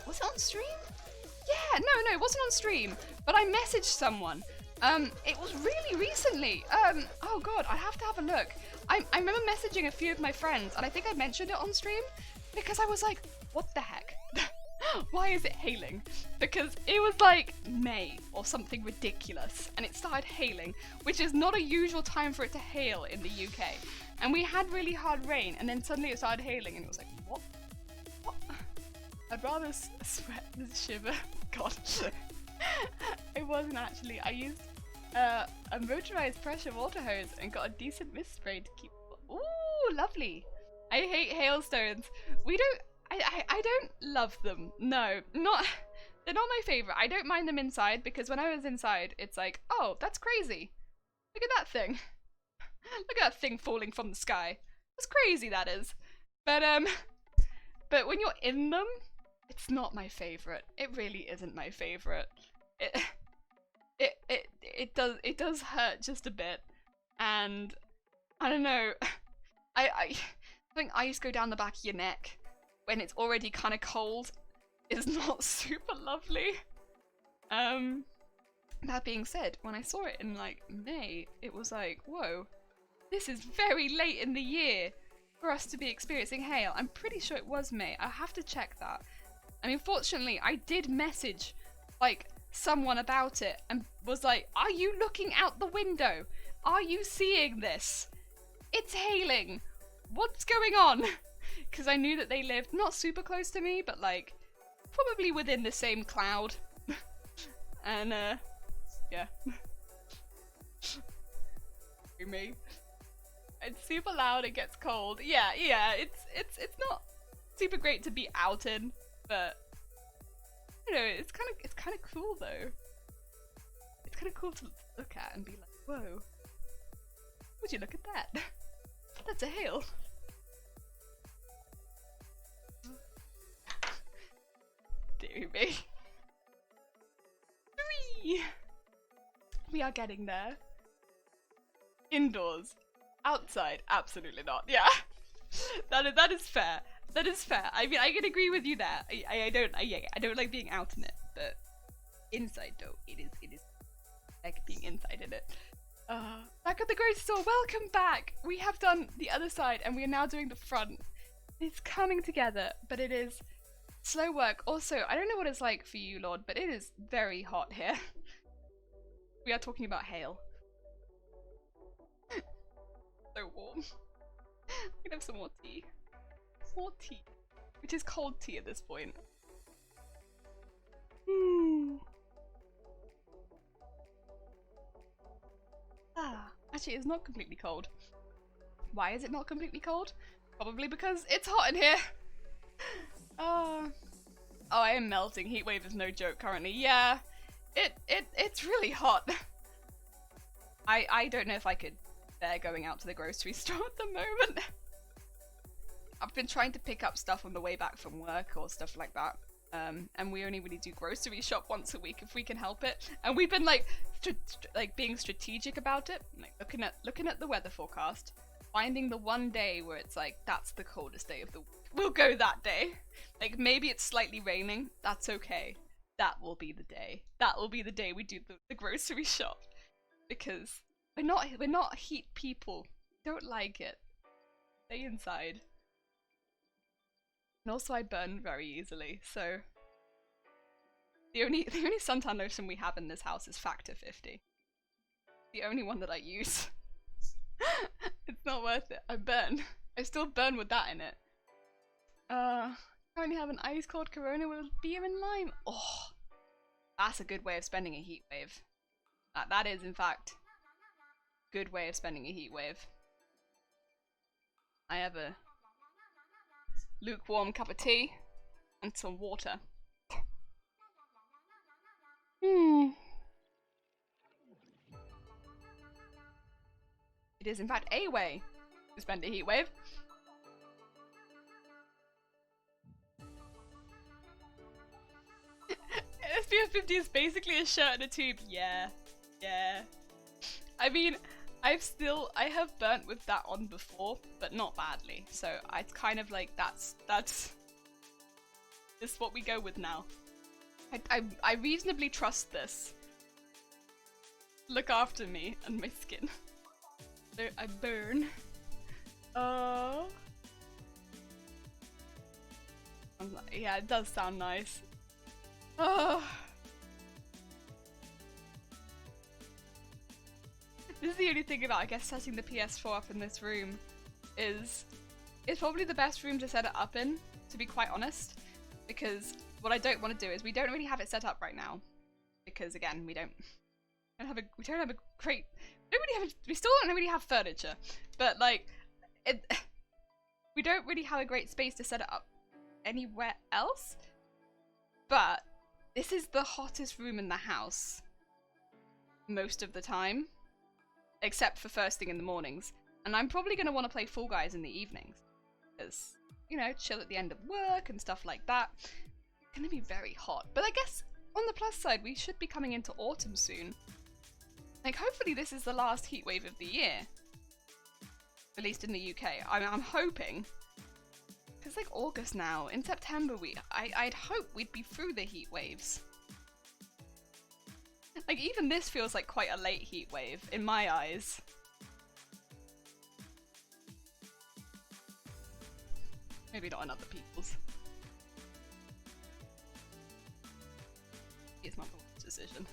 was it on stream? Yeah, no, it wasn't on stream, but I messaged someone. It was really recently. Oh god, I have to have a look. I remember messaging a few of my friends, and I think I mentioned it on stream, because I was like, what the heck? Why is it hailing? Because it was like May or something ridiculous, and it started hailing, which is not a usual time for it to hail in the UK. And we had really hard rain, and then suddenly it started hailing, and it was like, what? I'd rather sweat than shiver. God. It wasn't actually. I used a motorized pressure water hose and got a decent mist spray to keep. Ooh, lovely. I hate hailstones. I don't love them. No, they're not my favorite. I don't mind them inside, because when I was inside, it's like, oh, that's crazy. Look at that thing. Look at that thing falling from the sky. That's crazy, that is. But when you're in them, it's not my favorite. It really isn't my favorite. It does hurt just a bit, and I don't know. I think ice go down the back of your neck when it's already kind of cold is not super lovely. That being said, when I saw it in like May, it was like, whoa, this is very late in the year for us to be experiencing hail. I'm pretty sure it was May. I'll have to check that. I mean, fortunately, I did message like someone about it and was like, are you looking out the window? Are you seeing this? It's hailing. What's going on? Because I knew that they lived not super close to me, but like probably within the same cloud. And yeah. Me. It's super loud, it gets cold. Yeah, it's super great to be out in, but you know, it's kind of cool though. It's kind of cool to look at and be like, whoa, would you look at that? That's a hill. Dear me. 3! We are getting there. Indoors. Outside. Absolutely not. Yeah. that is fair. That is fair. I mean, I can agree with you there. I don't like being out in it, but inside though, it is like being inside in it. Back at the grocery store. Welcome back. We have done the other side and we are now doing the front. It's coming together, but it is slow work. Also, I don't know what it's like for you, Lord, but it is very hot here. We are talking about hail. So warm. We can have some more tea. More tea. Which is cold tea at this point. Actually, it's not completely cold. Why is it not completely cold? Probably because it's hot in here. Oh, I am melting. Heatwave is no joke currently. Yeah, it's really hot. I don't know if I could bear going out to the grocery store at the moment. I've been trying to pick up stuff on the way back from work or stuff like that. And we only really do grocery shop once a week if we can help it. And we've been like being strategic about it, like looking at the weather forecast, finding the one day where it's like that's the coldest day of the week. We'll go that day. Like maybe it's slightly raining. That's okay. That will be the day. That will be the day we do the grocery shop, because we're not heat people. Don't like it. Stay inside. And also I burn very easily, so the only suntan lotion we have in this house is Factor 50. The only one that I use. It's not worth it. I burn. I still burn with that in it. Currently have an ice cold Corona with beer and lime. Oh, that's a good way of spending a heat wave. That is in fact a good way of spending a heat wave. I have a lukewarm cup of tea and some water. It is in fact a way to spend a heat wave. SPF 50 is basically a shirt and a tube. Yeah. I mean, I have burnt with that on before, but not badly. So it's kind of like that's what we go with now. I reasonably trust this. Look after me and my skin. So I burn. Yeah, it does sound nice. This is the only thing about, I guess, setting the PS4 up in this room is it's probably the best room to set it up in, to be quite honest, because what I don't want to do is we don't really have it set up right now, because again we still don't really have furniture, but like we don't really have a great space to set it up anywhere else. But this is the hottest room in the house most of the time, except for first thing in the mornings. And I'm probably going to want to play Fall Guys in the evenings, because, you know, chill at the end of work and stuff like that. It's going to be very hot. But I guess on the plus side, we should be coming into autumn soon. Like, hopefully this is the last heat wave of the year, at least in the UK. I'm hoping. It's like August now. In September, I'd hope we'd be through the heat waves. Like, even this feels like quite a late heat wave, in my eyes. Maybe not in other people's. It's my decision.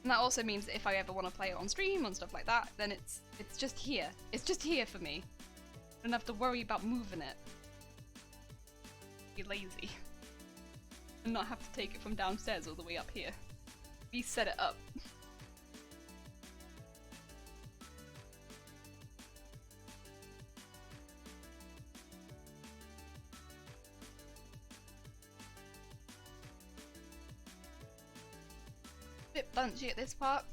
And that also means that if I ever want to play it on stream and stuff like that, then it's just here. It's just here for me. I don't have to worry about moving it. Be lazy. And not have to take it from downstairs all the way up here. We set it up. bit bunchy at this part.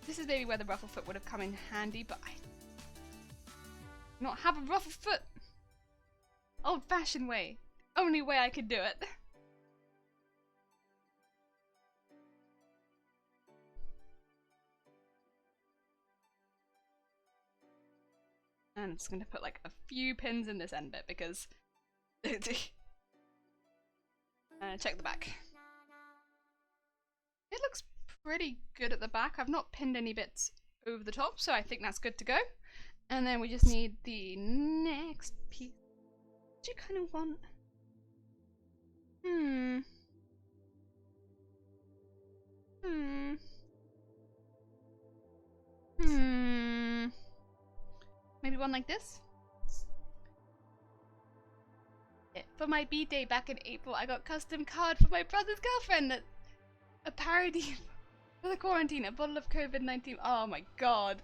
This is maybe where the ruffle foot would have come in handy, but I do not have a ruffle foot. Old-fashioned way. Only way I could do it. And I'm just gonna put like a few pins in this end bit because check the back. It looks pretty good at the back. I've not pinned any bits over the top, so I think that's good to go. And then we just need the next piece. What do you kind of want? Maybe one like this? Yeah. For my B-Day back in April, I got custom card for my brother's girlfriend. A parody for the quarantine, a bottle of COVID-19. Oh my god.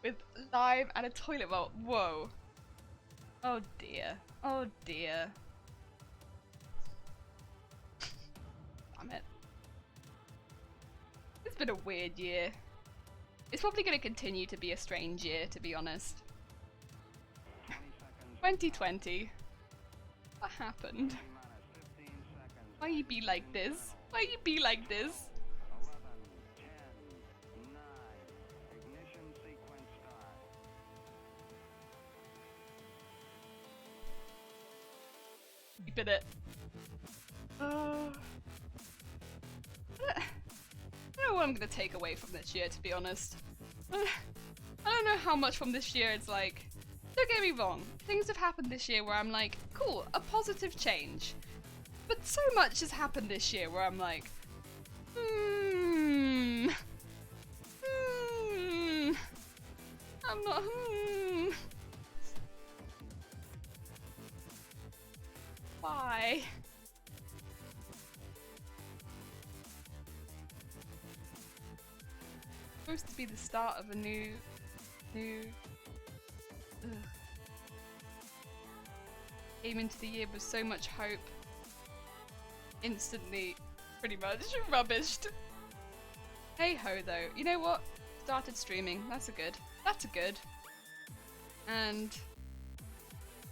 With lime and a toilet bowl. Whoa. Oh dear. Oh dear. Damn it. It's been a weird year. It's probably going to continue to be a strange year, to be honest. 2020. What happened? Why you be like this? Why you be like this? Keep it. I don't know what I'm gonna take away from this year, to be honest. I don't know how much from this year it's like. Don't get me wrong, things have happened this year where I'm like, cool, a positive change. But so much has happened this year where I'm like, I'm not, Why? Supposed to be the start of a new came into the year with so much hope. Instantly, pretty much rubbished. Hey ho though, you know what? Started streaming. That's a good. And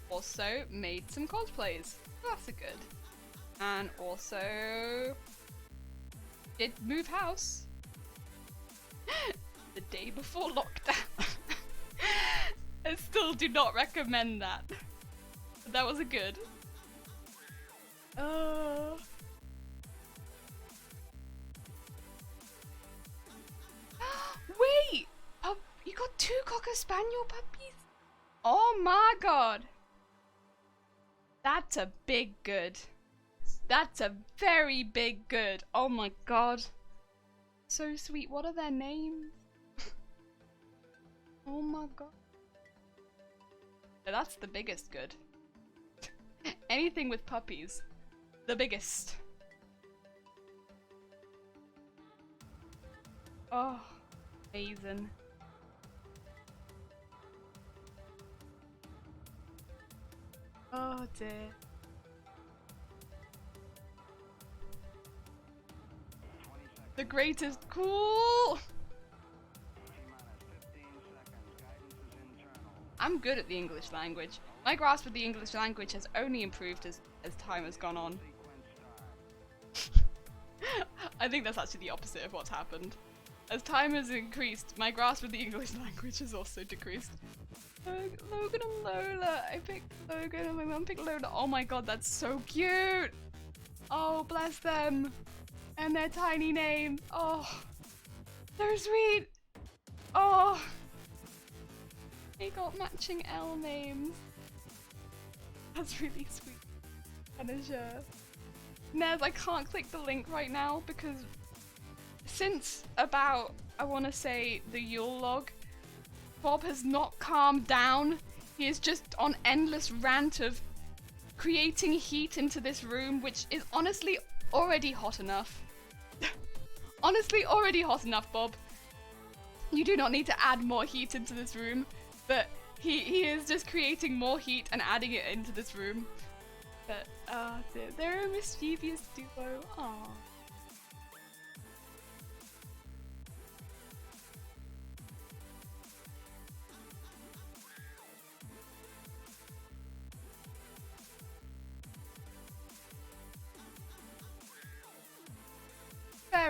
also made some cosplays. That's a good. And also did move house the day before lockdown. I still do not recommend that. But that was a good. Wait! You got 2 Cocker Spaniel puppies? Oh my god! That's a big good. That's a very big good. Oh my god. So sweet. What are their names? Oh my god. That's the biggest good. Anything with puppies. The biggest. Oh, amazing. Oh dear. The greatest. Cool! I'm good at the English language. My grasp of the English language has only improved as time has gone on. I think that's actually the opposite of what's happened. As time has increased, my grasp of the English language has also decreased. Logan and Lola. I picked Logan and my mum picked Lola. Oh my god, that's so cute! Oh, bless them! And their tiny names. Oh, they're sweet! Oh! They got matching L names. That's really sweet. Anisha. Nez, I can't click the link right now because since about, I want to say, the Yule log, Bob has not calmed down. He is just on endless rant of creating heat into this room, which is honestly already hot enough. Honestly, already hot enough, Bob. You do not need to add more heat into this room, but he is just creating more heat and adding it into this room. But, they're a mischievous duo. Aww.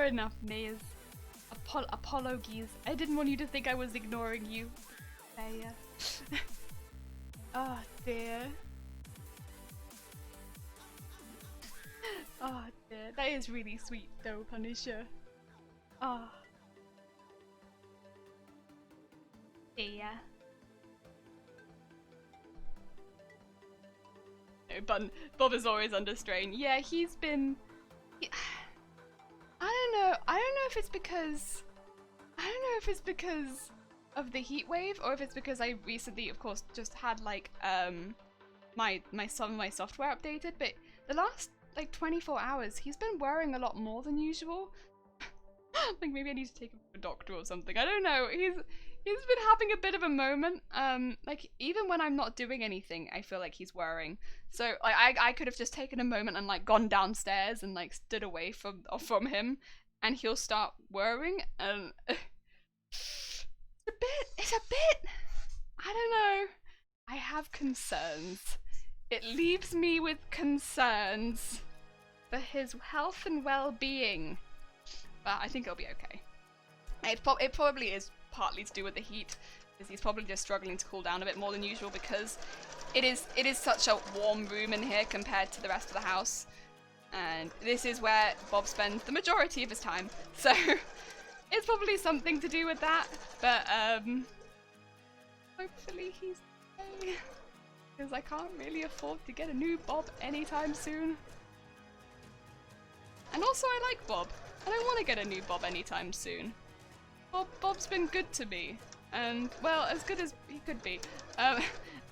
enough, Nays. Apologies. I didn't want you to think I was ignoring you. Oh dear. Oh dear. That is really sweet though, Punisher. Oh. Yeah. No, but Bob is always under strain. Yeah, he's been... I don't know if it's because... I don't know if it's because of the heat wave, or if it's because I recently, of course, just had like some of my software updated, but the last like 24 hours he's been wearing a lot more than usual. Like maybe I need to take him to a doctor or something. I don't know. He's been having a bit of a moment. Like even when I'm not doing anything, I feel like he's worrying. So like I could have just taken a moment and like gone downstairs and like stood away from him, and he'll start worrying, and it's a bit, I don't know. I have concerns. It leaves me with concerns for his health and well-being. But I think it'll be okay. It probably is partly to do with the heat, because he's probably just struggling to cool down a bit more than usual, because it is such a warm room in here compared to the rest of the house. And this is where Bob spends the majority of his time. So it's probably something to do with that. But hopefully he's okay, because I can't really afford to get a new Bob anytime soon. And also I like Bob. I don't want to get a new Bob anytime soon. Bob's been good to me, and well, as good as he could be. And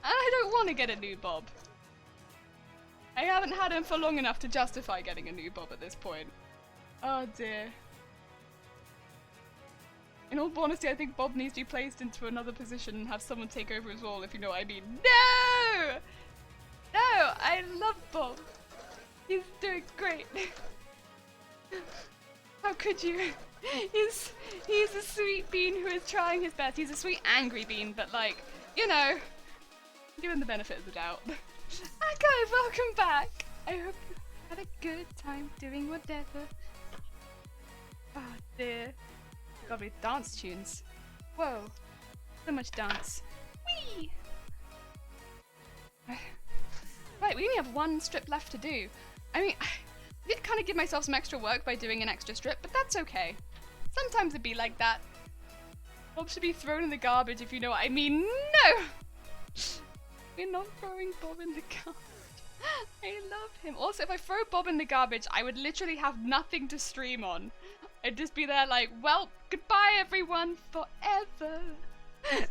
I don't want to get a new Bob. I haven't had him for long enough to justify getting a new Bob at this point. Oh dear. In all honesty, I think Bob needs to be placed into another position and have someone take over his role, if you know what I mean. No! No! I love Bob. He's doing great. How could you? He's a sweet bean who is trying his best. He's a sweet angry bean, but like, you know, give him the benefit of the doubt. Okay, welcome back. I hope you had a good time doing whatever. Oh dear. Got me dance tunes. Whoa. So much dance. Whee! Right, we only have one strip left to do. I mean, I did kind of give myself some extra work by doing an extra strip, but that's okay. Sometimes it'd be like that. Bob should be thrown in the garbage, if you know what I mean. No! We're not throwing Bob in the garbage. I love him. Also, if I throw Bob in the garbage, I would literally have nothing to stream on. I'd just be there like, well, goodbye everyone, forever.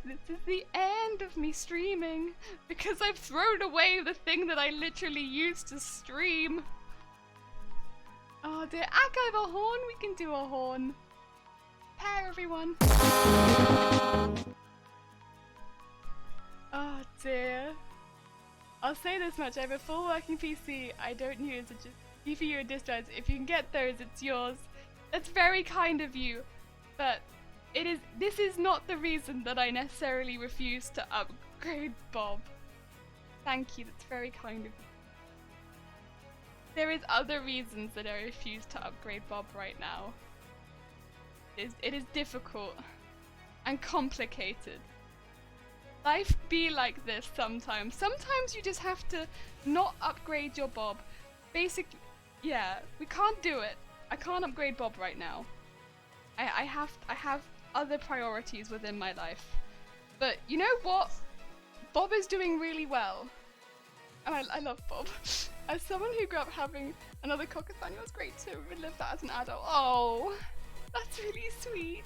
This is the end of me streaming, because I've thrown away the thing that I literally used to stream. Oh dear, I have a horn, we can do a horn. Pair everyone. Oh dear. I'll say this much, I have a full working PC I don't use, it's just GPU and disk drives. If you can get those, it's yours. That's very kind of you, but this is not the reason that I necessarily refuse to upgrade Bob. Thank you, that's very kind of you. There is other reasons that I refuse to upgrade Bob right now. It is difficult and complicated. Life be like this sometimes. Sometimes you just have to not upgrade your Bob. Basically, yeah, we can't do it. I can't upgrade Bob right now. I have other priorities within my life. But you know what? Bob is doing really well. And I love Bob. As someone who grew up having another Cocker Spaniel, it's great to relive that as an adult. Oh, that's really sweet.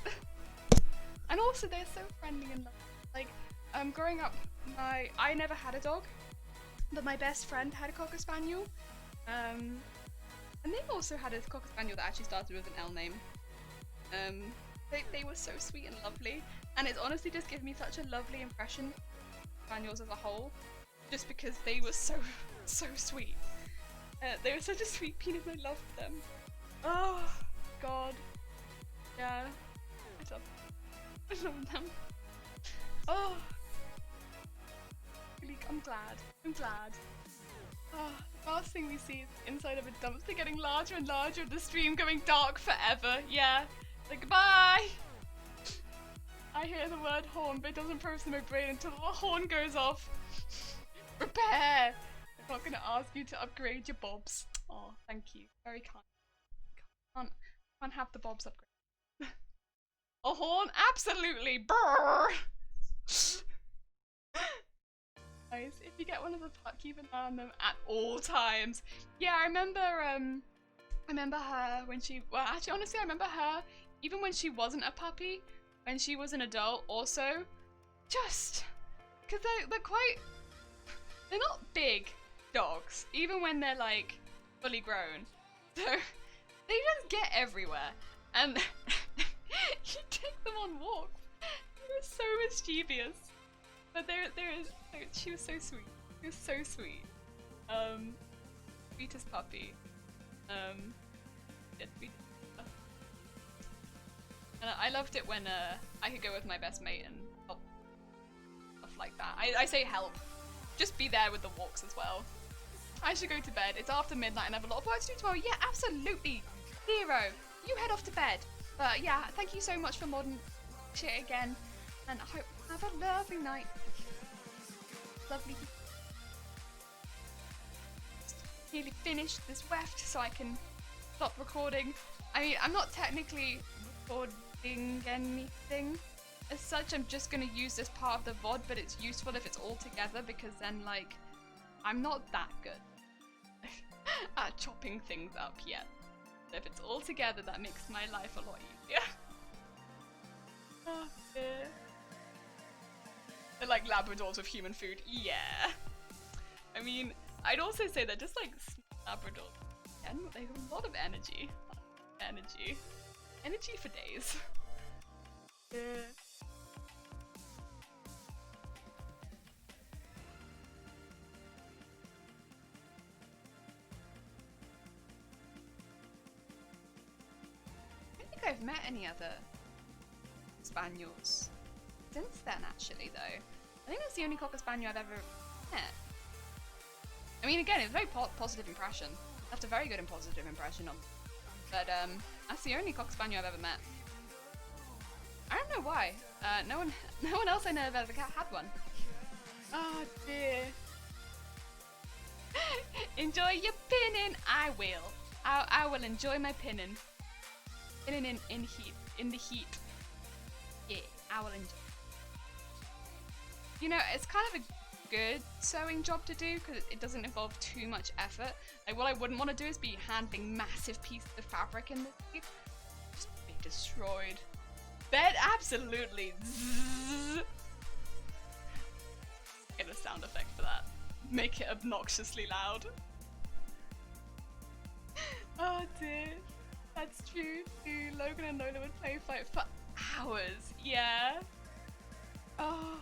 And also they're so friendly and lovely. Like, growing up, I never had a dog, but my best friend had a Cocker Spaniel. And they also had a Cocker Spaniel that actually started with an L name. They were so sweet and lovely, and it's honestly just given me such a lovely impression of Spaniels as a whole, just because they were so sweet. They were such a sweet peanut and I loved them. Oh god. Yeah. I love them. Oh. Really, I'm glad. The last thing we see is the inside of a dumpster getting larger and larger, the stream going dark forever. Yeah. Like, goodbye! I hear the word horn, but it doesn't process in my brain until the horn goes off. Repair! I'm not gonna ask you to upgrade your bobs. Oh, thank you. Very kind. Can't have the bobs upgrade. A horn? Absolutely! Brrr! Guys, if you get one of the puck, keep an eye on them at all times. Yeah, I remember her when she, well actually honestly I remember her even when she wasn't a puppy, when she was an adult also, just, because they're not big dogs, even when they're like fully grown. So they just get everywhere and you take them on walks. They're so mischievous. But she was so sweet. She was so sweet. Sweetest puppy. And I loved it when I could go with my best mate and help stuff like that. I say help. Just be there with the walks as well. I should go to bed. It's after midnight and I have a lot of work to do tomorrow. Yeah, absolutely. Zero. You head off to bed. But yeah, thank you so much for modding shit again. And I hope you have a lovely night. Lovely. Nearly finished this weft so I can stop recording. I mean, I'm not technically recording anything as such. I'm just gonna use this part of the VOD, but it's useful if it's all together because then, like, I'm not that good at chopping things up yet. If it's all together, that makes my life a lot easier. Oh, dear. They're like Labradors with human food. Yeah. I mean, I'd also say they're just like Labradors. And they have a lot of energy. Energy for days. Yeah. I don't think I've met any other spaniels since then, actually, though. I think that's the only Cocker Spaniel I've ever met. I mean, again, it's a very positive impression. Left a very good and positive impression on. But that's the only Cocker Spaniel I've ever met. I don't know why. No one else I know have ever had one. Oh dear. Enjoy your pinning. I will. I will enjoy my pinning. Pinning in the heat. Yeah, I will enjoy. You know, it's kind of a good sewing job to do because it doesn't involve too much effort. Like, what I wouldn't want to do is be handling massive pieces of fabric in this heat. Just be destroyed. Bed, absolutely. Zzz. Get a sound effect for that. Make it obnoxiously loud. Oh dear. That's true. Dude, Logan and Lola would play fight for hours. Yeah. Oh.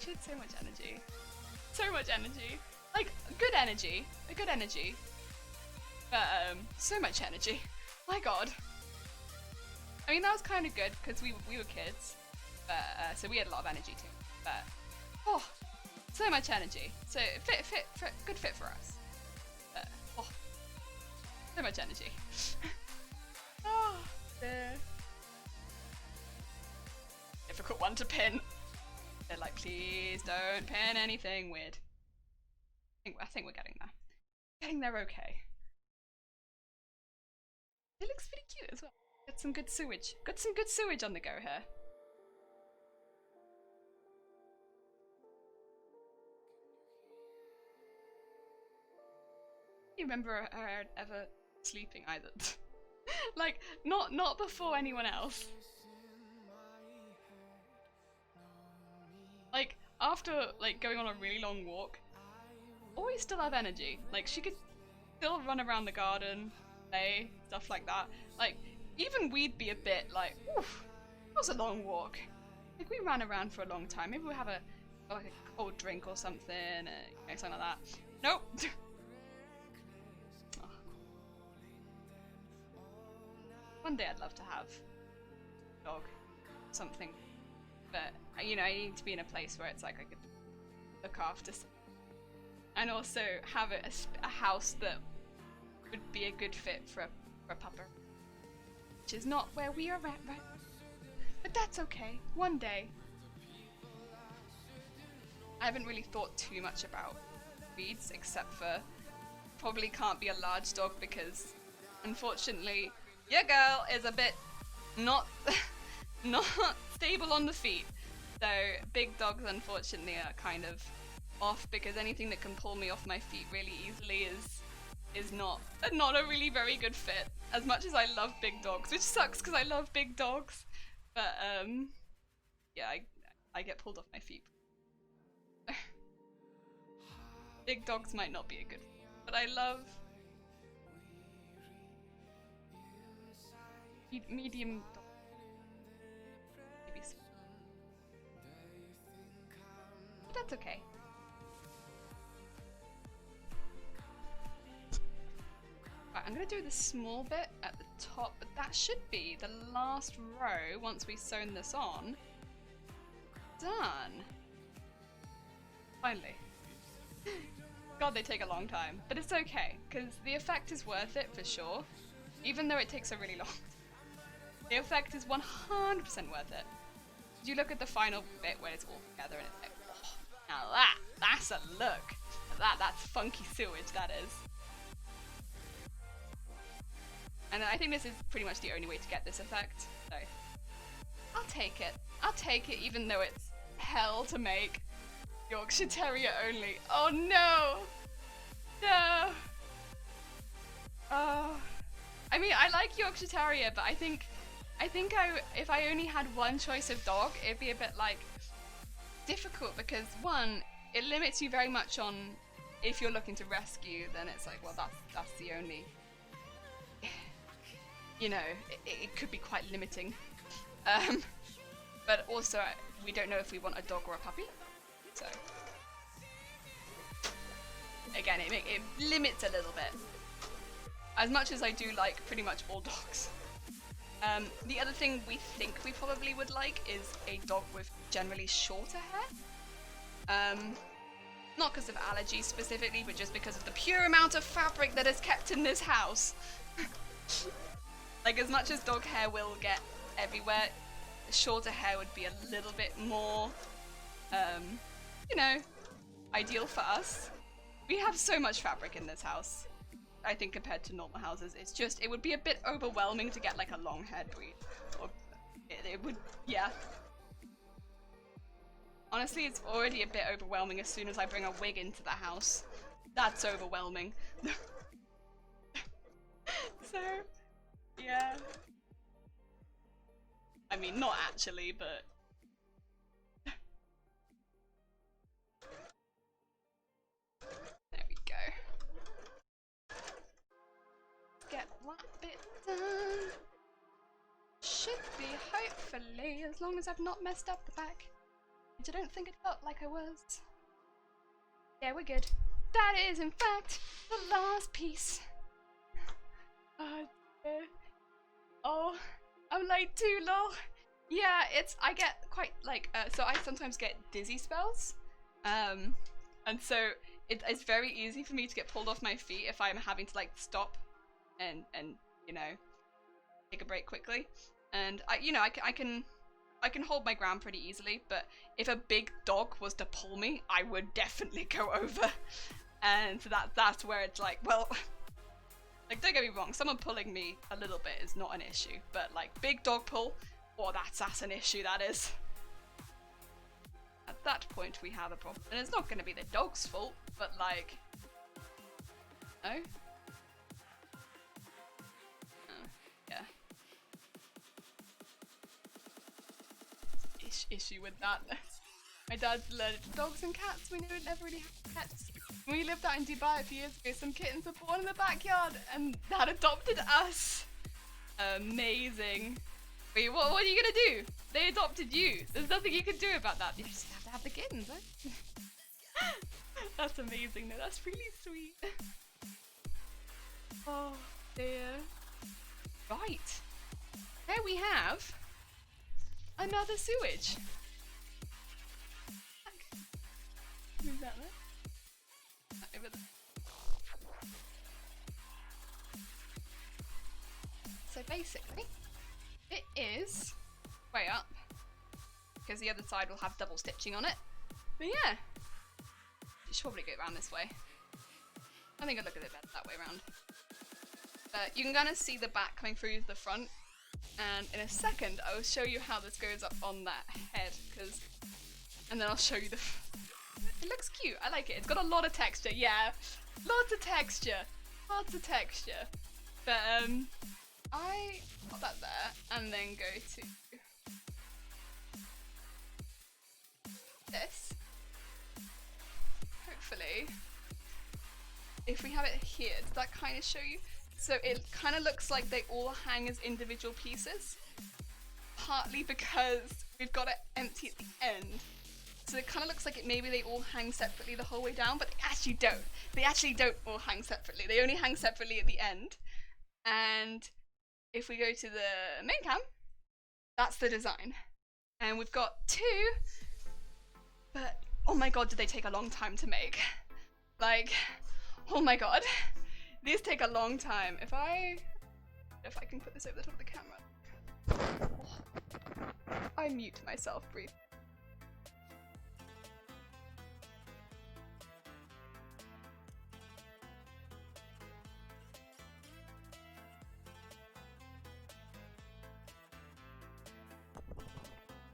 She had so much energy. So much energy. Like, good energy. A good energy. But, so much energy. My god. I mean, that was kind of good, because we were kids. But, so we had a lot of energy too. But, oh, so much energy. So, good fit for us. But, oh, so much energy. Oh, dear. Difficult one to pin. They're like, please don't pin anything weird. I think we're getting there. Getting there okay. It looks pretty cute as well. Got some good sewage. Got some good sewage on the go here. You remember her ever sleeping either? Like, not before anyone else. Like, after, like, going on a really long walk, always still have energy. Like, she could still run around the garden, play, stuff like that. Like, even we'd be a bit like, oof, that was a long walk. Like, we ran around for a long time. Maybe we'll have like a cold drink or something, you know, something like that. Nope. Oh. One day I'd love to have a dog, something. But, you know, I need to be in a place where it's like I could look after. and also have a house that would be a good fit for a pupper. Which is not where we are at right now. But that's okay, one day. I haven't really thought too much about breeds, except for probably can't be a large dog because unfortunately your girl is a bit not stable on the feet. So big dogs unfortunately are kind of off, because anything that can pull me off my feet really easily is not a really very good fit. As much as I love big dogs, which sucks because I love big dogs, but yeah, I get pulled off my feet. Big dogs might not be a good fit, but I love medium dogs. Maybe so. But that's okay. Right, I'm gonna do the small bit at the top, but that should be the last row once we've sewn this on. Done. Finally. God, they take a long time, but it's okay, because the effect is worth it for sure, even though it takes a really long time. The effect is 100% worth it. You look at the final bit where it's all together and it's like, oh, now that's a look. That's funky sewage, that is. And I think this is pretty much the only way to get this effect, so I'll take it. I'll take it even though it's hell to make. Yorkshire Terrier only. Oh no! No! Oh. I mean, I like Yorkshire Terrier, but I think if I only had one choice of dog, it'd be a bit like difficult, because one, it limits you very much on if you're looking to rescue, then it's like, well, that's the only, you know, it could be quite limiting. But also, we don't know if we want a dog or a puppy, so again, it limits a little bit. As much as I do like pretty much all dogs. The other thing we think we probably would like is a dog with generally shorter hair. Not because of allergies specifically, but just because of the pure amount of fabric that is kept in this house. Like, as much as dog hair will get everywhere, shorter hair would be a little bit more, you know, ideal for us. We have so much fabric in this house, I think, compared to normal houses. It's just, it would be a bit overwhelming to get like a long-haired breed. Or it would, yeah. Honestly, it's already a bit overwhelming as soon as I bring a wig into the house. That's overwhelming. So, yeah. I mean, not actually, but... There we go. Get that bit done. Should be, hopefully, as long as I've not messed up the back. Which I don't think it felt like I was. Yeah, we're good. That is, in fact, the last piece. Oh, dear. Oh, I'm like too low. Yeah, I get quite like, so I sometimes get dizzy spells. And so it's very easy for me to get pulled off my feet if I'm having to like stop and you know, take a break quickly. And I can hold my ground pretty easily, but if a big dog was to pull me, I would definitely go over. And so that's where it's like, well, like, don't get me wrong, someone pulling me a little bit is not an issue, but like big dog pull, oh, that's an issue, that is. At that point we have a problem, and it's not going to be the dog's fault, but like, no? Oh, yeah. Issue with that. My dad's allergic to dogs and cats. We never really had pets. When we lived out in Dubai a few years ago, some kittens were born in the backyard and Dad adopted us. Amazing. Wait, what are you gonna do? They adopted you. There's nothing you can do about that. You just have to have the kittens, right? That's amazing. No, that's really sweet. Oh dear. Right. There we have another sewage. Move that there. over there. So basically, it is way up, because the other side will have double stitching on it. But yeah, you should probably go around this way. I think I'd look a bit better that way around. But you can kind of see the back coming through the front, and in a second I will show you how this goes up on that head, and then I'll show you the it looks cute, I like it, it's got a lot of texture, yeah, lots of texture, but I put that there and then go to this. Hopefully, if we have it here, does that kind of show you? So it kind of looks like they all hang as individual pieces, partly because we've got it empty at the end. So it kind of looks like maybe they all hang separately the whole way down, but they actually don't. They actually don't all hang separately. They only hang separately at the end. And if we go to the main cam, that's the design. And we've got two, but oh my god, did they take a long time to make. Like, oh my god. These take a long time. If I can put this over the top of the camera. Oh, I mute myself briefly.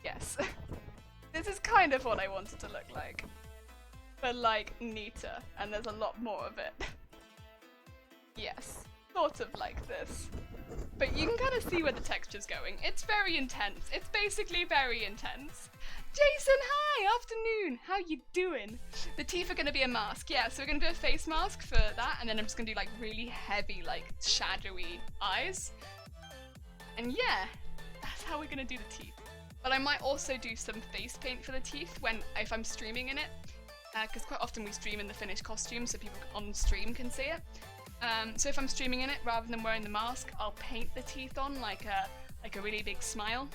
Yes. This is kind of what I wanted to look like. But like neater, and there's a lot more of it. Yes, sort of like this. But you can kind of see where the texture's going. It's very intense. It's basically very intense. Jason, hi! Afternoon! How you doing? The teeth are going to be a mask. Yeah, so we're going to do a face mask for that, and then I'm just going to do like really heavy, like shadowy eyes. And yeah, that's how we're going to do the teeth. But I might also do some face paint for the teeth if I'm streaming in it. Because quite often we stream in the finished costume so people on stream can see it. So if I'm streaming in it, rather than wearing the mask, I'll paint the teeth on like a really big smile.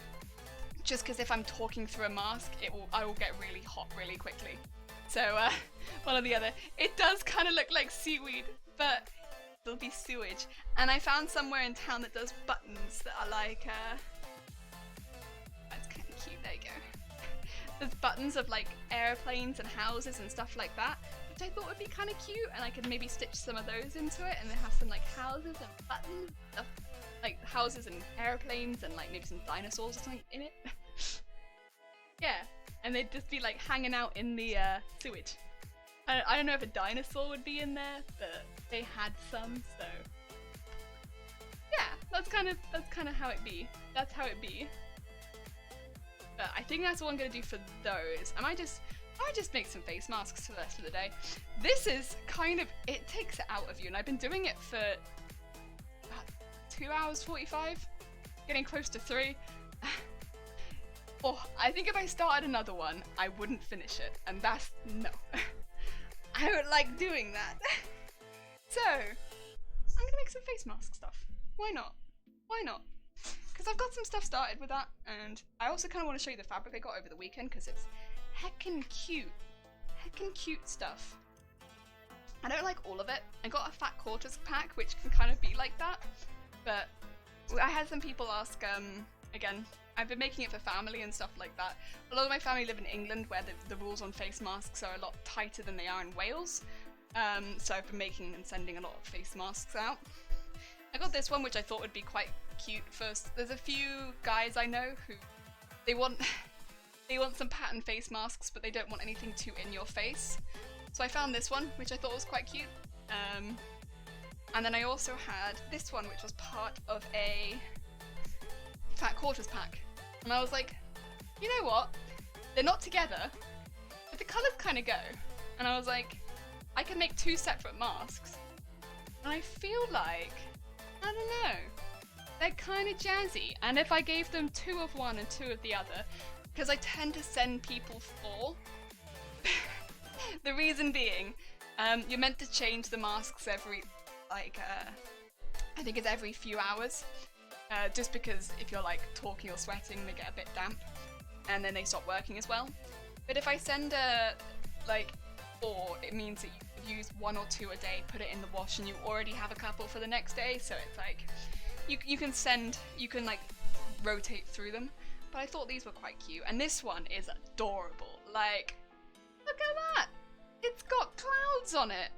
Just because if I'm talking through a mask, I will get really hot really quickly. So one or the other. It does kind of look like seaweed, but it'll be sewage. And I found somewhere in town that does buttons that are like, that's kind of cute, there you go. There's buttons of like airplanes and houses and stuff like that, which I thought would be kind of cute, and I could maybe stitch some of those into it, and then have some like houses and buttons, stuff, like houses and airplanes and like maybe some dinosaurs or something in it. Yeah, and they'd just be like hanging out in the sewage. I don't know if a dinosaur would be in there, but they had some, so yeah, that's kind of how it be. That's how it be. But I think that's what I'm gonna do for those. I might just make some face masks for the rest of the day. This is kind of, it takes it out of you, and I've been doing it for about 2 hours 45, getting close to 3. Oh, I think if I started another one, I wouldn't finish it, and that's no. I don't like doing that. So, I'm gonna make some face mask stuff. Why not? Why not? Because I've got some stuff started with that, and I also kind of want to show you the fabric I got over the weekend, because it's heckin' cute. Heckin' cute stuff. I don't like all of it. I got a fat quarters pack, which can kind of be like that, but I had some people ask, again, I've been making it for family and stuff like that. A lot of my family live in England, where the rules on face masks are a lot tighter than they are in Wales, so I've been making and sending a lot of face masks out. I got this one, which I thought would be quite cute first. There's a few guys I know who they want some pattern face masks, but they don't want anything too in your face. So I found this one, which I thought was quite cute. And then I also had this one, which was part of a fat quarters pack. And I was like, you know what? They're not together, but the colours kind of go. And I was like, I can make 2 separate masks. And I feel like, I don't know, they're kind of jazzy. And if I gave them 2 of one and 2 of the other, because I tend to send people 4. The reason being, you're meant to change the masks every, like, I think it's every few hours. Just because if you're like talking or sweating, they get a bit damp, and then they stop working as well. But if I send like 4, it means that you use 1 or 2 a day, put it in the wash, and you already have a couple for the next day. So it's like you can like rotate through them. But I thought these were quite cute, and this one is adorable. Like, look at that! It's got clouds on it.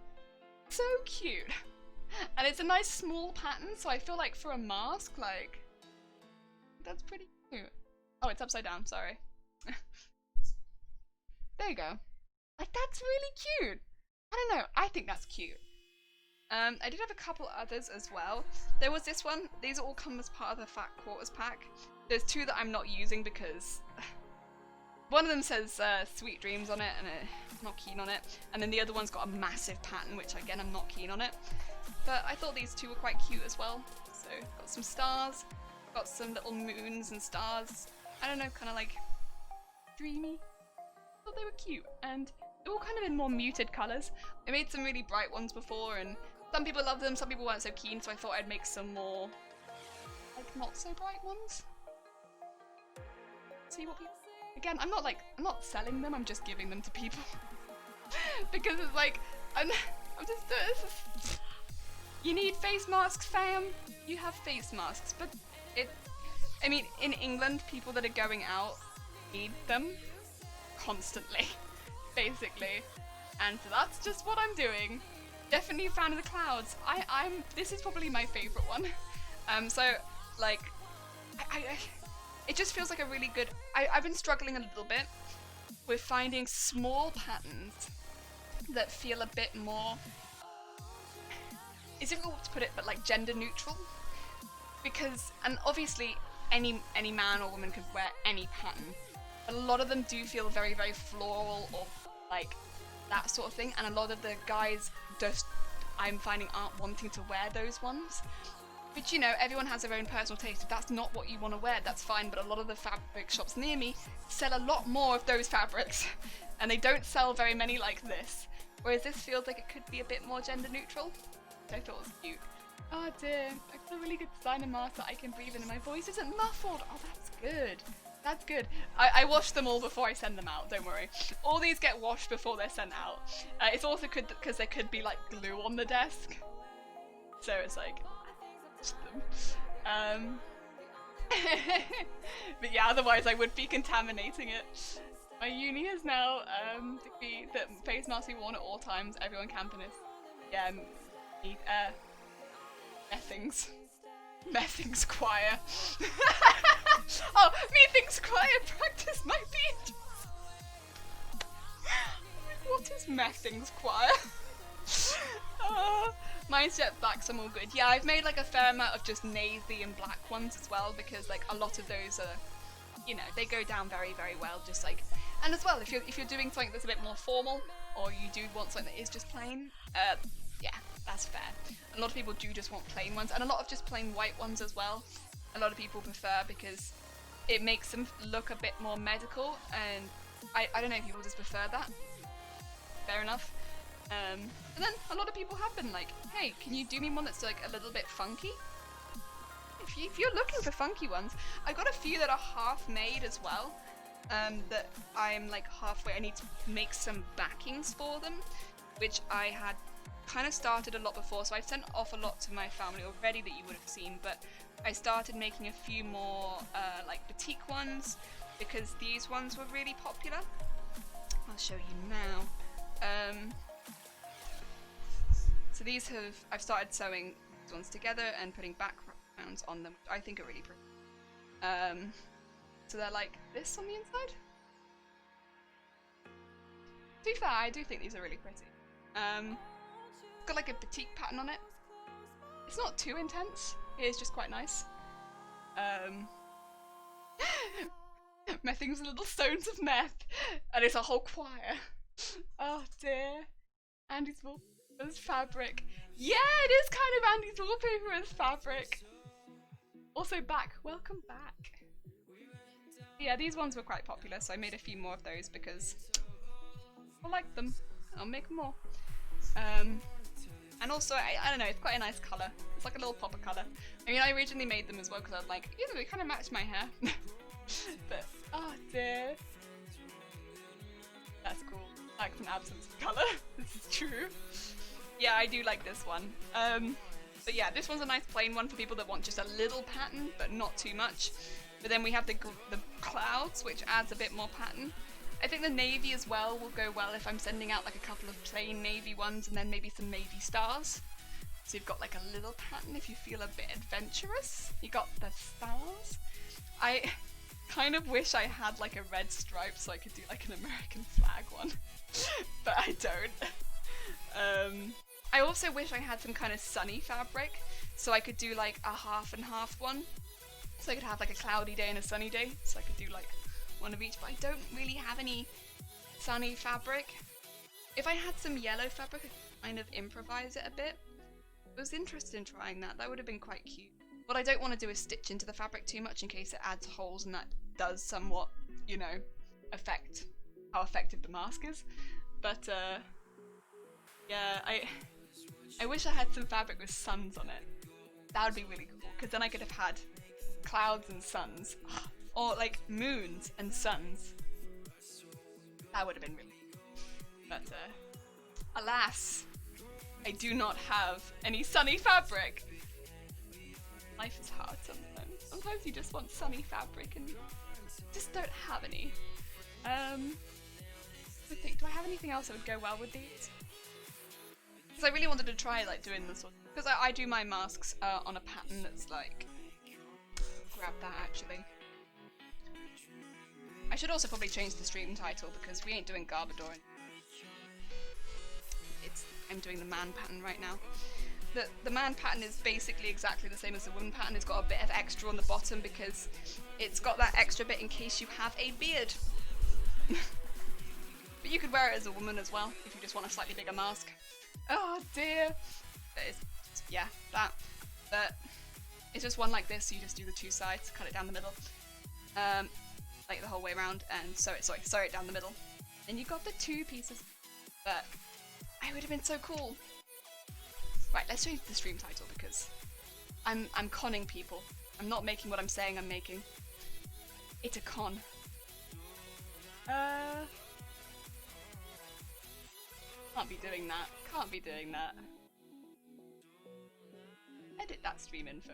So cute. And it's a nice small pattern, so I feel like for a mask, like, that's pretty cute. Oh, it's upside down, sorry. There you go. Like, that's really cute. I don't know, I think that's cute. I did have a couple others as well. There was this one. These all come as part of the Fat Quarters pack. There's 2 that I'm not using because one of them says Sweet Dreams on it, and I'm not keen on it. And then the other one's got a massive pattern, which again, I'm not keen on it. But I thought these 2 were quite cute as well. So, got some stars, got some little moons and stars. I don't know, kind of like dreamy. I thought they were cute, and they're all kind of in more muted colours. I made some really bright ones before, and some people loved them, some people weren't so keen, so I thought I'd make some more, like, not so bright ones. See what people... Again, I'm not selling them, I'm just giving them to people. Because it's like, I'm just doing this. You need face masks, fam? You have face masks, but I mean, in England, people that are going out need them constantly, basically. And so that's just what I'm doing. Definitely a fan of the clouds. This is probably my favourite one. So, like, it just feels like a really good... I've been struggling a little bit with finding small patterns that feel a bit more... It's difficult to put it, but like gender neutral. Because, and obviously any man or woman could wear any pattern. But a lot of them do feel very, very floral or like that sort of thing. And a lot of the guys just, I'm finding, aren't wanting to wear those ones. But you know, everyone has their own personal taste. If that's not what you want to wear, that's fine. But a lot of the fabric shops near me sell a lot more of those fabrics. And they don't sell very many like this. Whereas this feels like it could be a bit more gender neutral. Which I thought was cute. Oh dear, I got a really good designer mask that I can breathe in and my voice isn't muffled. Oh, that's good. That's good. I wash them all before I send them out, don't worry. All these get washed before they're sent out. It's also good because there could be like glue on the desk. So it's like... but yeah, otherwise I would be contaminating it. My uni has now decreed that face masks be worn at all times. Everyone campiness. Yeah, Methings choir. Oh, methinks choir practice might be. What is Methings choir? Mine's jet black, some all good. Yeah, I've made like a fair amount of just navy and black ones as well because like a lot of those are, you know, they go down very, very well. Just like, and as well if you're doing something that's a bit more formal or you do want something that is just plain, yeah, that's fair. A lot of people do just want plain ones, and a lot of just plain white ones as well. A lot of people prefer because it makes them look a bit more medical, and I don't know, people just prefer that. Fair enough. And then a lot of people have been like, hey, can you do me one that's like a little bit funky? If you're looking for funky ones, I've got a few that are half made as well. That I'm like halfway, I need to make some backings for them, which I had kind of started a lot before, so I've sent off a lot to my family already that you would have seen, but I started making a few more like boutique ones because these ones were really popular. I'll show you now. So these I've started sewing these ones together and putting backgrounds on them, which I think are really pretty. So they're like this on the inside. To be fair, I do think these are really pretty. It's got like a batik pattern on it. It's not too intense. It is just quite nice. Mething's little stones of meth, and it's a whole choir. Oh dear. Andy's wallpaper as fabric. Yeah, it is kind of Andy's wallpaper as fabric. Also back. Welcome back. Yeah, these ones were quite popular, so I made a few more of those because I like them. I'll make more. And also, I don't know, it's quite a nice colour. It's like a little pop of colour. I mean, I originally made them as well because I was like, you know, they kind of match my hair. But, oh dear. That's cool. That effect and absence of colour. This is true. Yeah, I do like this one. But yeah, this one's a nice plain one for people that want just a little pattern, but not too much. But then we have the clouds, which adds a bit more pattern. I think the navy as well will go well if I'm sending out like a couple of plain navy ones and then maybe some navy stars. So you've got like a little pattern if you feel a bit adventurous. You got the stars. I kind of wish I had like a red stripe so I could do like an American flag one, but I don't. I also wish I had some kind of sunny fabric so I could do like a half and half one. So I could have like a cloudy day and a sunny day, so I could do like one of each, but I don't really have any sunny fabric. If I had some yellow fabric, I could kind of improvise it a bit. I was interested in trying that. That would have been quite cute. What I don't want to do is stitch into the fabric too much in case it adds holes, and that does somewhat, you know, affect how effective the mask is. But yeah, I wish I had some fabric with suns on it. That would be really cool, because then I could have had clouds and suns, or like moons and suns. That would have been really cool. But alas, I do not have any sunny fabric. Life is hard sometimes. Sometimes you just want sunny fabric and just don't have any. I think, do I have anything else that would go well with these? Because I really wanted to try like doing this one. Because I do my masks on a pattern that's like... Grab that actually. I should also probably change the stream title because we ain't doing Garbodor. I'm doing the man pattern right now. The man pattern is basically exactly the same as the woman pattern. It's got a bit of extra on the bottom because it's got that extra bit in case you have a beard. But you could wear it as a woman as well if you just want a slightly bigger mask. Oh dear. Yeah, that. But it's just one like this, so you just do the two sides, cut it down the middle. Like the whole way around, and sew it down the middle. And you got the two pieces. But it would have been so cool. Right, let's change the stream title because I'm conning people. I'm not making what I'm saying I'm making. It's a con. Can't be doing that. Can't be doing that. Edit that stream info.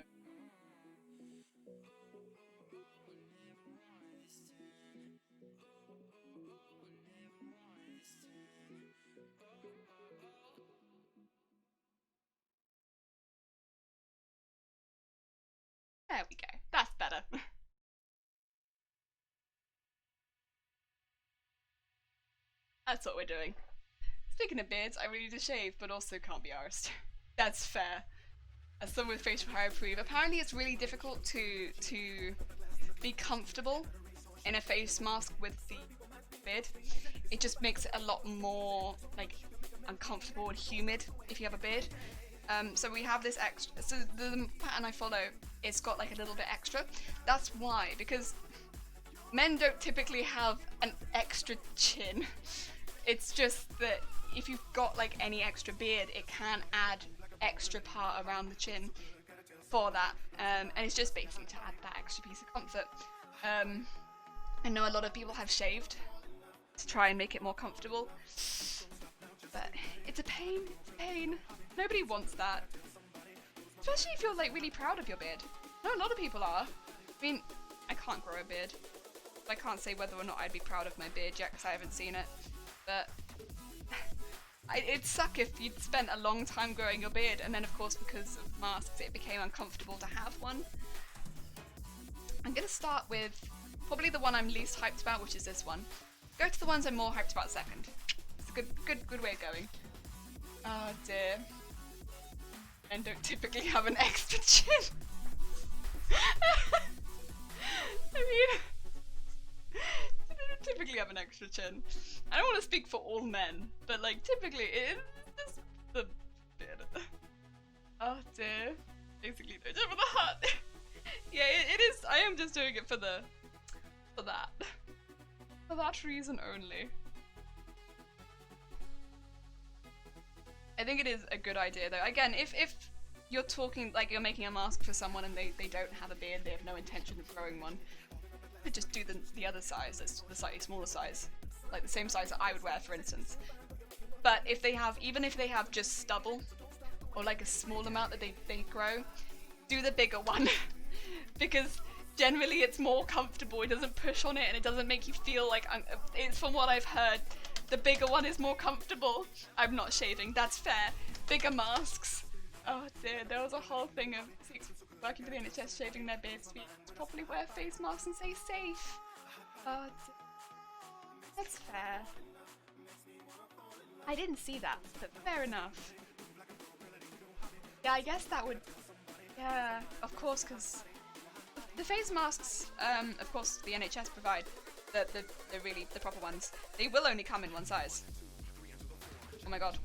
There we go. That's better. That's what we're doing. Speaking of beards, I really need to shave, but also can't be arsed. That's fair. As someone with facial hair, I approve. Apparently it's really difficult to be comfortable in a face mask with the beard. It just makes it a lot more like uncomfortable and humid if you have a beard. So we have this extra, so the pattern I follow, it's got like a little bit extra. That's why, because men don't typically have an extra chin. It's just that if you've got like any extra beard, it can add extra part around the chin for that. And it's just basically to add that extra piece of comfort. I know a lot of people have shaved to try and make it more comfortable, but it's a pain, it's a pain. Nobody wants that. Especially if you're like really proud of your beard. I know a lot of people are. I mean, I can't grow a beard. I can't say whether or not I'd be proud of my beard yet because I haven't seen it. But it'd suck if you'd spent a long time growing your beard and then of course because of masks it became uncomfortable to have one. I'm gonna start with probably the one I'm least hyped about, which is this one. Go to the ones I'm more hyped about second. It's a good way of going. Oh dear. Men don't typically have an extra chin. I mean, they don't typically have an extra chin. I don't want to speak for all men, but like typically it's just the beard. Oh dear. Basically no job for the heart. Yeah, it is. I am just doing it for that. For that reason only. I think it is a good idea though. Again, if you're talking, like you're making a mask for someone and they don't have a beard, they have no intention of growing one, you could just do the other size, the slightly smaller size. like the same size that I would wear, for instance. But if they have, even if they have just stubble, or like a small amount that they grow, do the bigger one. Because generally it's more comfortable, it doesn't push on it, and it doesn't make you feel like, it's from what I've heard, the bigger one is more comfortable. I'm not shaving, that's fair. Bigger masks. Oh dear, there was a whole thing of working for the NHS shaving their beards to properly wear face masks and stay safe. Oh dear. That's fair. I didn't see that, but fair enough. Yeah, I guess that would... Yeah, of course, because the face masks, of course, the NHS provide, the proper ones, they will only come in one size. Oh my god.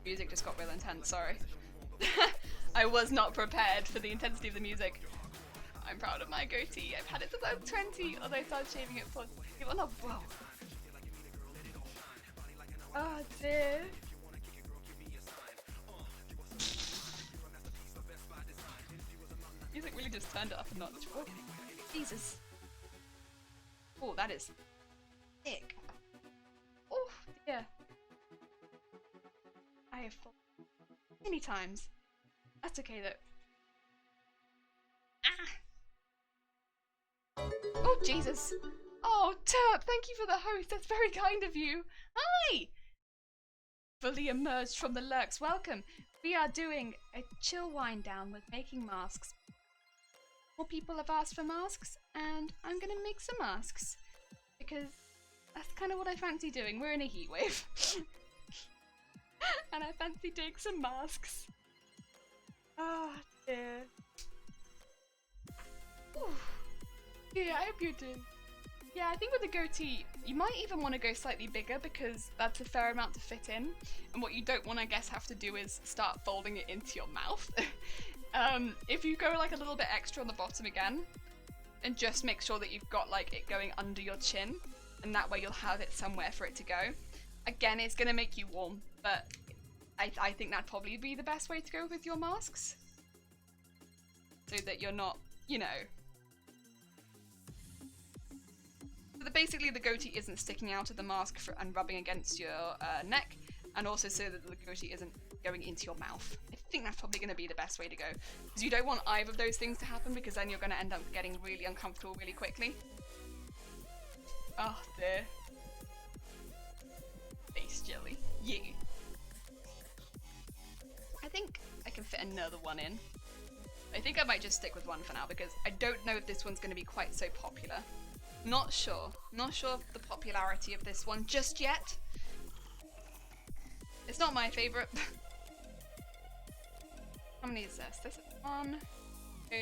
Music just got real intense, sorry. I was not prepared for the intensity of the music. I'm proud of my goatee. I've had it since I was 20, although I started shaving it for... Well, no, whoa. Oh dear. Music really just turned it up a notch. Oh, Jesus. Oh, that is thick. Oh, dear. I have fallen many times. That's okay though. Ah! Oh, Jesus. Oh, Terp, thank you for the host. That's very kind of you. Hi! Fully emerged from the lurks. Welcome. We are doing a chill wind down with making masks. More people have asked for masks, and I'm gonna make some masks. Because that's kind of what I fancy doing. We're in a heat wave. And I fancy doing some masks. Oh dear. Ooh. Yeah, I hope you do. Yeah, I think with the goatee, you might even want to go slightly bigger because that's a fair amount to fit in. And what you don't want to, I guess, have to do is start folding it into your mouth. If you go like a little bit extra on the bottom again, and just make sure that you've got like it going under your chin, and that way you'll have it somewhere for it to go. Again, it's going to make you warm, but I think that'd probably be the best way to go with your masks. So that you're not, you know... So that basically the goatee isn't sticking out of the mask and rubbing against your neck, and also so that the goatee isn't going into your mouth. I think that's probably going to be the best way to go. Because you don't want either of those things to happen, because then you're going to end up getting really uncomfortable really quickly. Oh dear. Face jelly. Yeah. I think I can fit another one in. I think I might just stick with one for now because I don't know if this one's going to be quite so popular. Not sure. Not sure of the popularity of this one just yet. It's not my favourite. How many is this? This is 1, 2.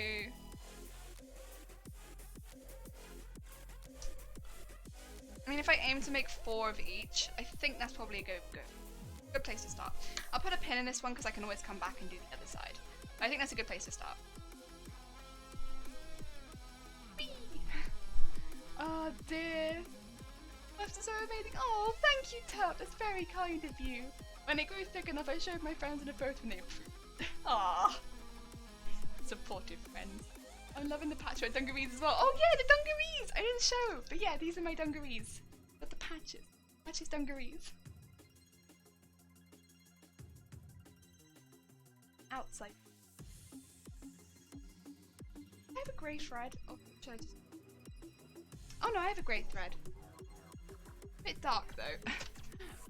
I mean, if I aim to make 4 of each, I think that's probably a good place to start. I'll put a pin in this one because I can always come back and do the other side. But I think that's a good place to start. Whee! Oh dear. Wefts is so amazing. Oh, thank you, Tub. That's very kind of you. When it grew thick enough, I showed my friends in a photo and they approved. Ah, supportive friends. I'm loving the patchwork dungarees as well. Oh yeah, the dungarees! I didn't show, but yeah, these are my dungarees. But the patches. Patches dungarees. Outside. I have a grey thread. Oh, should I just... Oh no, I have a grey thread. A bit dark though.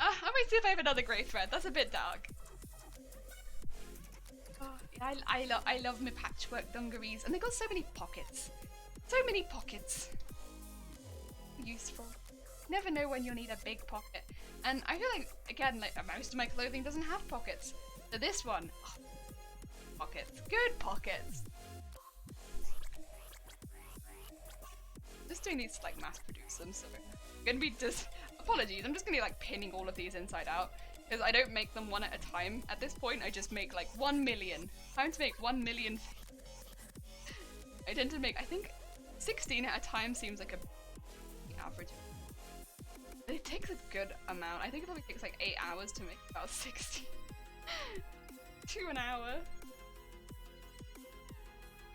I might see if I have another grey thread. That's a bit dark. Oh, yeah, I love my patchwork dungarees, and they got so many pockets. So many pockets. Useful. Never know when you'll need a big pocket. And I feel like, again, like most of my clothing doesn't have pockets. So this one, oh, pockets. Good pockets. Just doing these to like mass produce them, so I'm gonna be just, apologies, I'm just gonna be like pinning all of these inside out. Because I don't make them one at a time. At this point, I just make like 1 million. Time to make 1 million. I tend to make, I think, 16 at a time seems like the average. But it takes a good amount. I think it probably takes like 8 hours to make about 60. 2 an hour.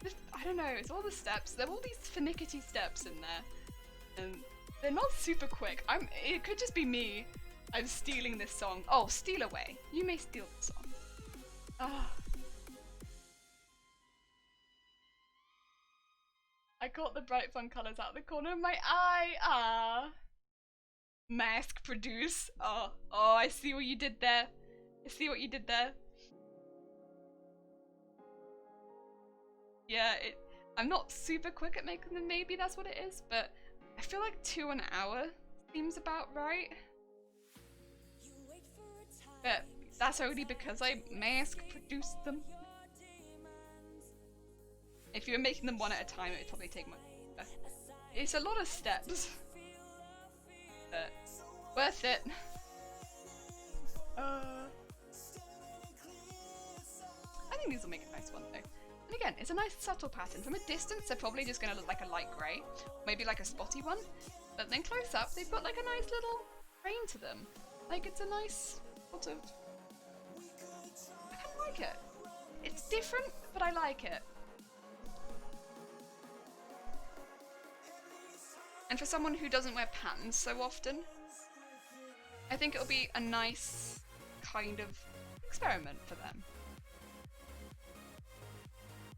Just, I don't know, it's all the steps. There are all these finicky steps in there. And they're not super quick. It could just be me. I'm stealing this song. Oh, steal away. You may steal the song. Ah. I caught the bright fun colours out of the corner of my eye. Ah. Mask produce. Oh, I see what you did there. I see what you did there. Yeah, I'm not super quick at making them, maybe that's what it is, but I feel like 2 an hour seems about right. But that's only because I mask produced them. If you were making them one at a time, it would probably take much longer. It's a lot of steps. But worth it. I think these will make a nice one though. And again, it's a nice subtle pattern. From a distance, they're probably just going to look like a light grey. Maybe like a spotty one. But then close up, they've got like a nice little grain to them. Like it's a nice sort of... I kind of like it. It's different, but I like it. And for someone who doesn't wear patterns so often, I think it'll be a nice kind of experiment for them.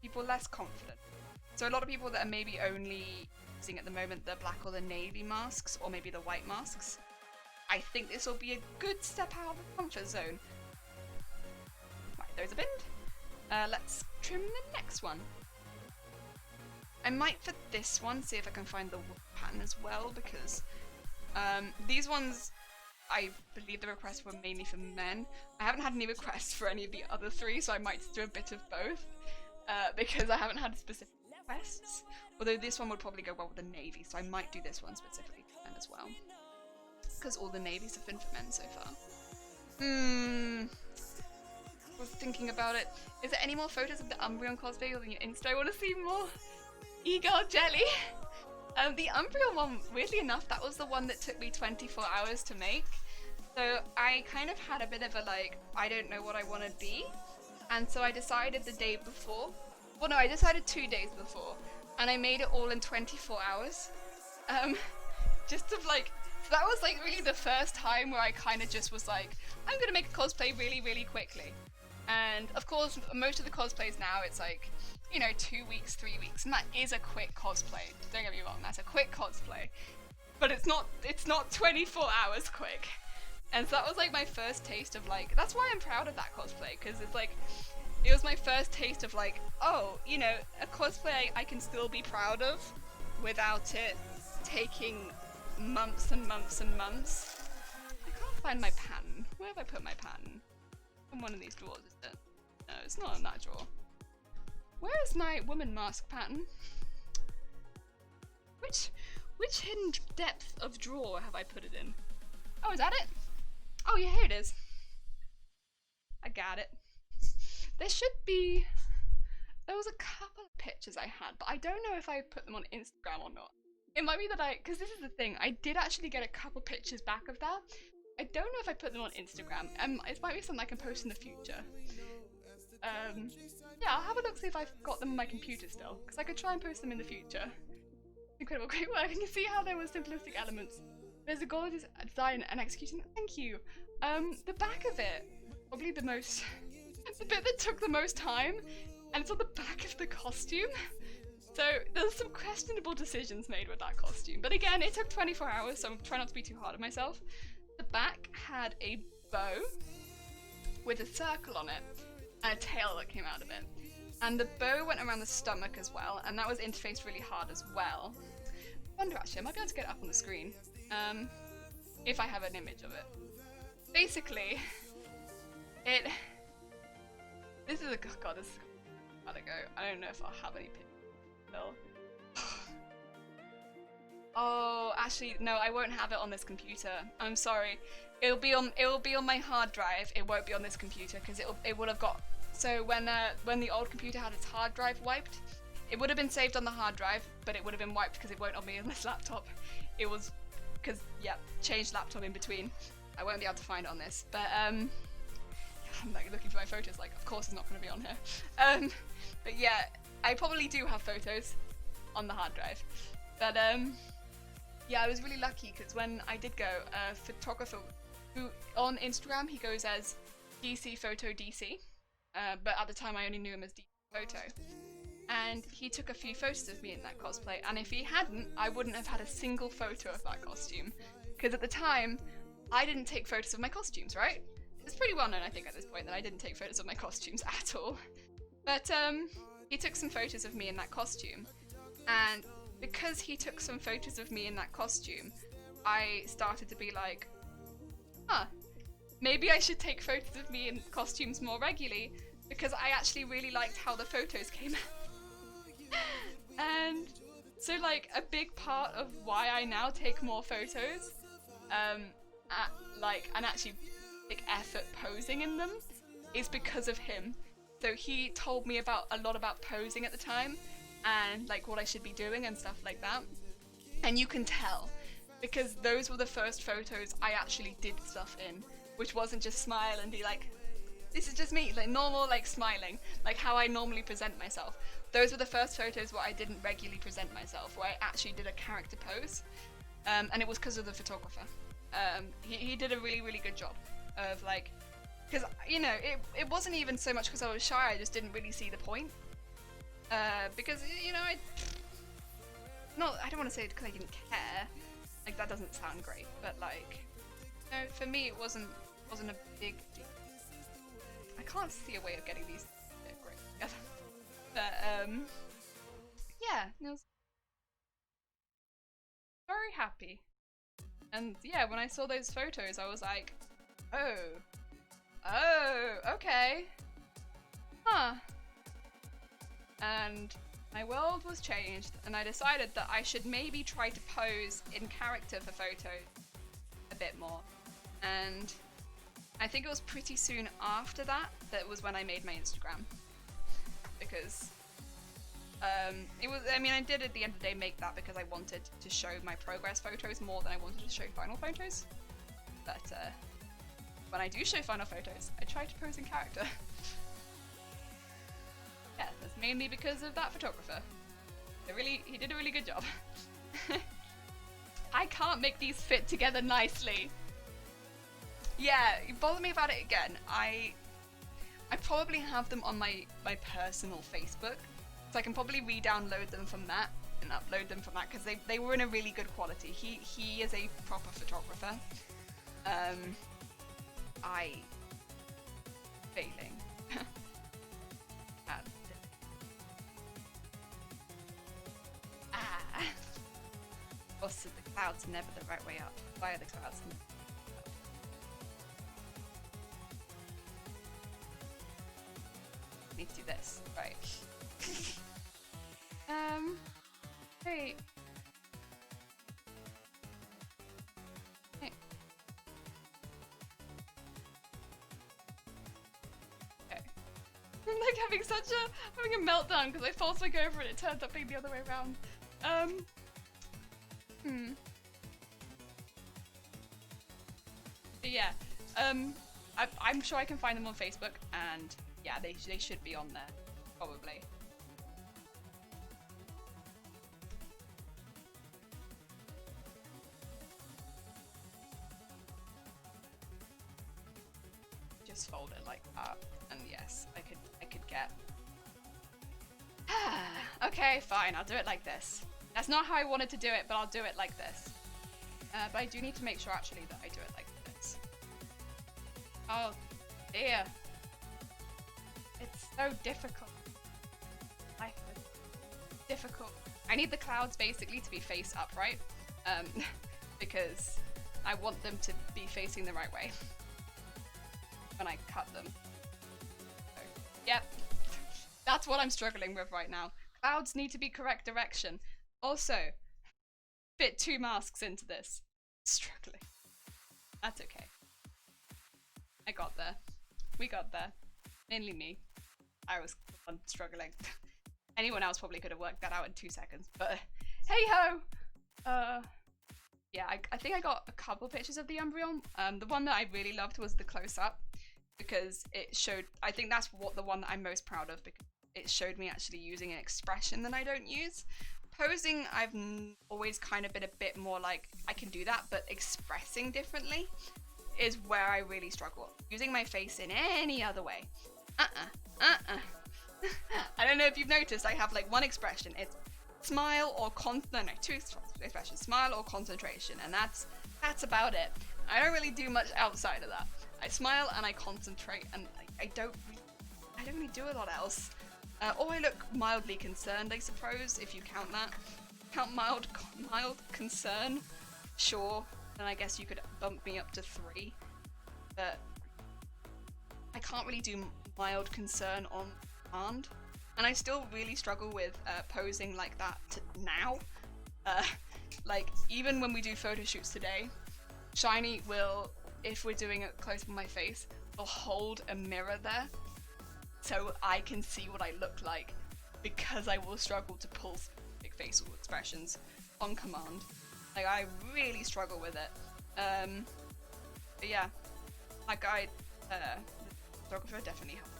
People less confident. So a lot of people that are maybe only using at the moment the black or the navy masks, or maybe the white masks, I think this will be a good step out of the comfort zone. Right, there's a bin. Let's trim the next one. I might for this one see if I can find the pattern as well, because these ones, I believe the requests were mainly for men. I haven't had any requests for any of the other three, so I might do a bit of both, because I haven't had specific requests. Although this one would probably go well with the navy, so I might do this one specifically for men as well, because all the navies have been for men so far. Was thinking about it. Is there any more photos of the Umbreon cosplay on your Insta? I want to see more. Eagle jelly. The Umbreon one, weirdly enough, that was the one that took me 24 hours to make. So I kind of had a bit of a like, I don't know what I want to be. And so I decided the day before. Well, no, I decided 2 days before. And I made it all in 24 hours. Just to like, so that was like really the first time where I kind of just was like, I'm going to make a cosplay really, really quickly. And of course, most of the cosplays now, it's like, you know, 2 weeks, 3 weeks, and that is a quick cosplay. Don't get me wrong, that's a quick cosplay. But it's not 24 hours quick. And so that was like my first taste of like, that's why I'm proud of that cosplay, because it's like, it was my first taste of like, oh, you know, a cosplay I can still be proud of without it taking months and months and months. I can't find my pattern. Where have I put my pattern? In one of these drawers, is it? No, it's not in that drawer. Where is my woman mask pattern? Which hidden depth of drawer have I put it in? Oh, is that it? Oh yeah, here it is. I got it. There was a couple of pictures I had, but I don't know if I put them on Instagram or not. It might be that because this is the thing, I did actually get a couple pictures back of that. I don't know if I put them on Instagram. It might be something I can post in the future. Yeah, I'll have a look, see if I've got them on my computer still, because I could try and post them in the future. Incredible, great work. You can see how there were simplistic elements. There's a gorgeous design and execution. Thank you. The back of it, probably the most, the bit that took the most time, and it's on the back of the costume. So there's some questionable decisions made with that costume. But again, it took 24 hours, so I'm trying not to be too hard on myself. The back had a bow with a circle on it and a tail that came out of it. And the bow went around the stomach as well, and that was interfaced really hard as well. I wonder actually, I might be able to get it up on the screen, if I have an image of it. Basically, this is a, oh god, this is gotta go. I don't know if I'll have any pictures still. Oh, actually, no, I won't have it on this computer. I'm sorry. It will be on my hard drive. It won't be on this computer because it would have got. So when the old computer had its hard drive wiped, it would have been saved on the hard drive, but it would have been wiped because it won't be on this laptop. It was because changed laptop in between. I won't be able to find it on this, but I'm like looking for my photos. Like, of course, it's not going to be on here. But yeah, I probably do have photos on the hard drive, but Yeah, I was really lucky because when I did go, a photographer who on Instagram he goes as DC Photo DC, but at the time I only knew him as DC Photo. And he took a few photos of me in that cosplay, and if he hadn't, I wouldn't have had a single photo of that costume. Because at the time, I didn't take photos of my costumes, right? It's pretty well known, I think, at this point that I didn't take photos of my costumes at all. But he took some photos of me in that costume, and because he took some photos of me in that costume, I started to be like, huh, maybe I should take photos of me in costumes more regularly, because I actually really liked how the photos came out. And so like a big part of why I now take more photos and actually take effort posing in them is because of him. So he told me a lot about posing at the time and like what I should be doing and stuff like that. And you can tell because those were the first photos I actually did stuff in, which wasn't just smile and be like, this is just me, like normal, like smiling, like how I normally present myself. Those were the first photos where I didn't regularly present myself, where I actually did a character pose, and it was because of the photographer. He did a really, really good job of like, because you know, it wasn't even so much because I was shy, I just didn't really see the point. Because you know, I don't want to say it because I didn't care, like that doesn't sound great, but like, you know, for me it wasn't a big deal. I can't see a way of getting these great together. But yeah, I was very happy. And yeah, when I saw those photos, I was like, oh, okay, huh. And my world was changed, and I decided that I should maybe try to pose in character for photos a bit more. And I think it was pretty soon after that was when I made my Instagram. Because it was, I mean, I did at the end of the day make that because I wanted to show my progress photos more than I wanted to show final photos. But when I do show final photos, I try to pose in character. Yeah, that's mainly because of that photographer. He did a really good job. I can't make these fit together nicely. Yeah, you bother me about it again. I probably have them on my personal Facebook, so I can probably re-download them from that and upload them from that because they were in a really good quality. He is a proper photographer. I failing. Also, the clouds are never the right way up. Why are the clouds? Need to do this, right? Hey. Hey. Okay. I'm like having a meltdown because I falsely go over and it turns up being the other way around. But yeah, I'm sure I can find them on Facebook, and yeah, they should be on there, probably. Just fold it like that, and yes, I could get. Okay, fine, I'll do it like this. That's not how I wanted to do it, but I'll do it like this. But I do need to make sure actually that I do it like this. Oh dear. It's so difficult. Life is difficult. I need the clouds basically to be face upright, because I want them to be facing the right way when I cut them. So, yep, that's what I'm struggling with right now. Clouds need to be correct direction. Also, fit 2 masks into this. Struggling. That's okay. I got there. We got there. Mainly me. I was struggling. Anyone else probably could have worked that out in 2 seconds, but hey ho! Yeah, I think I got a couple pictures of the Umbreon. The one that I really loved was the close-up, because it showed, I think that's the one that I'm most proud of, because it showed me actually using an expression that I don't use posing, I've always kind of been a bit more like, I can do that, but expressing differently is where I really struggle. Using my face in any other way. I don't know if you've noticed, I have like one expression. It's smile or two expressions. Smile or concentration, and that's about it. I don't really do much outside of that. I smile and I concentrate, and I don't really do a lot else. Or I look mildly concerned, I suppose, if you count that. Count mild concern? Sure, then I guess you could bump me up to 3. But I can't really do mild concern on command. And I still really struggle with posing like that now. Like, even when we do photo shoots today, Shiny will, if we're doing it close to my face, will hold a mirror there so I can see what I look like, because I will struggle to pull big facial expressions on command. Like, I really struggle with it. But yeah, my guide, photographer definitely helped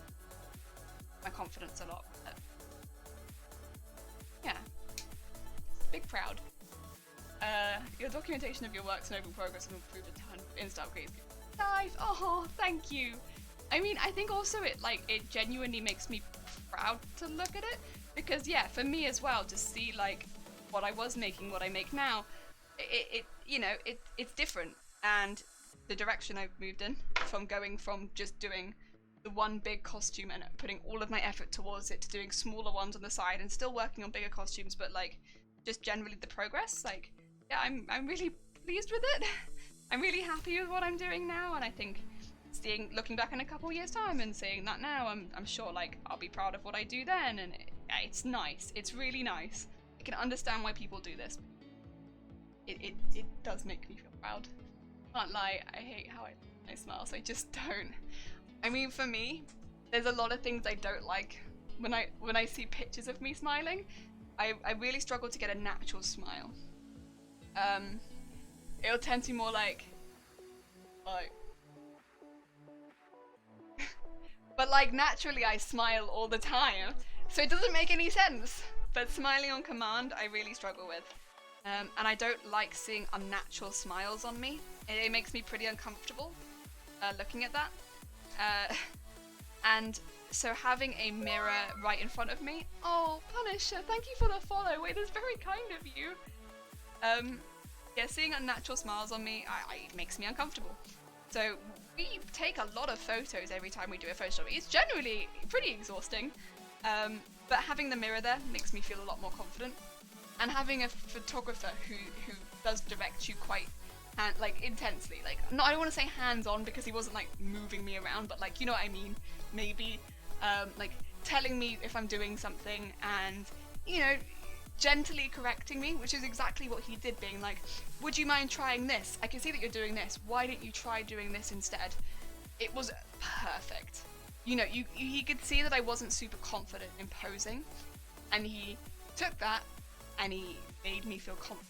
my confidence a lot with it. Yeah, big proud. Your documentation of your work's noble progress will improve a ton in style creative. Nice. Oh, thank you. I mean, I think also it genuinely makes me proud to look at it, because yeah, for me as well, to see like what I was making, what I make now, it's different, and the direction I've moved in, from going from just doing the one big costume and putting all of my effort towards it to doing smaller ones on the side and still working on bigger costumes, but like just generally the progress, like yeah, I'm really pleased with it. I'm really happy with what I'm doing now, and I think looking back in a couple years time and seeing that now, I'm sure like I'll be proud of what I do then, and it's nice. It's really nice. I can understand why people do this. It does make me feel proud. Can't lie, I hate how I smile, so I just don't. I mean, for me, there's a lot of things I don't like when I see pictures of me smiling. I really struggle to get a natural smile. It'll tend to be more like but like naturally I smile all the time, so it doesn't make any sense. But smiling on command, I really struggle with. And I don't like seeing unnatural smiles on me. It makes me pretty uncomfortable looking at that. And so having a mirror right in front of me. Oh, Punisher, thank you for the follow. Wait, that's very kind of you. Yeah, seeing unnatural smiles on me, it makes me uncomfortable. So we take a lot of photos every time we do a photo shoot. It's generally pretty exhausting, but having the mirror there makes me feel a lot more confident. And having a photographer who does direct you quite intensely, like I don't want to say hands-on because he wasn't like moving me around, but like, you know what I mean, maybe like telling me if I'm doing something and, you know, gently correcting me, which is exactly what he did, being like, would you mind trying this? I can see that you're doing this. Why don't you try doing this instead? It was perfect. You know, he could see that I wasn't super confident in posing, and he took that and he made me feel confident.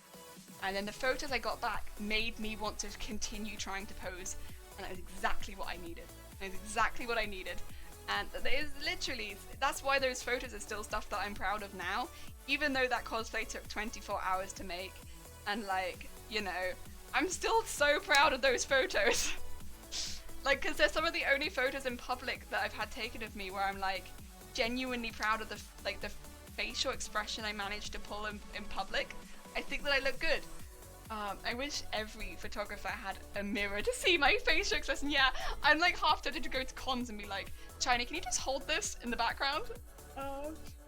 And then the photos I got back made me want to continue trying to pose, and that is exactly what I needed. That is exactly what I needed. And that is literally, that's why those photos are still stuff that I'm proud of now, even though that cosplay took 24 hours to make. And like, you know, I'm still so proud of those photos. Like, because they're some of the only photos in public that I've had taken of me where I'm like genuinely proud of the facial expression I managed to pull in public. I think that I look good. I wish every photographer had a mirror to see my facial expression. Yeah, I'm like half tempted to go to cons and be like, China, can you just hold this in the background?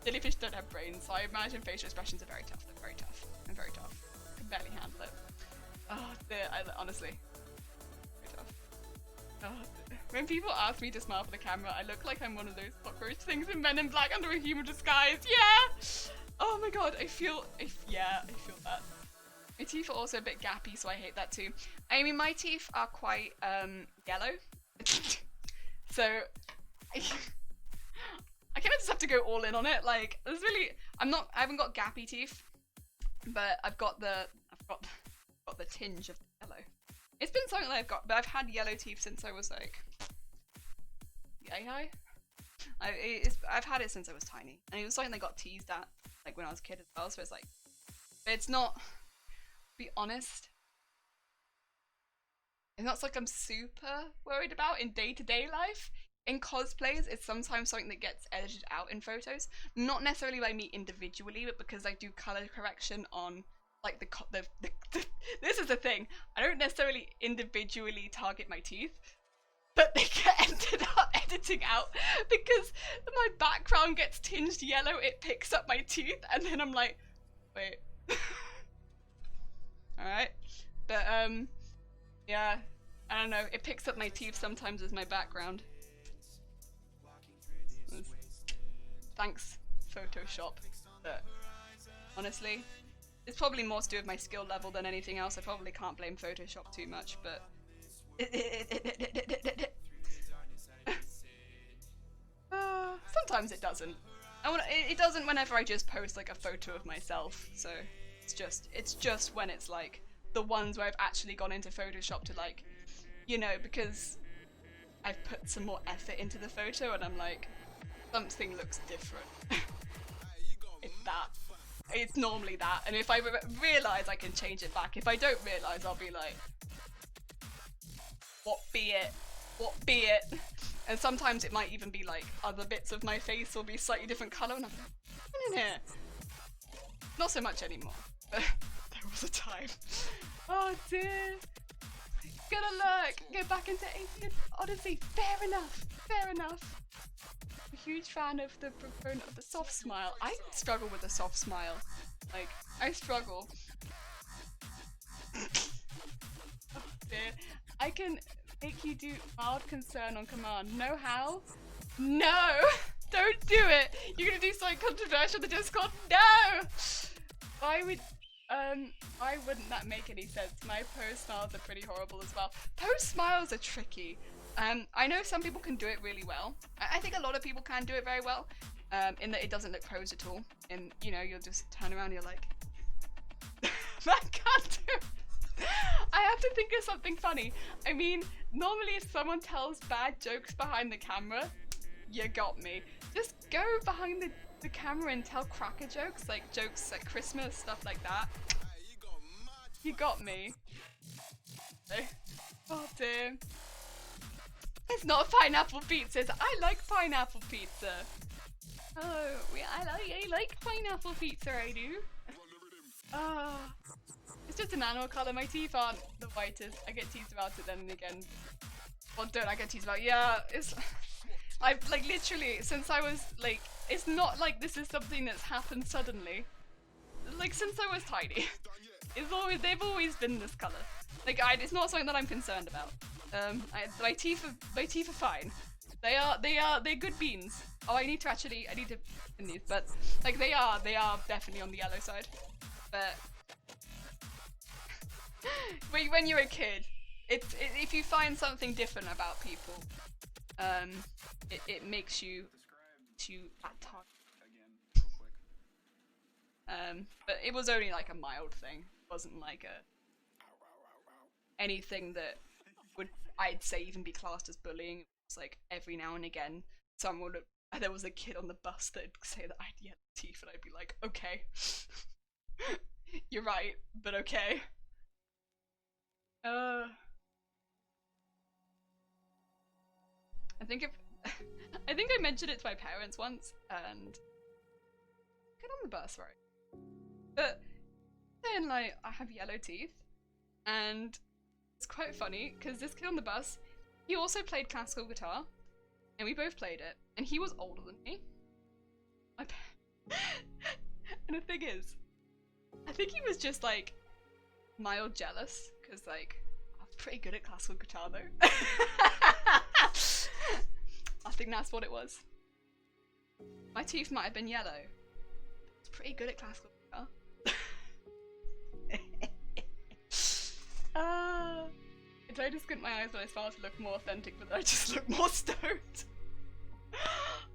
Jellyfish don't have brains, so I imagine facial expressions are very tough. They're very tough. I'm very tough. I can barely handle it. Honestly, very tough. When people ask me to smile for the camera, I look like I'm one of those cockroach things in Men in Black under a human disguise. Yeah! Oh my god, I feel that. My teeth are also a bit gappy, so I hate that too. I mean, my teeth are quite yellow, so I kind of just have to go all in on it. Like, there's really, I haven't got gappy teeth, but I've got the tinge of yellow. It's been something that I've had yellow teeth since I was like, I've had it since I was tiny, and it was something that got teased at like when I was a kid as well. So it's like, But it's not, to be honest, it's not like I'm super worried about in day-to-day life. In cosplays, it's sometimes something that gets edited out in photos. Not necessarily by me individually, but because I do color correction on like this is the thing. I don't necessarily individually target my teeth, but they get ended up editing out because my background gets tinged yellow, it picks up my teeth, and then I'm like, wait. Alright. But yeah, I don't know, it picks up my teeth sometimes as my background. Thanks, Photoshop. But honestly, it's probably more to do with my skill level than anything else. I probably can't blame Photoshop too much, but sometimes it doesn't. It doesn't whenever I just post like a photo of myself. So it's just when it's like the ones where I've actually gone into Photoshop to like, you know, because I've put some more effort into the photo and I'm like, something looks different. It's that. It's normally that. And if I realise I can change it back. If I don't realise, I'll be like, what be it? What be it? And sometimes it might even be like other bits of my face will be slightly different colour and I'm like, what's in here? Not so much anymore, but there was a time. Oh dear. Gonna look. Go back into Atheist Odyssey. Fair enough. Fair enough. A huge fan of the proponent of the soft smile. I struggle with a soft smile. Like, I struggle. Oh dear. I can make you do mild concern on command. Know how? No! Don't do it! You're gonna do something controversial in the Discord? No! Why wouldn't that make any sense? My pose smiles are pretty horrible as well. Pose smiles are tricky. I know some people can do it really well. I think a lot of people can do it very well, in that it doesn't look posed at all. And, you know, you'll just turn around and you're like, I can't do it. I have to think of something funny. I mean, normally if someone tells bad jokes behind the camera, you got me. Just go behind the camera and tell cracker jokes like Christmas, stuff like that. You got me. Oh dear. It's not pineapple pizzas. I like pineapple pizza. Oh, I like pineapple pizza, I do. It's just an animal colour. My teeth aren't the whitest. I get teased about it then and again. Well, don't I get teased about? Yeah, I've like literally since I was like, it's not like this is something that's happened suddenly. Like since I was tiny, they've always been this colour. Like it's not something that I'm concerned about. My teeth are fine. They're good beans. Oh, I need to in these, but like they are definitely on the yellow side. But when you're a kid, if you find something different about people, it makes you at times. But it was only like a mild thing. It wasn't like anything that would, I'd say, even be classed as bullying. It was like every now and again someone would, there was a kid on the bus that'd say that I had yellow teeth and I'd be like, okay. You're right, but okay. I think I mentioned it to my parents once and get on the bus, right? But then like I have yellow teeth and it's quite funny because this kid on the bus, he also played classical guitar and we both played it and he was older than me. And the thing is, I think he was just like mild jealous because like I was pretty good at classical guitar though. I think that's what it was. My teeth might have been yellow. I was pretty good at classical guitar. I tried to squint my eyes when I started to look more authentic, but I just look more stoned.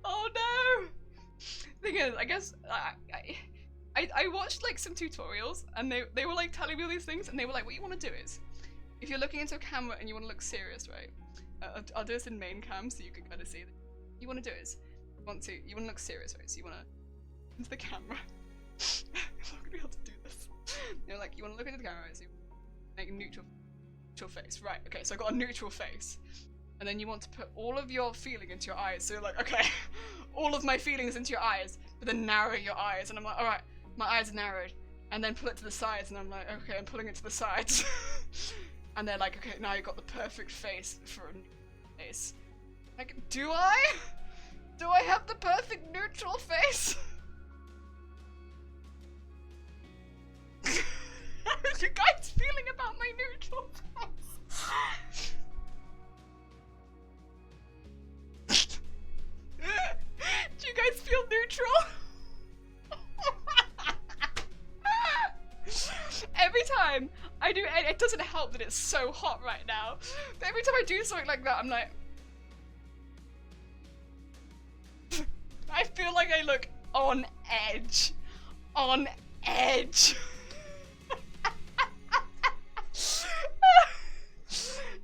Oh no! Thing is, I guess I watched like some tutorials and they were like telling me all these things and they were like, what you want to do is, if you're looking into a camera and you want to look serious, right? I'll do this in main cam so you can kind of see it. You want to do is, you want to look serious, right? So you want to into the camera. I'm not gonna be able to do this. You're like, you want to look into the camera, so you make a neutral face. Right, okay, so I got a neutral face. And then you want to put all of your feeling into your eyes. So you're like, okay, all of my feelings into your eyes, but then narrow your eyes. And I'm like, alright, my eyes are narrowed. And then pull it to the sides, and I'm like, okay, I'm pulling it to the sides. And they're like, okay, now you've got the perfect face for a neutral face. Like, do I? Do I have the perfect neutral face? How are you guys feeling about my neutral face? Do you guys feel neutral? Every time I do, it doesn't help that it's so hot right now, but every time I do something like that, I'm like, I feel like I look on edge. On edge.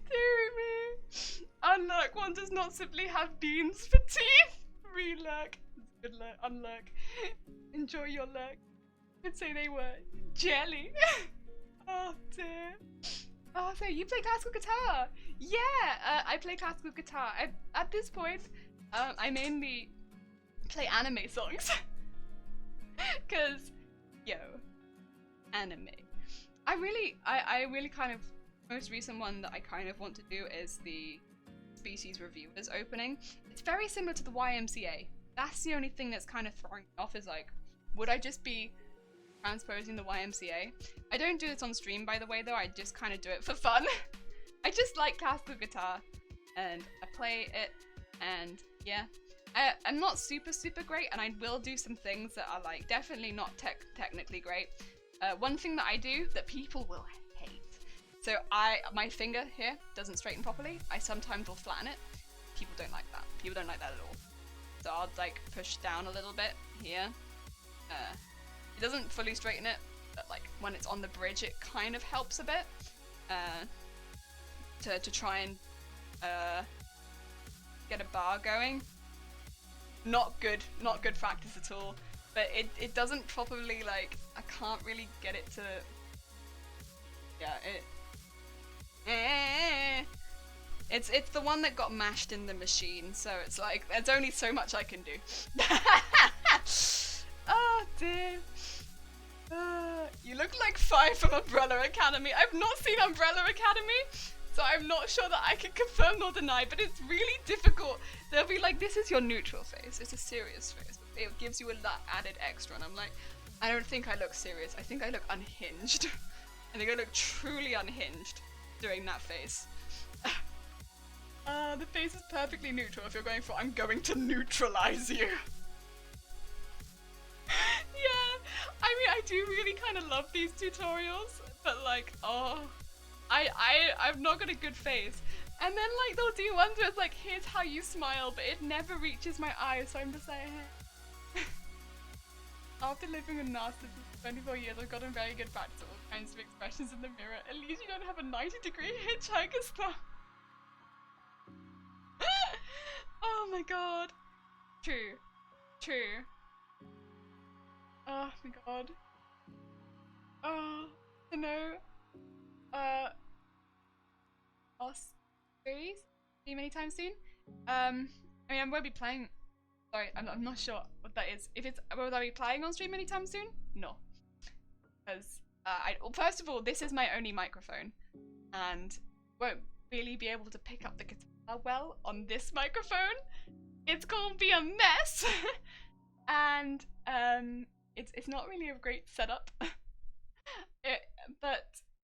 Dear me. Unluck, one does not simply have beans for teeth. Reluck. Good luck. Unluck. Enjoy your luck. I'd say they were jelly. Oh dear. Oh, so you play classical guitar? Yeah, I play classical guitar. At this point, I mainly play anime songs. Cause, yo, anime. I really kind of, most recent one that I kind of want to do is the Species Reviewers opening. It's very similar to the YMCA. That's the only thing that's kind of throwing me off, is like, would I just be transposing the YMCA? I don't do this on stream, by the way, though. I just kind of do it for fun. I just like classical guitar, and I play it, and yeah. I'm not super great, and I will do some things that are like definitely not technically great. One thing that I do that people will hate. So my finger here doesn't straighten properly. I sometimes will flatten it. People don't like that. People don't like that at all. So I'll like push down a little bit here. It doesn't fully straighten it, but like when it's on the bridge, it kind of helps a bit. To try and get a bar going. Not good practice at all. But it doesn't properly, like, I can't really get it to, yeah, it's the one that got mashed in the machine, so it's like, there's only so much I can do. Oh dear. You look like Fi from Umbrella Academy. I've not seen Umbrella Academy, so I'm not sure that I can confirm nor deny, but it's really difficult. They'll be like, this is your neutral face, it's a serious face. It gives you a added extra, and I'm like, I don't think I look serious. I think I look unhinged. I think I look truly unhinged doing that face. The face is perfectly neutral if you're going for, I'm going to neutralize you. Yeah, I mean, I do really kind of love these tutorials, but like, oh, I've not got a good face. And then like they'll do ones where it's like, here's how you smile, but it never reaches my eyes, so I'm just like, after living with narcissism for 24 years, I've gotten very good practice at all kinds of expressions in the mirror. At least you don't have a 90-degree hitchhiker's thumb. Oh my god. True. True. Oh my god. Oh, you know, Lost series? See many times soon? I mean, I won't be playing. Sorry, I'm not sure what that is. If it's, will I be playing on stream anytime soon? No. Because, well, first of all, this is my only microphone, and won't really be able to pick up the guitar well on this microphone. It's gonna be a mess! And, it's not really a great setup. But,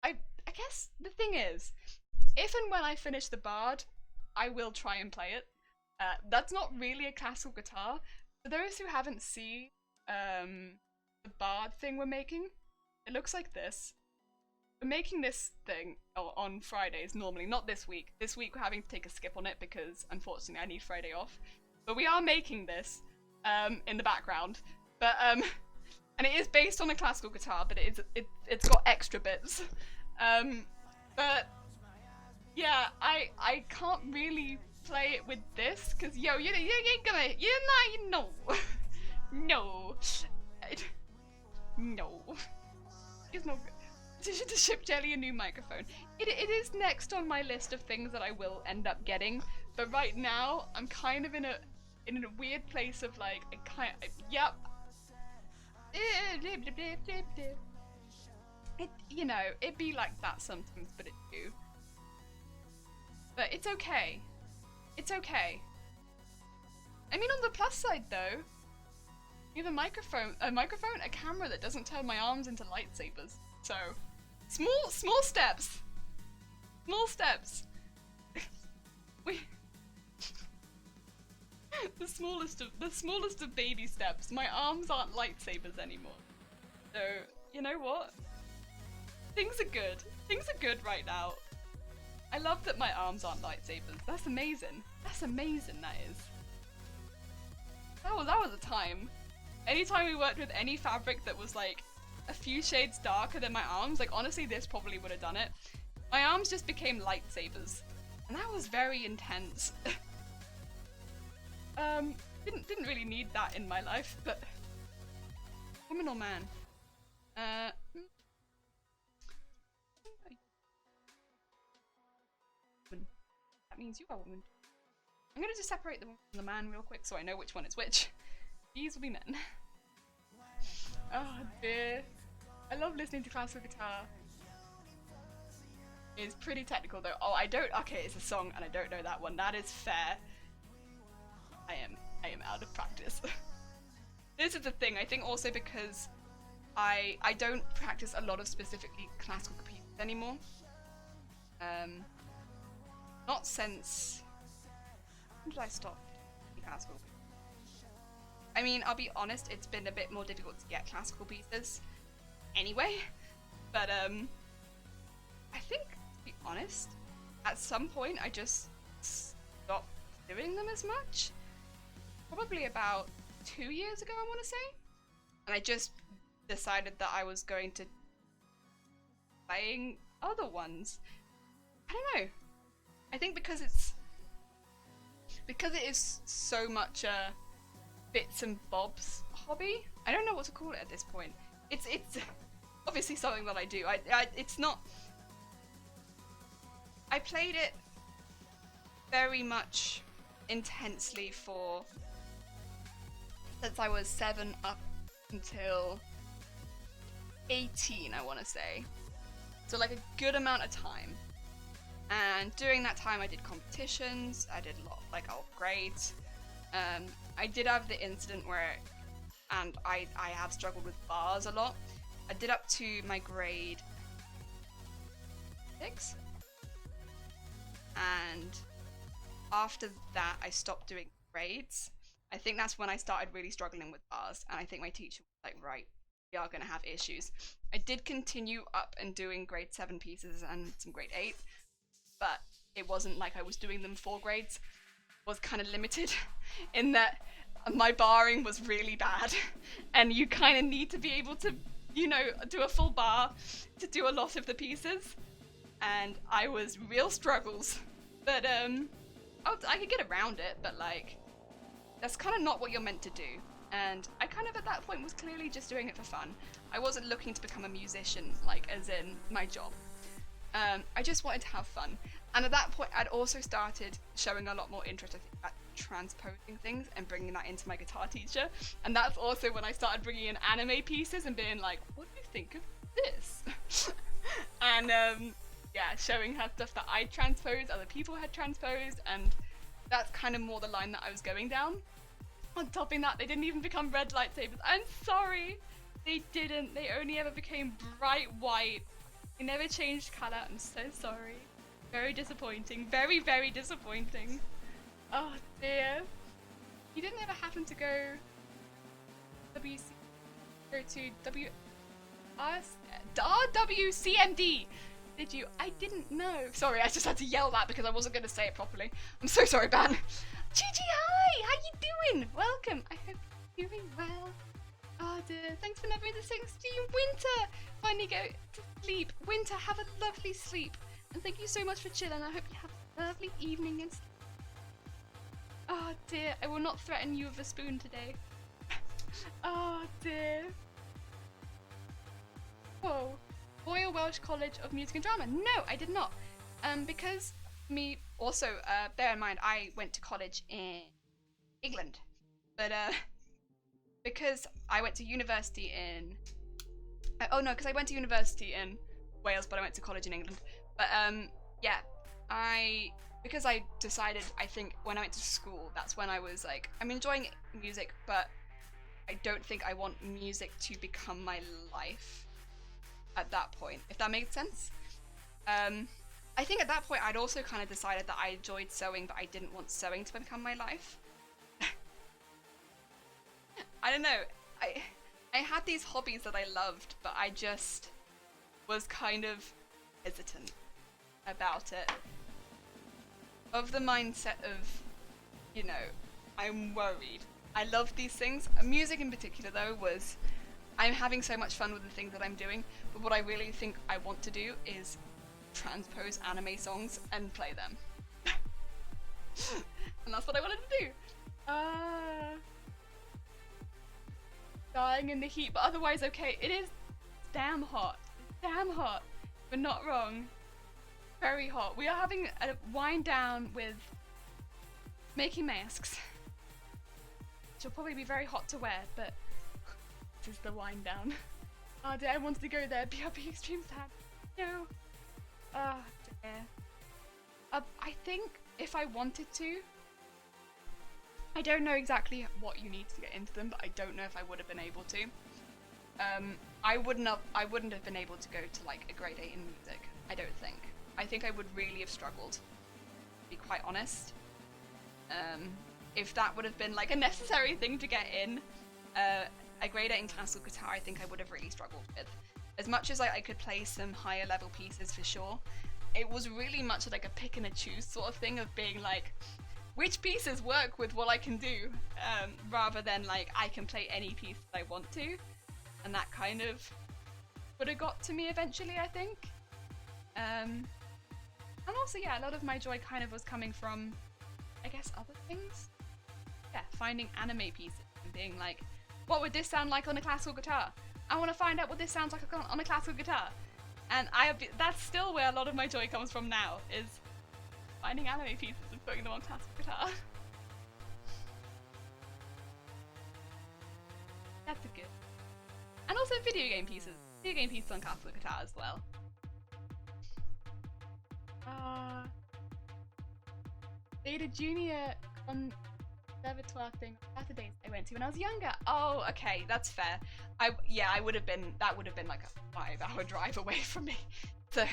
I guess the thing is, if and when I finish the Bard, I will try and play it. That's not really a classical guitar. For those who haven't seen the Bard thing we're making, it looks like this. We're making this thing on Fridays normally, not this week. This week we're having to take a skip on it because unfortunately I need Friday off. But we are making this in the background. But and it is based on a classical guitar, but it's got extra bits. But yeah, I can't really play it with this because you ain't gonna, no. No. It's not good. To ship Jelly a new microphone. It is next on my list of things that I will end up getting, but right now I'm kind of in a weird place of like yep. It, you know, it be like that sometimes, but it do. But it's okay. It's okay. I mean, on the plus side though, you have a microphone, a camera that doesn't turn my arms into lightsabers. So, small steps. Small steps. the smallest of baby steps. My arms aren't lightsabers anymore. So, you know what? Things are good. Things are good right now. I love that my arms aren't lightsabers. That's amazing. That's amazing, that is. That was a time. Anytime we worked with any fabric that was like a few shades darker than my arms, like honestly this probably would have done it. My arms just became lightsabers. And that was very intense. Didn't really need that in my life, but woman or man? That means you are a woman. I'm gonna just separate the woman from the man real quick so I know which one is which. These will be men. Oh dear. I love listening to classical guitar. It's pretty technical though. Oh, okay, it's a song and I don't know that one. That is fair. I am out of practice. This is the thing, I think also because I don't practice a lot of specifically classical pieces anymore. Not since... When did I stop classical? I mean, I'll be honest, it's been a bit more difficult to get classical pieces anyway, but I think, to be honest, at some point I just stopped doing them as much. Probably about 2 years ago, I want to say. And I just decided that I was going to playing other ones. I don't know. I think because it is so much a bits and bobs hobby. I don't know what to call it at this point. It's obviously something that I do. It's not. I played it very much intensely since I was 7 up until 18, I want to say. So like a good amount of time. And during that time I did competitions, I did a lot of like grades. I did have the incident where, and I have struggled with bars a lot. I did up to my grade 6. And after that I stopped doing grades. I think that's when I started really struggling with bars, and I think my teacher was like, right, we are going to have issues. I did continue up and doing grade 7 pieces and some grade 8, but it wasn't like I was doing them 4 grades. It was kind of limited in that my barring was really bad, and you kind of need to be able to, you know, do a full bar to do a lot of the pieces, and I was real struggles, but I could get around it, but like, that's kind of not what you're meant to do. And I kind of at that point was clearly just doing it for fun. I wasn't looking to become a musician, like as in my job. I just wanted to have fun. And at that point I'd also started showing a lot more interest, I think, at transposing things and bringing that into my guitar teacher. And that's also when I started bringing in anime pieces and being like, what do you think of this? And yeah, showing her stuff that I transposed, other people had transposed, and that's kind of more the line that I was going down. On topping that, they didn't even become red lightsabers. I'm sorry, they didn't. They only ever became bright white. They never changed colour. I'm so sorry. Very disappointing. Very, very disappointing. Oh dear. You didn't ever happen to go to RWCMD, did you? I didn't know. Sorry, I just had to yell that because I wasn't going to say it properly. I'm so sorry, Ban. Gigi, hi! How you doing? Welcome. I hope you're doing well. Oh dear. Thanks for never the things to you. Winter! Finally go to sleep. Winter, have a lovely sleep. And thank you so much for chilling. I hope you have a lovely evening and sleep. Oh dear. I will not threaten you with a spoon today. Oh dear. Whoa. Royal Welsh College of Music and Drama. No, I did not. Because me also, bear in mind, I went to college in England, but because I went to university in, oh no, because I went to university in Wales, but I went to college in England. But yeah, because I decided, I think when I went to school, that's when I was like, I'm enjoying music, but I don't think I want music to become my life at that point, if that makes sense. I think at that point I'd also kind of decided that I enjoyed sewing, but I didn't want sewing to become my life. I don't know, I had these hobbies that I loved, but I just was kind of hesitant about it. Of the mindset of, you know, I'm worried. I love these things. Music in particular though was, I'm having so much fun with the things that I'm doing, but what I really think I want to do is transpose anime songs and play them. And that's what I wanted to do. Dying in the heat, but otherwise okay. It is damn hot. Damn hot. But not wrong. Very hot. We are having a wind down with making masks. Which will probably be very hot to wear, but this is the wind down. Oh dear, I wanted to go there. BRB extreme sad. No. Oh dear. I think if I wanted to, I don't know exactly what you need to get into them, but I don't know if I would have been able to. I wouldn't have been able to go to like a grade 8 in music, I don't think. I think I would really have struggled, to be quite honest. If that would have been like a necessary thing to get in, a grade 8 in classical guitar I think I would have really struggled with. As much as I could play some higher level pieces for sure, it was really much like a pick and a choose sort of thing of being like, which pieces work with what I can do, rather than like I can play any piece that I want to, and that kind of would have got to me eventually, I think. And also, yeah, a lot of my joy kind of was coming from, I guess, other things. Yeah, finding anime pieces and being like, what would this sound like on a classical guitar? I want to find out what this sounds like on a classical guitar. And that's still where a lot of my joy comes from now, is finding anime pieces and putting them on classical guitar. That's a good. And also video game pieces. Video game pieces on classical guitar as well. They did a junior conservatoire thing Saturdays I went to when I was younger. Oh, okay, that's fair. That would have been like a 5-hour drive away from me. So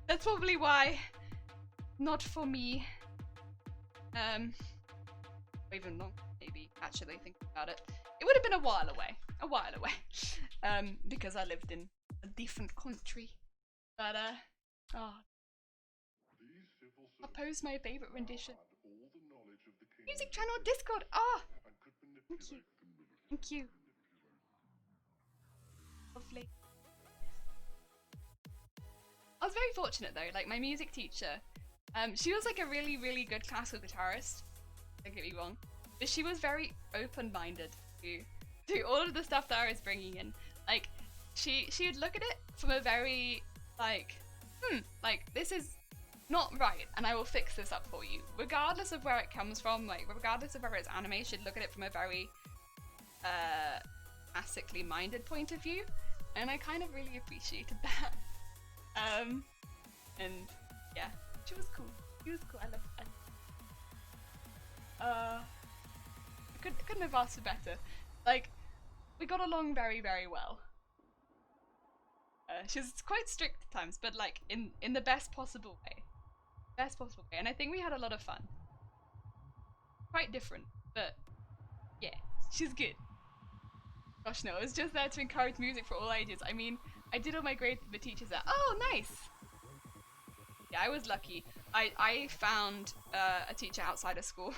that's probably why. Not for me. Even long, maybe, actually thinking about it. It would have been a while away. Because I lived in a different country. But, I'll post my favourite rendition. Music channel Discord! Ah! Thank you. Thank you. Lovely. I was very fortunate though, like my music teacher, she was like a really, really good classical guitarist, don't get me wrong, but she was very open-minded to all of the stuff that I was bringing in. Like, she would look at it from a very, like, like, this is not right, and I will fix this up for you. Regardless of where it comes from, like, regardless of whether it's anime, she'd look at it from a very, classically minded point of view, and I kind of really appreciated that. And yeah, she was cool. She was cool. I loved her. I couldn't have asked for better. Like, we got along very, very well. She was quite strict at times, but like in the best possible way. Best possible way. And I think we had a lot of fun. Quite different, but yeah, she's good. Gosh no, I was just there to encourage music for all ages. I mean, I did all my grades with the teachers there. Oh, nice! Yeah, I was lucky. I found a teacher outside of school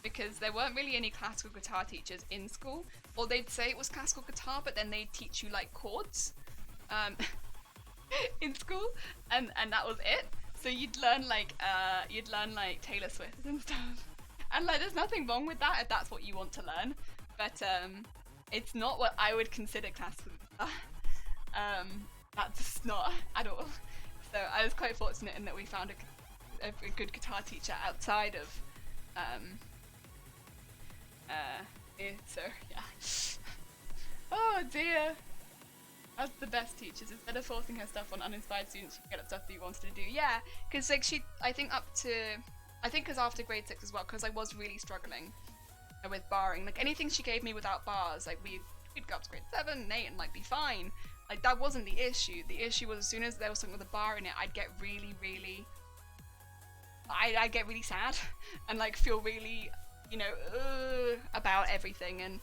because there weren't really any classical guitar teachers in school. Or they'd say it was classical guitar, but then they'd teach you like chords in school, and that was it. So you'd learn like Taylor Swift and stuff. And like, there's nothing wrong with that if that's what you want to learn. But it's not what I would consider classical guitar. that's not at all. So I was quite fortunate in that we found a good guitar teacher outside of so yeah. Oh dear. That's the best teachers. Instead of forcing her stuff on uninspired students, she could get at stuff that you wanted to do. Yeah, because like I think because after grade 6 as well, because I was really struggling with barring. Like anything she gave me without bars, like we'd go up to grade 7 and 8 and like be fine. Like that wasn't the issue. The issue was as soon as there was something with a bar in it, I'd get really, really, I'd get really sad and like feel really, you know, about everything, and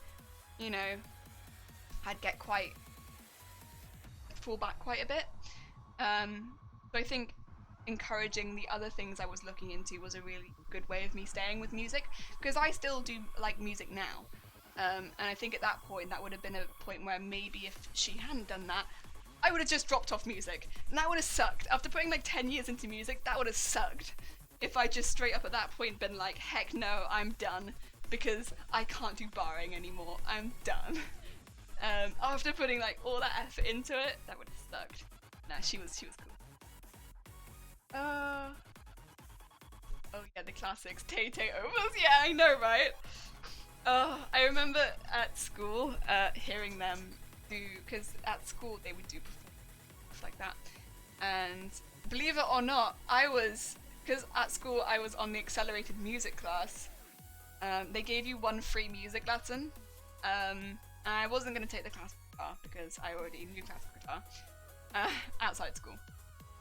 you know, I'd get fall back quite a bit. So I think encouraging the other things I was looking into was a really good way of me staying with music, because I still do like music now. And I think at that point, that would have been a point where maybe if she hadn't done that, I would have just dropped off music. And that would have sucked. After putting like 10 years into music, that would have sucked. If I just straight up at that point been like, heck no, I'm done. Because I can't do barring anymore. I'm done. After putting like all that effort into it, that would have sucked. Nah, she was cool. Oh yeah, the classics. Tay-Tay overs. Yeah, I know, right? I remember at school hearing them do, because at school they would do stuff like that. And believe it or not, because at school I was on the accelerated music class. They gave you one free music lesson. And I wasn't going to take the classical guitar because I already knew classical guitar outside school.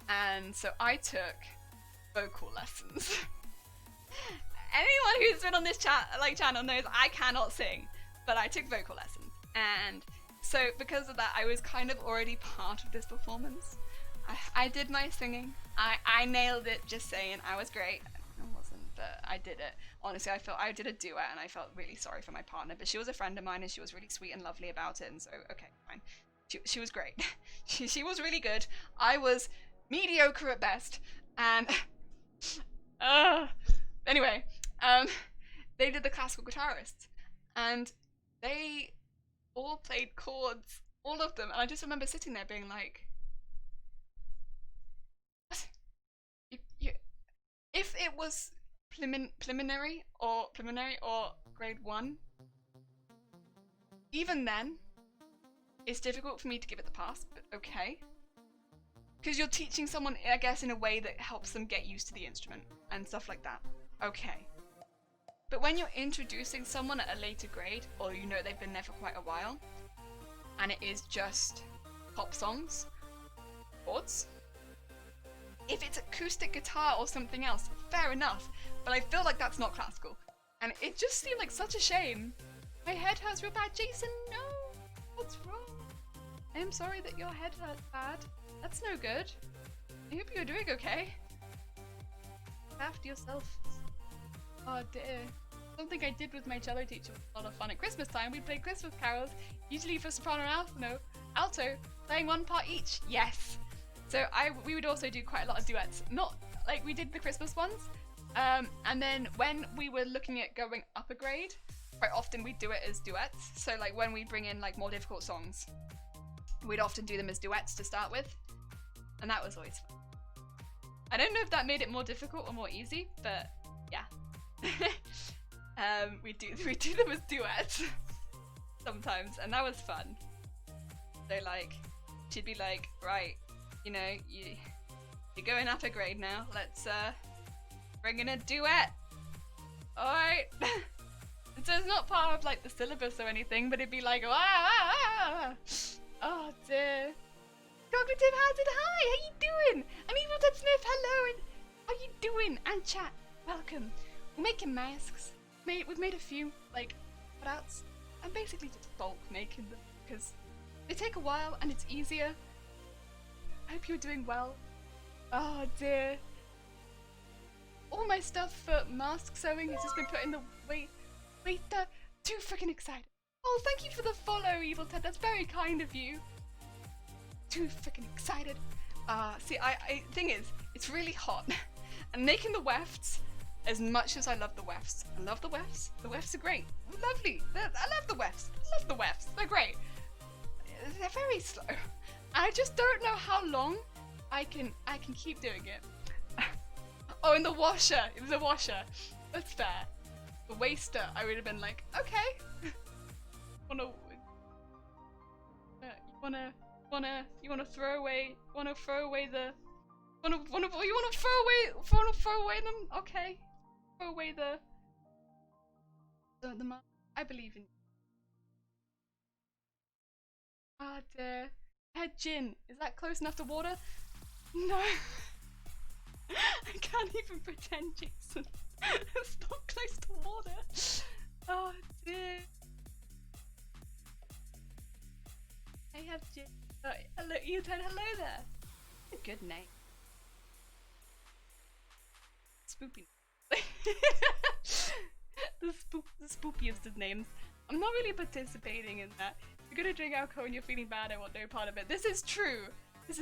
And so I took vocal lessons. Anyone who's been on this channel knows I cannot sing, but I took vocal lessons. And so because of that, I was kind of already part of this performance. I did my singing. I nailed it, just saying. I was great. I wasn't, but I did it. Honestly, I did a duet and I felt really sorry for my partner, but she was a friend of mine and she was really sweet and lovely about it, and so, okay, fine. She was great. she was really good. I was mediocre at best, and anyway, they did the classical guitarists, and they all played chords, all of them, and I just remember sitting there being like, what? If it was preliminary or grade 1, even then, it's difficult for me to give it the pass, but okay. Because you're teaching someone, I guess, in a way that helps them get used to the instrument and stuff like that. Okay. But when you're introducing someone at a later grade, or you know they've been there for quite a while, and it is just pop songs, chords, if it's acoustic guitar or something else, fair enough, but I feel like that's not classical. And it just seemed like such a shame. My head hurts real bad. Jason, no! What's wrong? I am sorry that your head hurts bad. That's no good. I hope you're doing okay. Look after yourself. Oh dear. Something I did with my cello teacher was a lot of fun. At Christmas time, we played Christmas carols, usually for soprano and alto, playing one part each. Yes! So we would also do quite a lot of duets. Not like we did the Christmas ones. And then when we were looking at going up a grade, quite often we'd do it as duets. So like when we bring in like more difficult songs, we'd often do them as duets to start with. And that was always fun. I don't know if that made it more difficult or more easy, but yeah. we do them as duets sometimes, and that was fun. So like, she'd be like, right, you know, you're going up a grade now. Let's bring in a duet. All right. So it's not part of like the syllabus or anything, but it'd be like, ah. Oh dear. Cognitive Hazard, hi, how you doing? And Evil Ted Smith, hello, and how you doing? And chat, welcome. We're making masks. We've made a few, like, cutouts. I'm basically just bulk making them, because they take a while and it's easier. I hope you're doing well. Oh dear. All my stuff for mask sewing has just been put in the waiter. Too freaking excited. Oh, thank you for the follow, Evil Ted. That's very kind of you. Too freaking excited. See, thing is, it's really hot. And making the wefts, as much as I love the wefts, the wefts are great. Lovely. I love the wefts. They're great. They're very slow. I just don't know how long I can keep doing it. Oh, in the washer. It was a washer. That's fair. The waster, I would have been like, okay. You wanna throw away the you wanna throw away them? Okay. Throw away the mask. I believe in you. Ah dear. Head gin. Is that close enough to water? No. I can't even pretend, Jason. It's not close to water. Oh dear. I have gin. Hello, you said hello there. A good name. Spoopy. the spookiest of names. I'm not really participating in that. If you're gonna drink alcohol and you're feeling bad, I want no part of it. This is true. This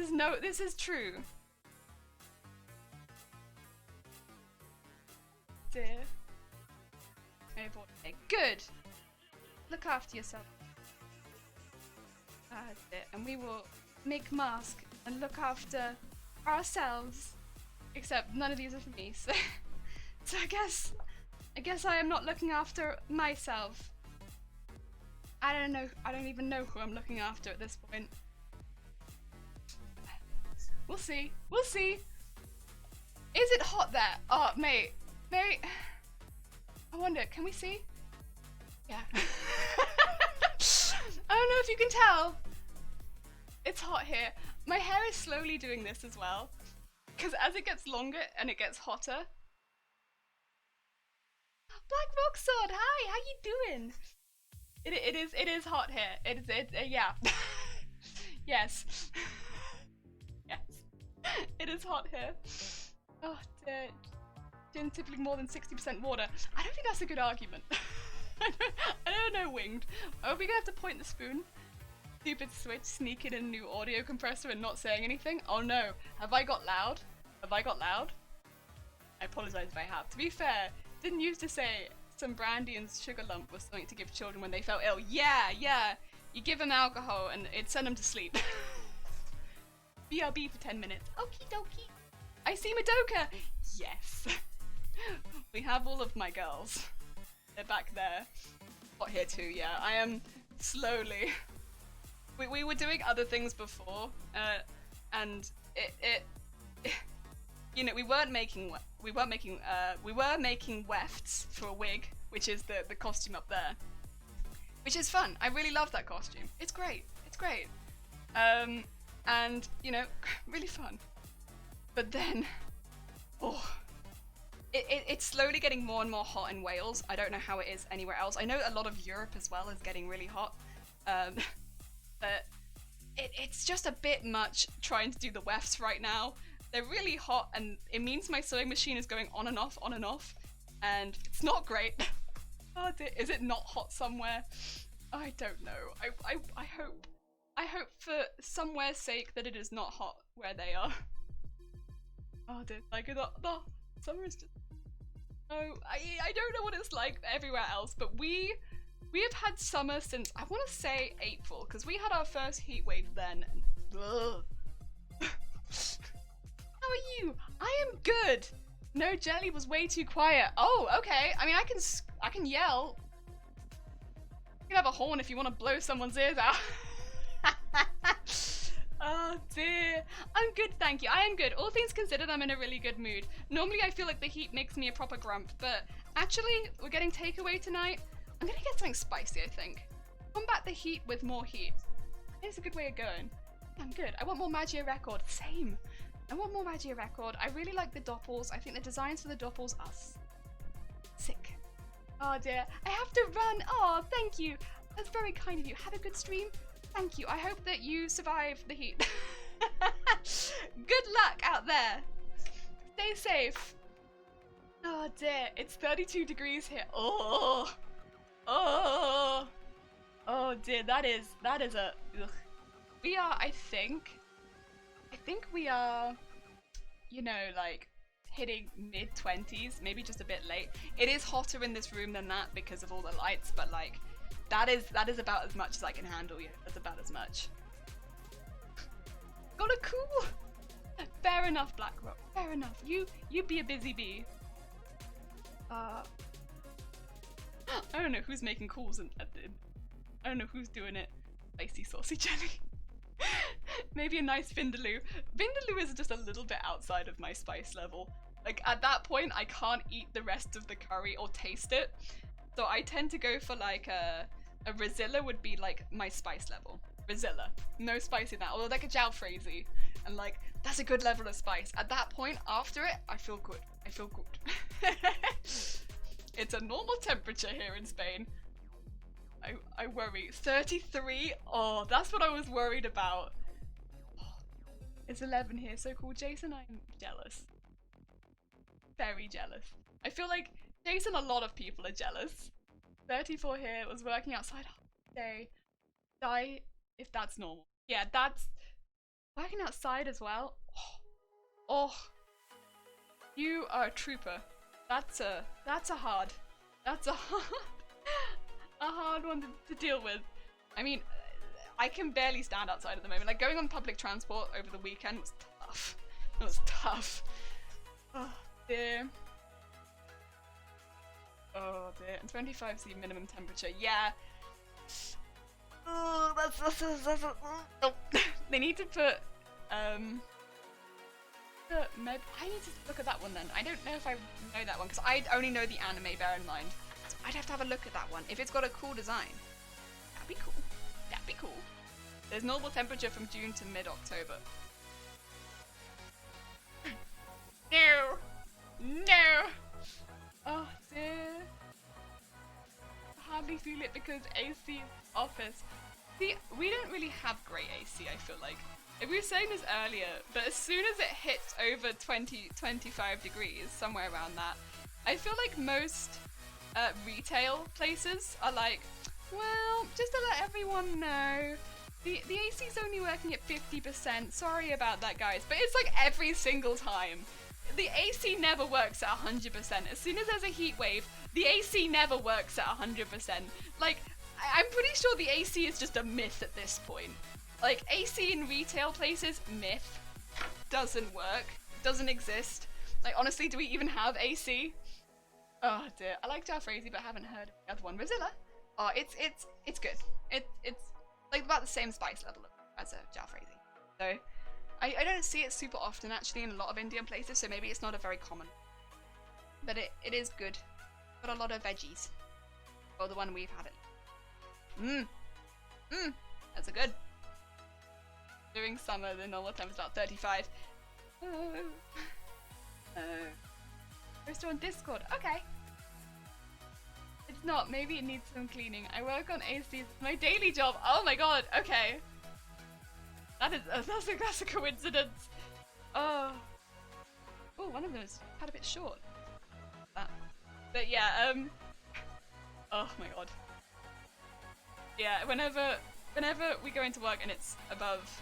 is true. Dear. Okay, good. Look after yourself. That's it. And we will make masks and look after ourselves. Except none of these are for me, so so I guess I am not looking after myself. I don't even know who I'm looking after at this point. We'll see. We'll see. Is it hot there? Oh, mate. I wonder, can we see? Yeah. I don't know if you can tell. It's hot here. My hair is slowly doing this as well. Because as it gets longer and it gets hotter. Black Rock Sword, hi, how you doing? It is hot here. Yeah. Yes. Yes. It is hot here. Oh dear. Gin typically more than 60% water. I don't think that's a good argument. I don't know, Winged. Are we gonna have to point the spoon? Stupid Switch sneaking in a new audio compressor and not saying anything? Oh no. Have I got loud? Have I got loud? I apologise if I have. To be fair, didn't used to say some brandy and sugar lump was something to give children when they felt ill. Yeah. You give them alcohol and it'd send them to sleep. BRB for 10 minutes. Okie dokie. I see Madoka! Yes. We have all of my girls. They're back there. Hot here too, yeah. I am slowly. We were doing other things before, and it you know, we were making wefts for a wig, which is the costume up there, which is fun. I really love that costume. It's great. It's great. And you know, really fun. But then, it's slowly getting more and more hot in Wales. I don't know how it is anywhere else. I know a lot of Europe as well is getting really hot. But it's just a bit much trying to do the wefts right now. They're really hot and it means my sewing machine is going on and off, and it's not great. Oh dear, is it not hot somewhere? I don't know. I hope for somewhere's sake that it is not hot where they are. Oh dear, like the summer is just... Oh, I don't know what it's like everywhere else, but we have had summer since, I want to say April, because we had our first heat wave then. Ugh. How are you? I am good. No, Jelly was way too quiet. Oh, okay. I mean, I can yell. You can have a horn if you want to blow someone's ears out. Oh dear. I'm good, thank you. I am good. All things considered, I'm in a really good mood. Normally I feel like the heat makes me a proper grump, but actually we're getting takeaway tonight. I'm gonna get something spicy, I think. Combat the heat with more heat. It's a good way of going. I'm good. I want more Magia Record. Same. I want more Magia Record. I really like the doppels. I think the designs for the doppels are sick. Oh dear. I have to run. Oh, thank you. That's very kind of you. Have a good stream. Thank you. I hope that you survive the heat. Good luck out there. Stay safe. Oh dear. It's 32 degrees here. Oh dear. That is a... Ugh. We are, I think we are, you know, like hitting mid-20s, maybe just a bit late. It is hotter in this room than that because of all the lights, but like that is about as much as I can handle. Yeah, that's about as much. Got a cool. Fair enough, Blackrock. Fair enough. You be a busy bee. I don't know who's making calls I don't know who's doing it. Spicy saucy jelly. Maybe a nice vindaloo. Vindaloo is just a little bit outside of my spice level. Like at that point I can't eat the rest of the curry or taste it. So I tend to go for like a Rosilla would be like my spice level. Rosilla. No spice in that. Although like a Jalfrezi. And like that's a good level of spice. At that point after it I feel good. I feel good. It's a normal temperature here in Spain. I worry. 33? Oh, that's what I was worried about. It's 11 here, so cool. Jason, I'm jealous. Very jealous. I feel like Jason, a lot of people are jealous. 34 here, was working outside all day. Die if that's normal. Yeah, that's working outside as well. Oh, you are a trooper. That's a hard a hard one to deal with. I mean, I can barely stand outside at the moment. Like going on public transport over the weekend was tough. It was tough. Oh dear. Oh dear. And 25°C minimum temperature. Yeah. Oh, that's oh. They need to put med. I need to look at that one then. I don't know if I know that one because I only know the anime. Bear in mind. So I'd have to have a look at that one. If it's got a cool design, that'd be cool. That'd be cool. There's normal temperature from June to mid-October. No! No! Oh dear. I hardly feel it because AC office. See, we don't really have great AC, I feel like. We were saying this earlier, but as soon as it hits over 20-25 degrees, somewhere around that, I feel like most retail places are like, well, just to let everyone know, the AC's only working at 50%. Sorry about that, guys. But it's like every single time. The AC never works at 100%. As soon as there's a heat wave, the AC never works at 100%. Like, I'm pretty sure the AC is just a myth at this point. Like, AC in retail places, myth. Doesn't work. Doesn't exist. Like, honestly, do we even have AC? Oh dear. I like Jalfrezi, but I haven't heard the other one. Rosilla. Oh, it's good. It's like about the same spice level as a Jalfrezi. So I don't see it super often actually in a lot of Indian places, so maybe it's not a very common. But it is good. Got a lot of veggies. Or the one we've had it. That's a good. During summer, the normal temp is about 35. Poster on Discord. Okay. It's not. Maybe it needs some cleaning. I work on AC. It's my daily job. Oh my god. Okay. That's a coincidence. Oh. Oh, one of them is had a bit short. That. But yeah. Oh my god. Yeah. Whenever we go into work and it's above,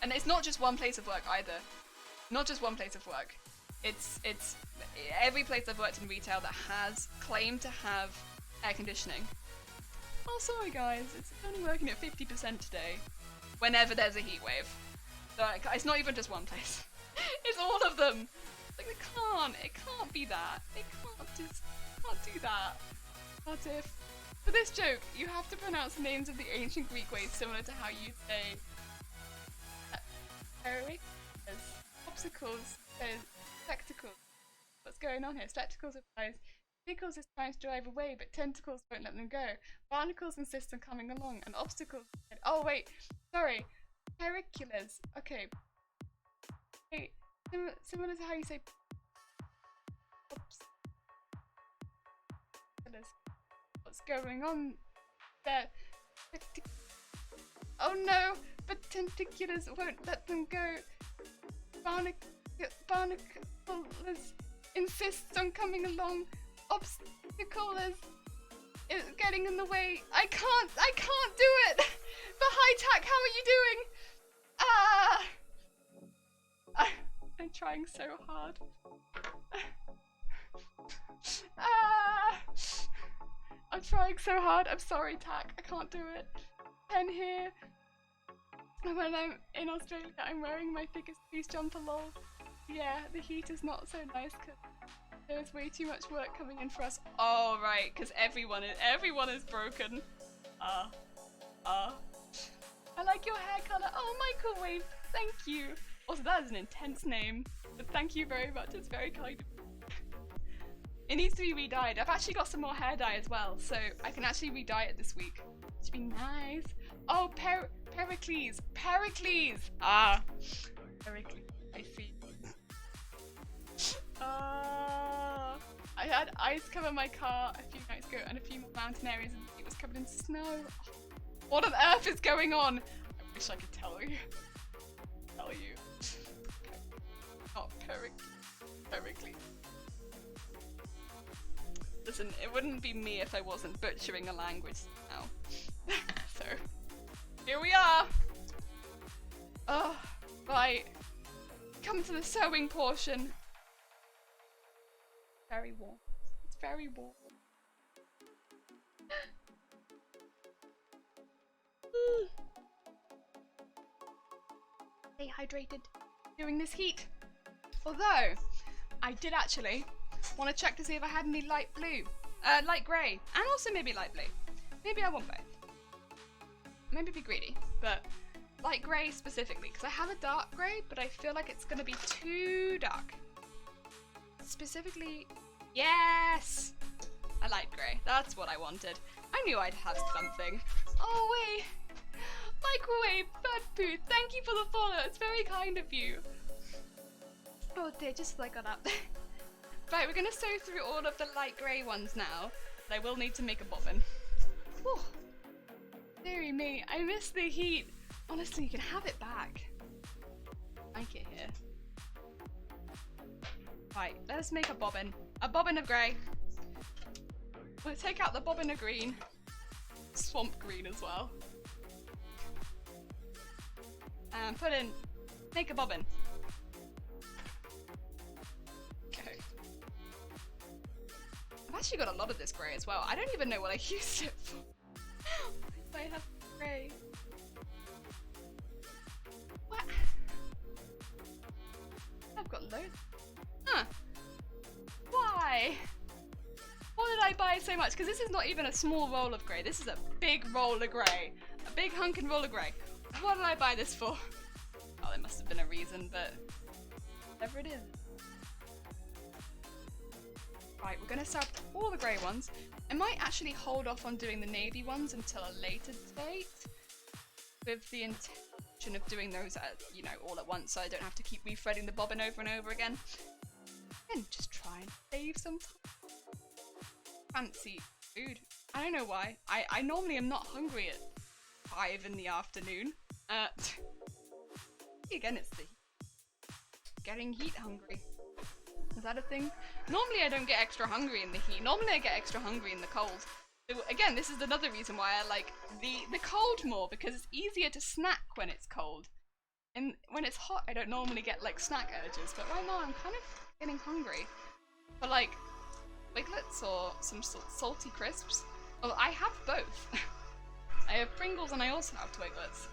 and it's not just one place of work either. Not just one place of work. It's every place I've worked in retail that has claimed to have air conditioning. Oh, sorry guys, it's only working at 50% today. Whenever there's a heat wave. So it's not even just one place. It's all of them. Like it can't be that. It can't do that. What if? For this joke, you have to pronounce the names of the ancient Greek ways similar to how you say obstacles, spectacles. What's going on here? Spectacles applies. Pickles is trying to drive away, but tentacles won't let them go. Barnacles insist on coming along, and obstacles. Oh wait, sorry. Periculars. Okay. Wait, similar to how you say. What's going on there? Oh no! But tentaculars won't let them go. Barnacles insists on coming along. Obstacle is getting in the way. I can't do it. But hi Tack, how are you doing? I'm trying so hard. I'm trying so hard. I'm sorry Tack, I can't do it. 10 here. When I'm in Australia, I'm wearing my thickest fleece jumper, lol. Yeah, the heat is not so nice because there's way too much work coming in for us. Oh, right, because everyone is broken. I like your hair color. Oh, microwave, thank you. Also, that is an intense name, but thank you very much. It's very kind of you. It needs to be re-dyed. I've actually got some more hair dye as well, so I can actually re-dye it this week. Which would be nice. Oh, Pericles. Pericles. Ah, Pericles. I see. I had ice cover my car a few nights ago and a few mountain areas and it was covered in snow. What on earth is going on? I wish I could tell you. Not Pericles. Listen, it wouldn't be me if I wasn't butchering a language now. So, here we are! Oh, right. Come to the sewing portion. Very warm. It's very warm. Stay hydrated during this heat. Although, I did actually want to check to see if I had any light blue, light grey, and also maybe light blue. Maybe I want both. Maybe be greedy, but light grey specifically, because I have a dark grey, but I feel like it's going to be too dark. Specifically, yes! A light grey. That's what I wanted. I knew I'd have something. Oh wait! Microwave bird poo, thank you for the follow, it's very kind of you. Oh dear, just as I got up. Right, we're going to sew through all of the light grey ones now, but I will need to make a bobbin. Whew. Deary me, I miss the heat. Honestly, you can have it back. I like it here. Right, let's make a bobbin. A bobbin of grey. We'll take out the bobbin of green. Swamp green as well. And put in, make a bobbin. Okay. I've actually got a lot of this grey as well. I don't even know what I used it for. I have grey. What? I've got loads. Huh. Why? Why did I buy so much? Because this is not even a small roll of grey. This is a big roll of grey. A big hunkin' roll of grey. What did I buy this for? Oh, there must have been a reason, but whatever it is. Right, we're gonna set up all the grey ones. I might actually hold off on doing the navy ones until a later date, with the intention of doing those you know, all at once, so I don't have to keep rethreading the bobbin over and over again. And just try and save some time. Fancy food. I don't know why. I normally am not hungry at 5 in the afternoon. Again, it's the getting heat hungry. Is that a thing? Normally I don't get extra hungry in the heat. Normally I get extra hungry in the cold. So again, this is another reason why I like the cold more, because it's easier to snack when it's cold. And when it's hot, I don't normally get like snack urges, but right now I'm kind of getting hungry for like Wiglets or some salty crisps. Well, I have both. I have Pringles and I also have Twiglets.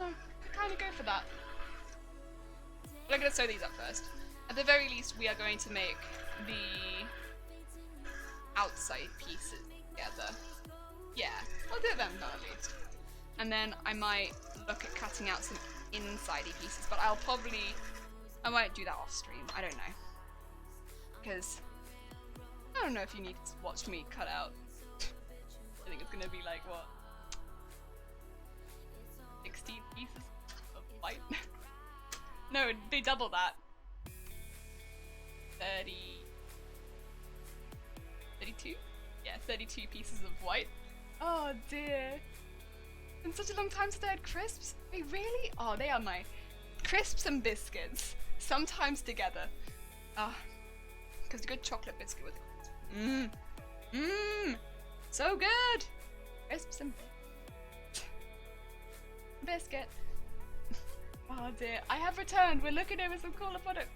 I kind of go for that. But I'm going to sew these up first. At the very least, we are going to make the outside pieces together. Yeah, I'll do them at least. And then I might look at cutting out some insidey pieces, but I might do that off stream. I don't know. Because I don't know if you need to watch me cut out. I think it's going to be like, what? 16 pieces of white? No, they double that. 32? Yeah, 32 pieces of white. Oh dear. It's been such a long time since I had crisps. Wait, really? Oh, they are my crisps and biscuits. Sometimes together. Ah, because a good chocolate biscuit with so good. Crisps and biscuit. Oh dear, I have returned. We're looking over some cooler products.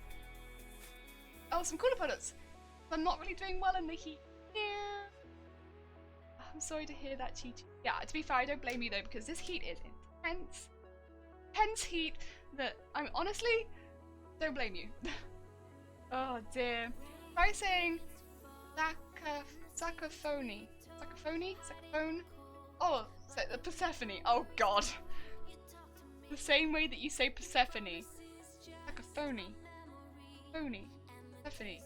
Oh, some cooler products. I'm not really doing well in the heat. Yeah. I'm sorry to hear that, Chi Chi. Yeah, to be fair, I don't blame you though, because this heat is intense. Intense heat that I'm honestly don't blame you. Oh dear. Try saying saxophone. Saxophone? Oh, Persephone. Oh god. The same way that you say Persephone. Saxophone. Phony. Persephone.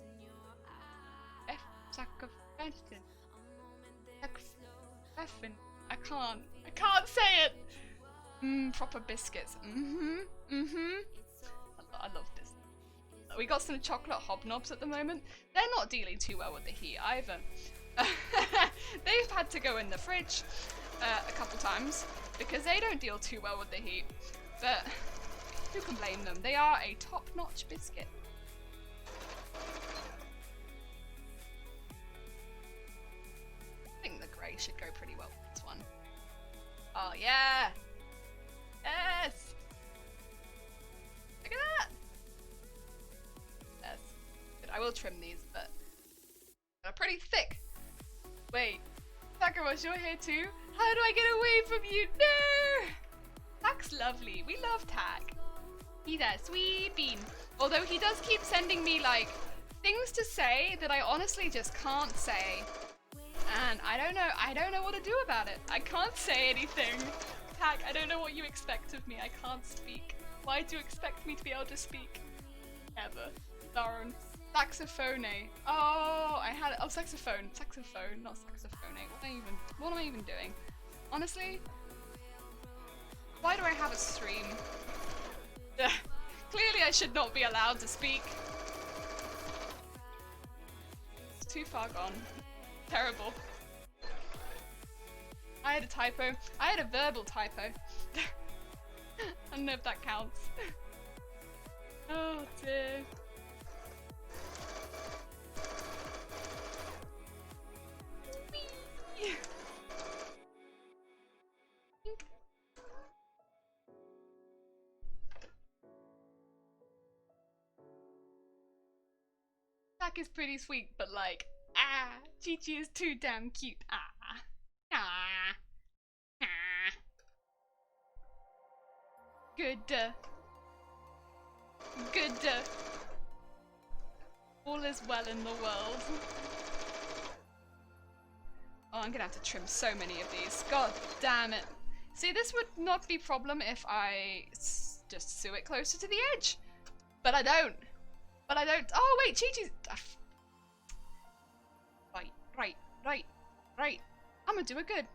Saxophone. I can't say it. Proper biscuits. I love this. We got some chocolate hobnobs at the moment. They're not dealing too well with the heat either. They've had to go in the fridge a couple times because they don't deal too well with the heat. But who can blame them? They are a top-notch biscuit. I think the grey should go pretty well with this one. Oh yeah! Yes! Look at that! Yes. Good. I will trim these, but they're pretty thick. Wait, Sakaros, you're here too? How do I get away from you? No! Tak's lovely. We love Tak. He's a sweet bean. Although he does keep sending me like things to say that I honestly just can't say. And I don't know what to do about it. I can't say anything. Tak, I don't know what you expect of me. I can't speak. Why do you expect me to be able to speak? Ever. Darn. Saxophone. Oh, saxophone. Saxophone, not saxophone. What am I even doing? Honestly, why do I have a stream? Clearly I should not be allowed to speak. It's too far gone. Terrible. I had a typo. I had a verbal typo. I don't know if that counts. Oh dear. Tak is pretty sweet, but like, Chi-Chi is too damn cute. Good. Good. All is well in the world. Oh, I'm gonna have to trim so many of these. God damn it. See, this would not be a problem if I just sew it closer to the edge. But I don't. Oh, wait, Chi-Chi's... Right. I'm gonna do a good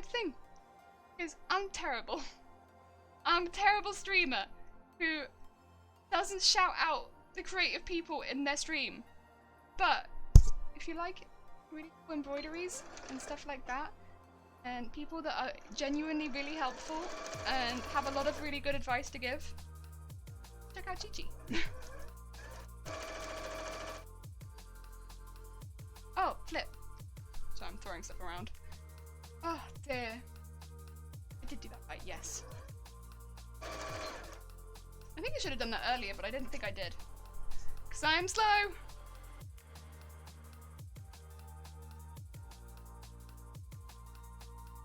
thing. Because I'm terrible. I'm a terrible streamer who doesn't shout out the creative people in their stream. But if you like really cool embroideries and stuff like that, and people that are genuinely really helpful and have a lot of really good advice to give, check out Chi-Chi. Oh, flip. So I'm throwing stuff around. Oh dear. I did do that right, yes. I think I should have done that earlier, but I didn't think I did. Because I'm slow!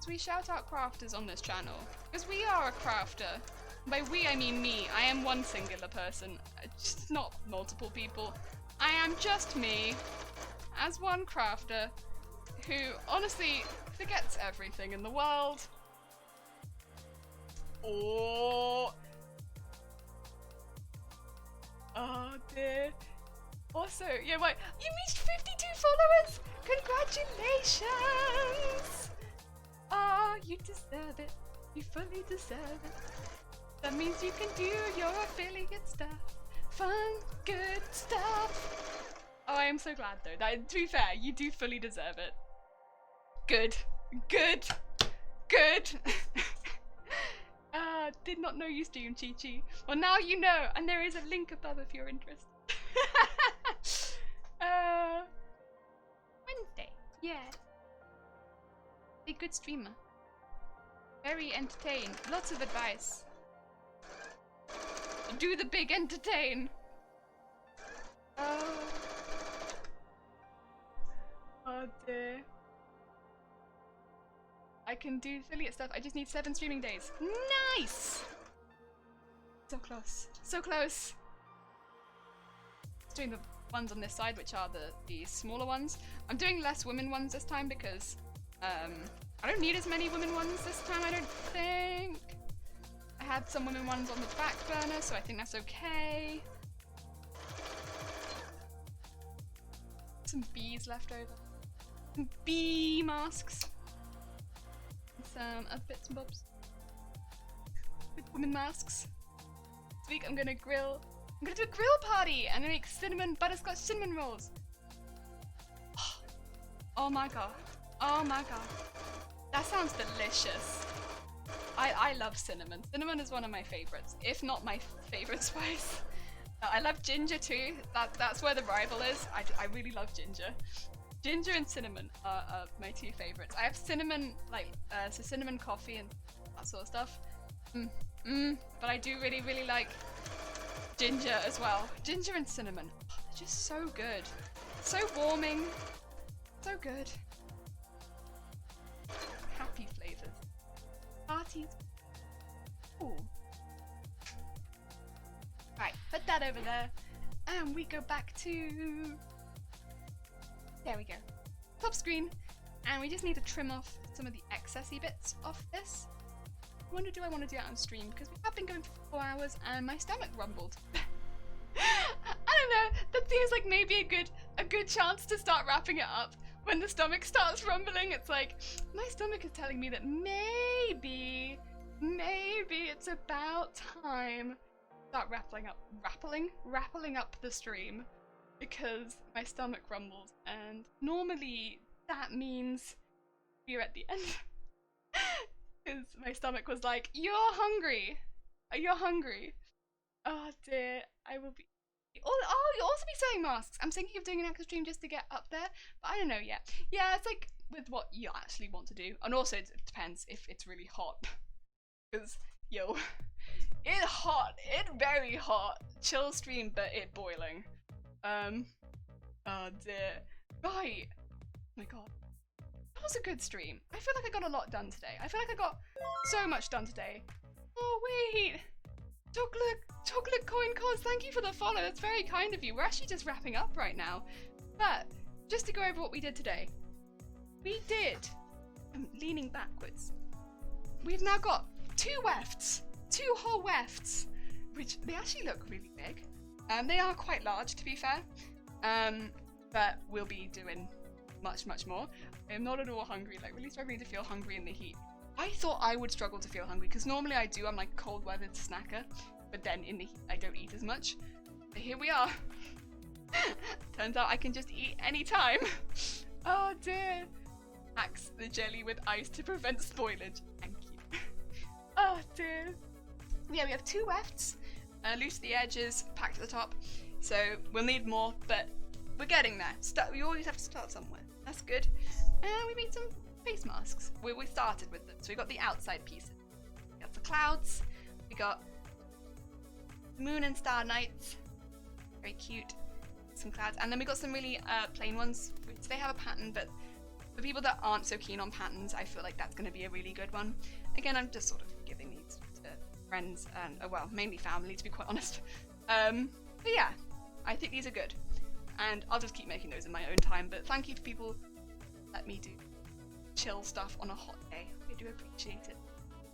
So we shout out crafters on this channel. Because we are a crafter. By we, I mean me. I am one singular person. Just not multiple people. I am just me, as one crafter, who honestly forgets everything in the world. Oh dear. Also, yeah, wait, you reached 52 followers! Congratulations! Oh, you deserve it. You fully deserve it. That means you can do your affiliate stuff. Fun, good stuff. Oh, I am so glad though. That, to be fair, you do fully deserve it. Good. Did not know you streamed, Chi-Chi. Well, now you know, and there is a link above if you're interested. Wednesday. Yeah. Be a good streamer. Very entertained. Lots of advice. Do the big entertain. Oh dear. I can do affiliate stuff. I just need 7 streaming days. Nice! So close. So close. Just doing the ones on this side, which are the smaller ones. I'm doing less women ones this time because I don't need as many women ones this time, I don't think. I had some women ones on the back burner, so I think that's okay. Some bees left over. Some bee masks. Some other bits and bobs. With women masks. This week I'm gonna do a grill party and make butterscotch cinnamon rolls. Oh my god. Oh my god. That sounds delicious. I love cinnamon. Cinnamon is one of my favorites, if not my favorite spice. I love ginger too. That's where the rival is. I really love ginger. Ginger and cinnamon are my 2 favorites. I have cinnamon, so cinnamon coffee and that sort of stuff. But I do really, really like ginger as well. Ginger and cinnamon. Oh, they're just so good. So warming. So good. Happy flavors. Parties. Ooh. Right, put that over there. And we go back to... There we go. Top screen. And we just need to trim off some of the excessy bits off this. I wonder, do I want to do that on stream? Because we have been going for 4 hours and my stomach rumbled. I don't know. That seems like maybe a good chance to start wrapping it up. When the stomach starts rumbling, it's like, my stomach is telling me that maybe it's about time to start rappelling up the stream, because my stomach rumbles, and normally that means we're at the end. Because my stomach was like, you're hungry. Oh dear, I will be. Oh, you'll also be selling masks. I'm thinking of doing an extra stream just to get up there, but I don't know yet. Yeah, it's like with what you actually want to do. And also it depends if it's really hot. Because, yo, it hot, it very hot. Chill stream, but it boiling. Oh dear. Right. Oh my god. That was a good stream. I feel like I got a lot done today. I feel like I got so much done today. Oh wait. Chocolate coin cause, thank you for the follow. That's very kind of you. We're actually just wrapping up right now. But just to go over what we did today. We did, I'm leaning backwards. We've now got 2 wefts, 2 whole wefts, which they actually look really big. They are quite large, to be fair. But we'll be doing much more. I'm not at all hungry, like really struggling to feel hungry in the heat. I thought I would struggle to feel hungry because normally I do. I'm like cold weathered snacker, but then in the heat I don't eat as much. But here we are. Turns out I can just eat anytime. Oh dear. Axe the jelly with ice to prevent spoilage. Thank you. Oh dear. Yeah, we have 2 wefts. Loose the edges, packed at the top. So we'll need more, but we're getting there. We always have to start somewhere. That's good. And we made some face masks. We started with them. So we got the outside pieces. We got the clouds. We got moon and star nights. Very cute. Some clouds. And then we got some really plain ones, which they have a pattern, but for people that aren't so keen on patterns, I feel like that's going to be a really good one. Again, I'm just sort of giving these to friends and, well, mainly family, to be quite honest. But yeah, I think these are good. And I'll just keep making those in my own time, but thank you to people that let me do chill stuff on a hot day. I do appreciate it.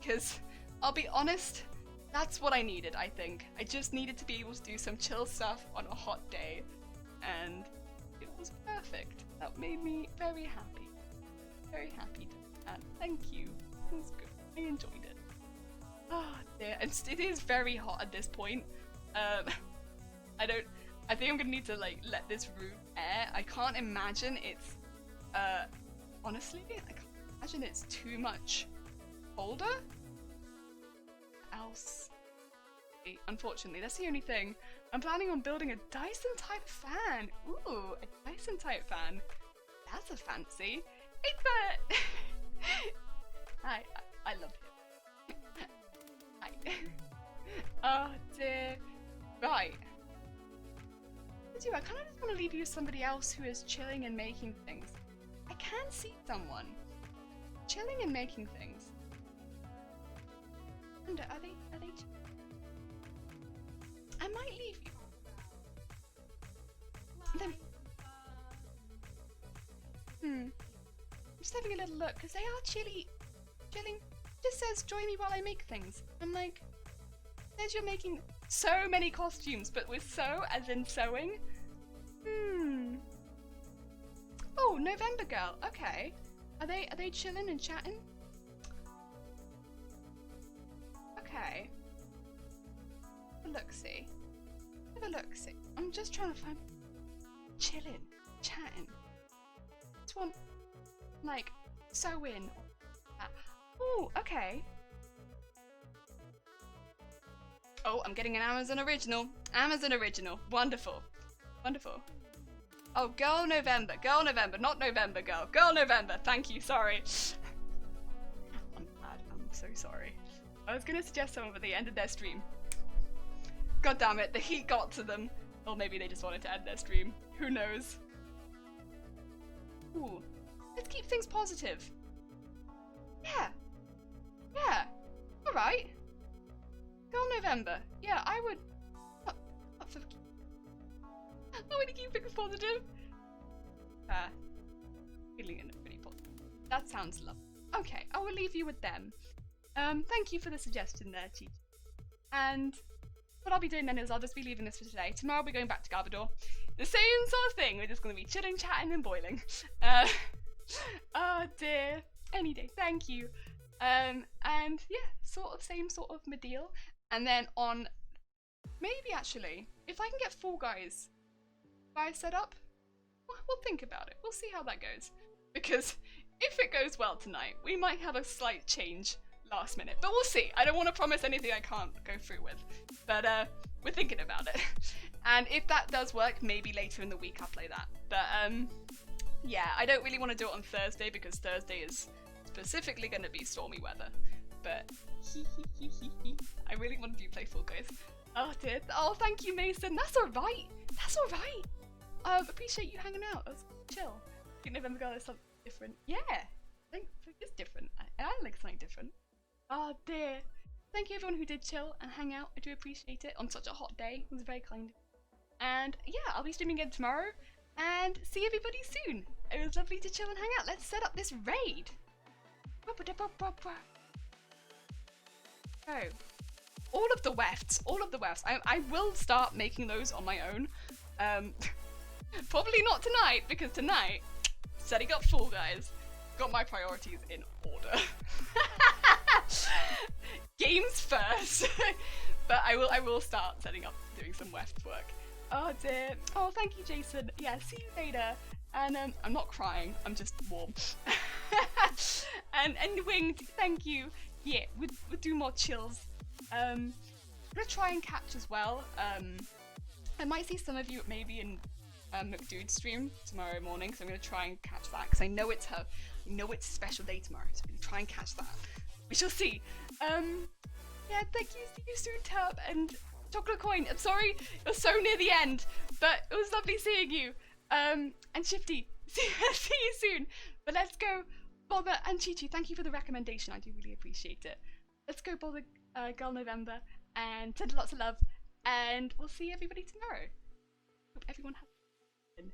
Because, I'll be honest, that's what I needed, I think. I just needed to be able to do some chill stuff on a hot day. And it was perfect. That made me very happy. Very happy. And thank you. It was good. I enjoyed it. Oh dear. And it is very hot at this point. I think I'm gonna need to like let this room air. I can't imagine it's honestly, I can't imagine it's too much colder. Else, unfortunately, that's the only thing. I'm planning on building a Dyson type fan. Ooh, a Dyson type fan. That's a fancy. Hey, Hi, I love him. Hi. Oh dear. Right. I kind of just want to leave you with somebody else who is chilling and making things. I can see someone chilling and making things. I wonder, are they I might leave you. Then, I'm just having a little look, because they are chilling. Just says, join me while I make things. I'm like, says you're making so many costumes, but with sew, as in sewing. Oh, November girl. Okay. Are they chilling and chatting? Okay. Have a look-see. Have a look-see. I'm just trying to find chilling, chatting. This one, like, sewing. Oh, okay. Oh, I'm getting an Amazon original. Amazon original. Wonderful. Wonderful. Oh, Girl November, not November Girl. Girl November, thank you, sorry. I'm bad, I'm so sorry. I was gonna suggest someone at the end of their stream. God damn it, the heat got to them. Or maybe they just wanted to end their stream. Who knows? Ooh, let's keep things positive. Yeah. Yeah. Alright. Girl November. Yeah, I would... I want to keep things positive. Feeling in a pretty positive. That sounds lovely. Okay, I will leave you with them. Thank you for the suggestion there, Chi. And what I'll be doing then is I'll just be leaving this for today. Tomorrow I'll be going back to Garbodor. The same sort of thing. We're just going to be chilling, chatting, and boiling. Oh dear. Any day. Thank you. And yeah, same sort of deal. And then on maybe actually, if I can get Fall Guys set up, we'll think about it. We'll see how that goes. Because if it goes well tonight, we might have a slight change last minute. But we'll see. I don't want to promise anything I can't go through with. But we're thinking about it. And if that does work, maybe later in the week I'll play that. But yeah, I don't really want to do it on Thursday because Thursday is specifically going to be stormy weather. But I really want to play Fall Guys. Oh dear. Oh, thank you, Mason. That's alright. That's alright. Appreciate you hanging out. That's chill. I think November Girl is something different. Yeah, I think it's different. I like something different. Oh dear. Thank you everyone who did chill and hang out. I do appreciate it on such a hot day. It was very kind. And yeah, I'll be streaming again tomorrow. And see everybody soon. It was lovely to chill and hang out. Let's set up this raid. Oh. All of the wefts. I will start making those on my own. Probably not tonight, because tonight, setting up Fall Guys, got my priorities in order. Games first. But I will start setting up, doing some weft work. Oh dear. Oh, thank you, Jason. Yeah, see you later. And I'm not crying, I'm just warm. and Winged, thank you. Yeah, we'll do more chills. I'm gonna try and catch as well. I might see some of you maybe in McDude's stream tomorrow morning, so I'm gonna try and catch that because I know it's a special day tomorrow, so I'm gonna try and catch that. We shall see. Yeah, thank you. See you soon, Tub and Chocolate Coin. I'm sorry, you're so near the end, but it was lovely seeing you. And Shifty, see you soon. But let's go, Bother and Chi-Chi. Thank you for the recommendation. I do really appreciate it. Let's go, Bother, Girl November, and send lots of love. And we'll see everybody tomorrow. Hope everyone has fun.